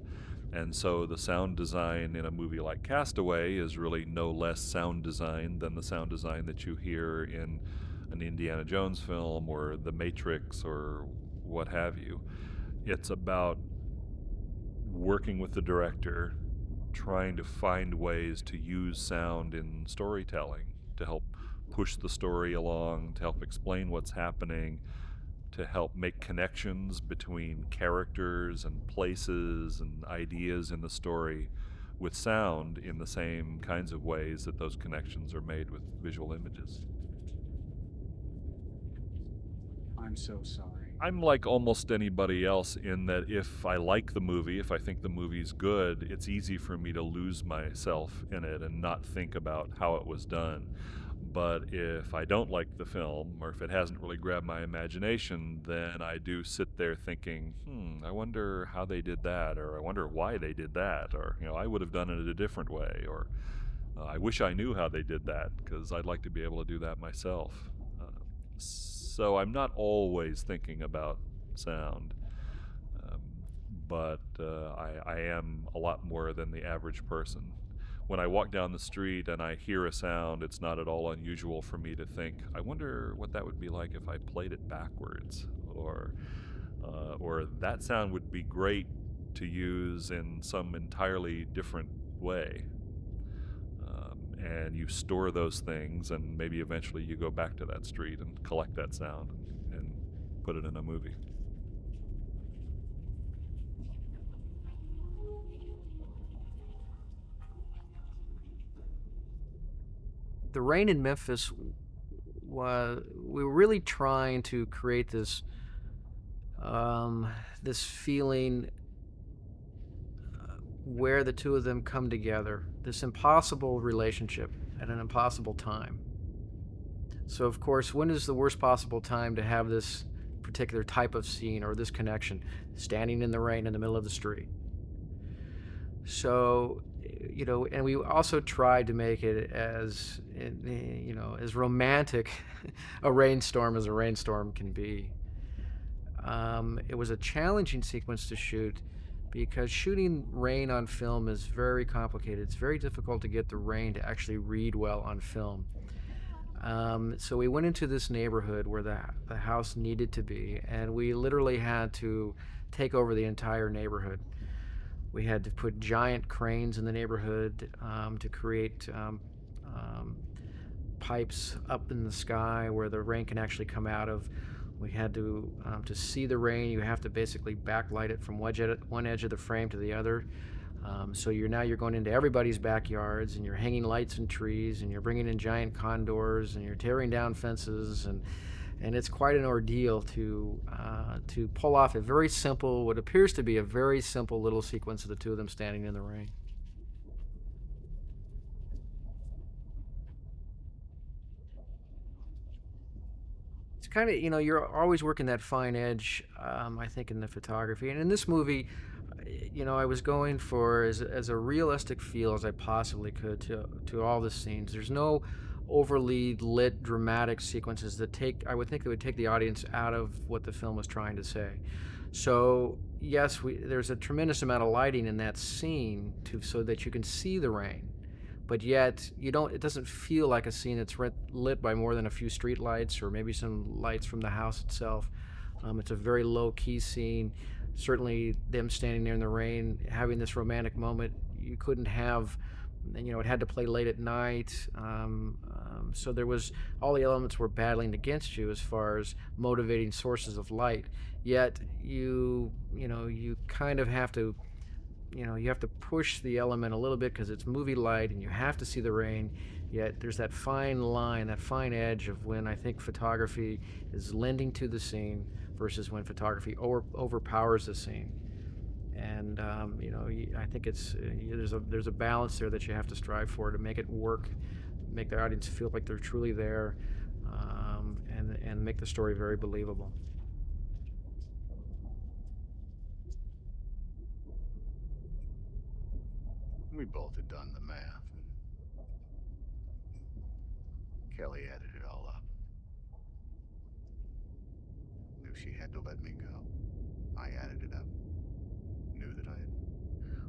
And so the sound design in a movie like Castaway is really no less sound design than the sound design that you hear in an Indiana Jones film or The Matrix or what have you. It's about working with the director, trying to find ways to use sound in storytelling to help push the story along, to help explain what's happening, to help make connections between characters and places and ideas in the story with sound in the same kinds of ways that those connections are made with visual images. I'm so sorry. I'm like almost anybody else in that if I like the movie, if I think the movie's good, it's easy for me to lose myself in it and not think about how it was done. But if I don't like the film, or if it hasn't really grabbed my imagination, then I do sit there thinking, I wonder how they did that, or I wonder why they did that, or, I would have done it a different way, or I wish I knew how they did that, because I'd like to be able to do that myself. So I'm not always thinking about sound, but I am a lot more than the average person. When I walk down the street and I hear a sound, it's not at all unusual for me to think, I wonder what that would be like if I played it backwards, or that sound would be great to use in some entirely different way. And you store those things, and maybe eventually you go back to that street and collect that sound and put it in a movie. The rain in Memphis was, we were really trying to create this this feeling where the two of them come together, this impossible relationship at an impossible time. So of course, when is the worst possible time to have this particular type of scene or this connection? Standing in the rain in the middle of the street. So, and we also tried to make it as, as romantic a rainstorm as a rainstorm can be. It was a challenging sequence to shoot because shooting rain on film is very complicated. It's very difficult to get the rain to actually read well on film. So we went into this neighborhood where the house needed to be, and we literally had to take over the entire neighborhood. We had to put giant cranes in the neighborhood to create pipes up in the sky where the rain can actually come out of. We had to see the rain, you have to basically backlight it from one edge of the frame to the other. So you're going into everybody's backyards, and you're hanging lights in trees, and you're bringing in giant condors, and you're tearing down fences, and it's quite an ordeal to pull off a very simple, what appears to be a very simple little sequence of the two of them standing in the rain. It's kind of, you're always working that fine edge, I think, in the photography. And in this movie, I was going for as a realistic feel as I possibly could to all the scenes. There's no overly lit dramatic sequences that I would think that would take the audience out of what the film was trying to say. So yes, there's a tremendous amount of lighting in that scene so that you can see the rain, but yet it doesn't feel like a scene that's lit by more than a few street lights or maybe some lights from the house itself. It's a very low-key scene. Certainly them standing there in the rain, having this romantic moment, you couldn't have, it had to play late at night. So there was, all the elements were battling against you as far as motivating sources of light. Yet you kind of have to, you have to push the element a little bit because it's movie light and you have to see the rain. Yet there's that fine line, that fine edge of when I think photography is lending to the scene versus when photography overpowers the scene. And I think there's a balance there that you have to strive for to make it work, make the audience feel like they're truly there, and make the story very believable. We both had done the math. Kelly added it all up. Knew she had to let me go. I added it up. Knew that I had.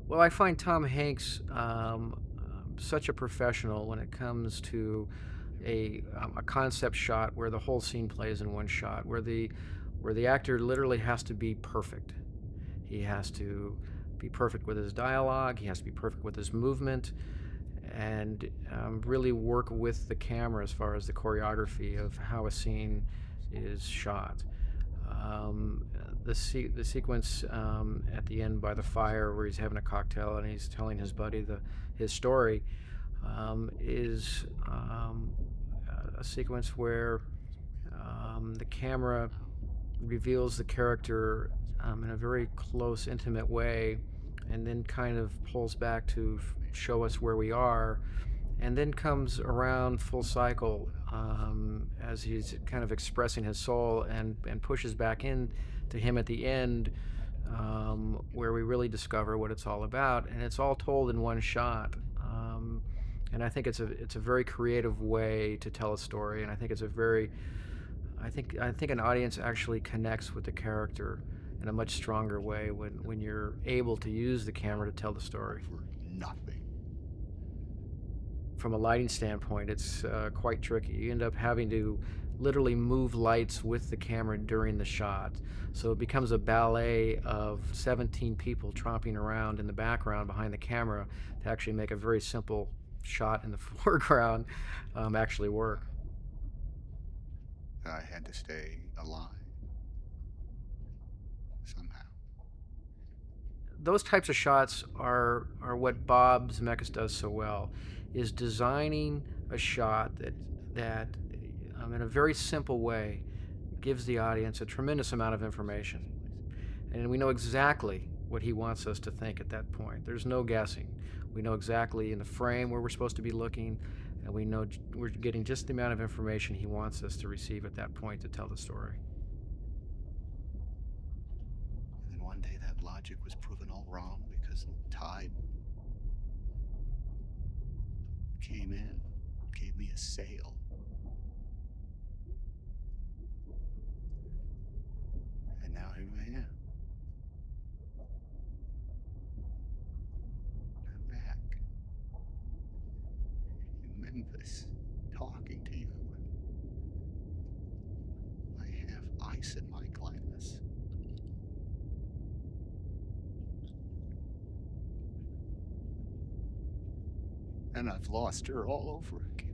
Well, I find Tom Hanks such a professional when it comes to a concept shot where the whole scene plays in one shot, where the actor literally has to be perfect. He has to be perfect with his dialogue. He has to be perfect with his movement, and really work with the camera as far as the choreography of how a scene is shot. The sequence at the end by the fire where he's having a cocktail and he's telling his buddy his story is a sequence where the camera reveals the character in a very close, intimate way, and then kind of pulls back to show us where we are, and then comes around full cycle as he's kind of expressing his soul and pushes back in to him at the end, where we really discover what it's all about, and it's all told in one shot. And I think it's a very creative way to tell a story, and I think it's I think an audience actually connects with the character in a much stronger way when you're able to use the camera to tell the story. Nothing. From a lighting standpoint, it's quite tricky. You end up having to literally move lights with the camera during the shot. So it becomes a ballet of 17 people tromping around in the background behind the camera to actually make a very simple shot in the foreground actually work. I had to stay alive. Somehow. Those types of shots are what Bob Zemeckis does so well, is designing a shot that in a very simple way gives the audience a tremendous amount of information. And we know exactly what he wants us to think at that point. There's no guessing. We know exactly in the frame where we're supposed to be looking, and we know we're getting just the amount of information he wants us to receive at that point to tell the story. And then one day that logic was proven all wrong because the tide came in, gave me a sail. And now here I am. I'm back. In Memphis, talking to you. I have ice in my glass. And I've lost her all over again.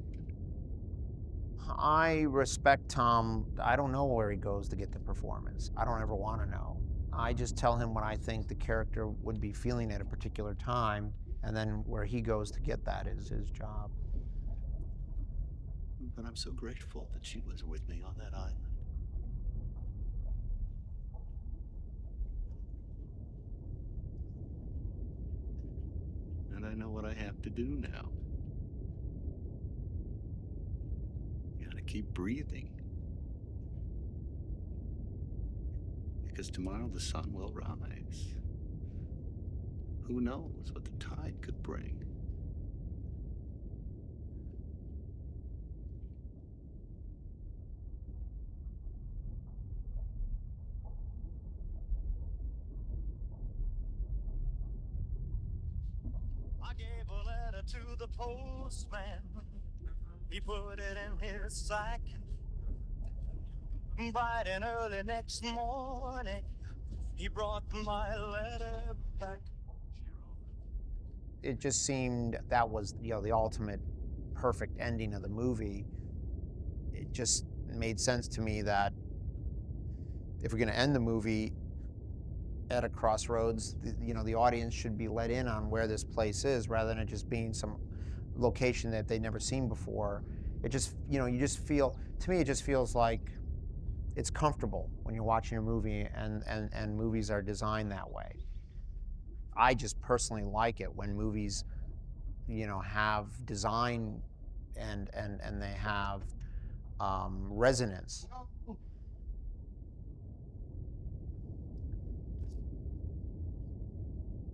I respect Tom. I don't know where he goes to get the performance. I don't ever want to know. I just tell him what I think the character would be feeling at a particular time, and then where he goes to get that is his job. But I'm so grateful that she was with me on that island. And I know what I have to do now. Gotta keep breathing. Because tomorrow the sun will rise. Who knows what the tide could bring? I gave a letter to the postman. He put it in his sack. Bright and early next morning, he brought my letter back. It just seemed that was, you know, the ultimate perfect ending of the movie. It just made sense to me that if we're going to end the movie at a crossroads, you know, the audience should be let in on where this place is rather than it just being some location that they'd never seen before. It just, you know, you just feel, to me, it just feels like it's comfortable when you're watching a movie, and movies are designed that way. I just personally like it when movies, you know, have design and they have resonance.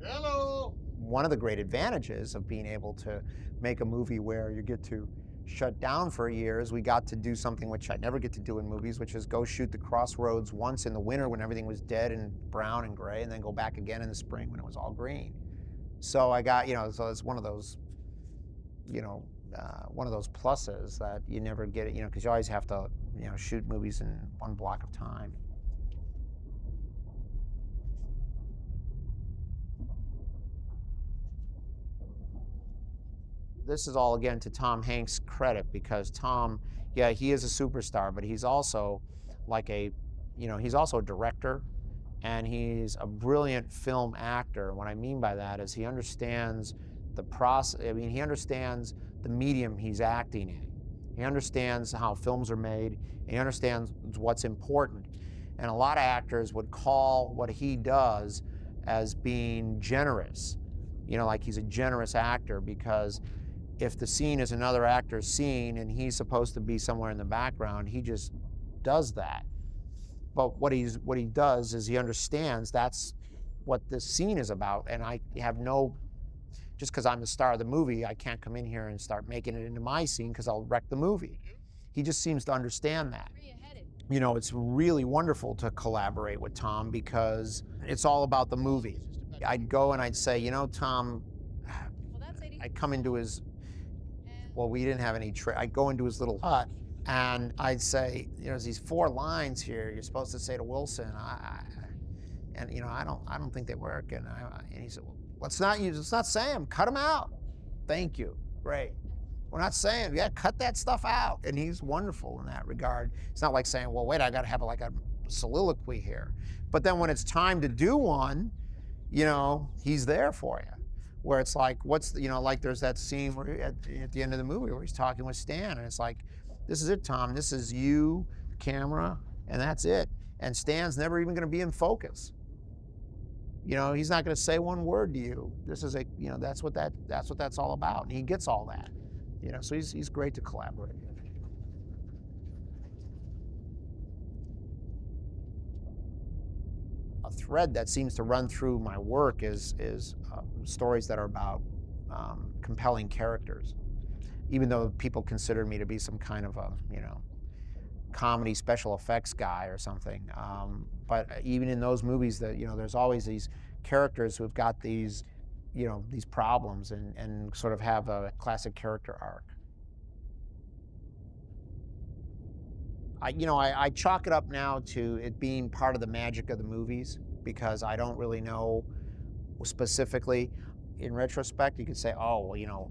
Hello. One of the great advantages of being able to make a movie where you get to shut down for a year is we got to do something which I never get to do in movies, which is go shoot the crossroads once in the winter when everything was dead and brown and gray, and then go back again in the spring when it was all green. So I got, you know, so it's one of those, you know, one of those pluses that you never get it, you know, because you always have to, you know, shoot movies in one block of time. This is all, again, to Tom Hanks' credit, because Tom, yeah, he is a superstar, but he's also like a, you know, he's also a director, and he's a brilliant film actor. What I mean by that is he understands the process. I mean, he understands the medium he's acting in. He understands how films are made. He understands what's important. And a lot of actors would call what he does as being generous. You know, like he's a generous actor, because if the scene is another actor's scene and he's supposed to be somewhere in the background, he just does that. But what he does is he understands that's what this scene is about, and I have no, just because I'm the star of the movie, I can't come in here and start making it into my scene because I'll wreck the movie. He just seems to understand that. You know, it's really wonderful to collaborate with Tom because it's all about the movie. I'd go and I'd say, you know, Tom, I'd come into his, well, we didn't have any, I'd go into his little hut and I'd say, you know, there's these 4 lines here you're supposed to say to Wilson, and you know, I don't think they work. And he said, well, let's not say them, cut them out. Thank you, great. We're not saying, yeah, cut that stuff out. And he's wonderful in that regard. It's not like saying, well, wait, I got to have like a soliloquy here. But then when it's time to do one, you know, he's there for you. Where it's like, you know, like there's that scene where at the end of the movie where he's talking with Stan, and it's like, this is it, Tom. This is you, camera, and that's it. And Stan's never even going to be in focus. You know, he's not going to say one word to you. This is a, you know, that's what that's all about. And he gets all that. You know, so he's great to collaborate with. A thread that seems to run through my work is stories that are about compelling characters. Even though people consider me to be some kind of a, you know, comedy special effects guy or something, but even in those movies, that, you know, there's always these characters who've got these, you know, these problems and sort of have a classic character arc. I chalk it up now to it being part of the magic of the movies, because I don't really know specifically. In retrospect, you could say, oh, well, you know,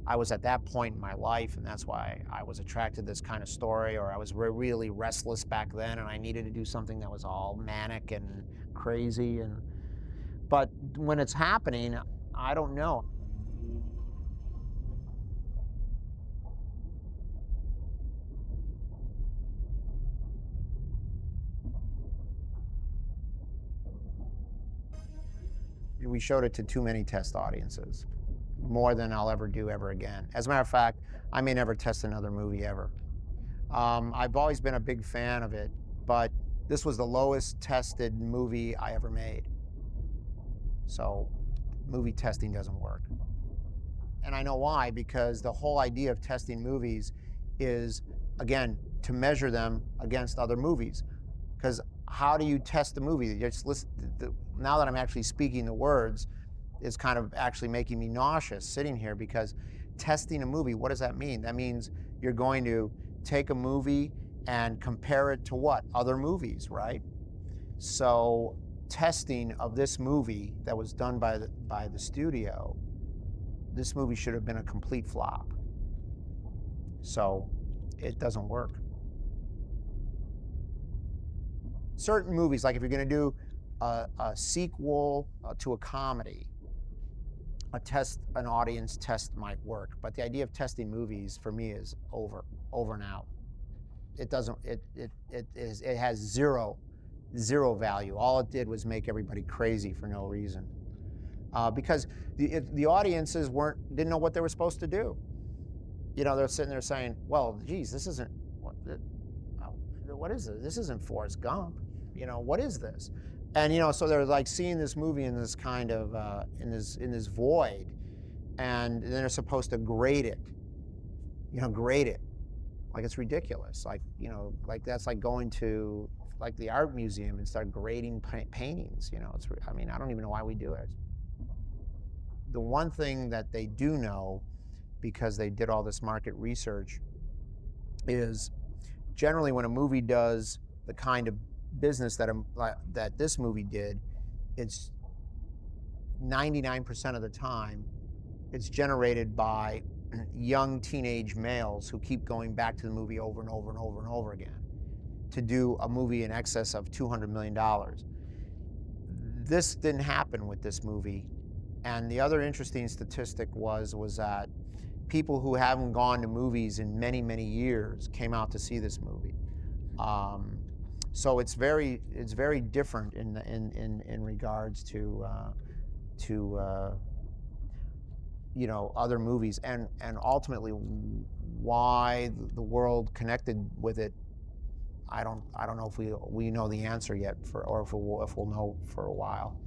I was at that point in my life, and that's why I was attracted to this kind of story, or I was really restless back then, and I needed to do something that was all manic and crazy. But when it's happening, I don't know. We showed it to too many test audiences, more than I'll ever do ever again. As a matter of fact, I may never test another movie ever. I've always been a big fan of it, but this was the lowest tested movie I ever made. So movie testing doesn't work. And I know why, because the whole idea of testing movies is, again, to measure them against other movies. Because how do you test the movie? You just listen, now that I'm actually speaking the words, it's kind of actually making me nauseous sitting here, because testing a movie, what does that mean? That means you're going to take a movie and compare it to what? Other movies, right? So testing of this movie that was done by the studio, this movie should have been a complete flop. So it doesn't work. Certain movies, like if you're going to do a sequel to a comedy, an audience test might work. But the idea of testing movies for me is over and out. It doesn't. It has zero value. All it did was make everybody crazy for no reason, because the audiences didn't know what they were supposed to do. You know, they're sitting there saying, "Well, geez, this isn't what is this? This isn't Forrest Gump. You know, what is this?" And you know, so they're like seeing this movie in this kind of in this void, and then they're supposed to grade it. You know, grade it like it's ridiculous. Like, you know, like that's like going to like the art museum and start grading paintings. You know, I mean, I don't even know why we do it. The one thing that they do know, because they did all this market research, is generally when a movie does the kind of business that this movie did, it's 99% of the time it's generated by young teenage males who keep going back to the movie over and over and over and over again to do a movie in excess of $200 million. This didn't happen with this movie. And the other interesting statistic was that people who haven't gone to movies in many, many years came out to see this movie. So it's very different in regards to you know, other movies, and ultimately why the world connected with it. I don't know if we know the answer yet, or if we'll know for a while.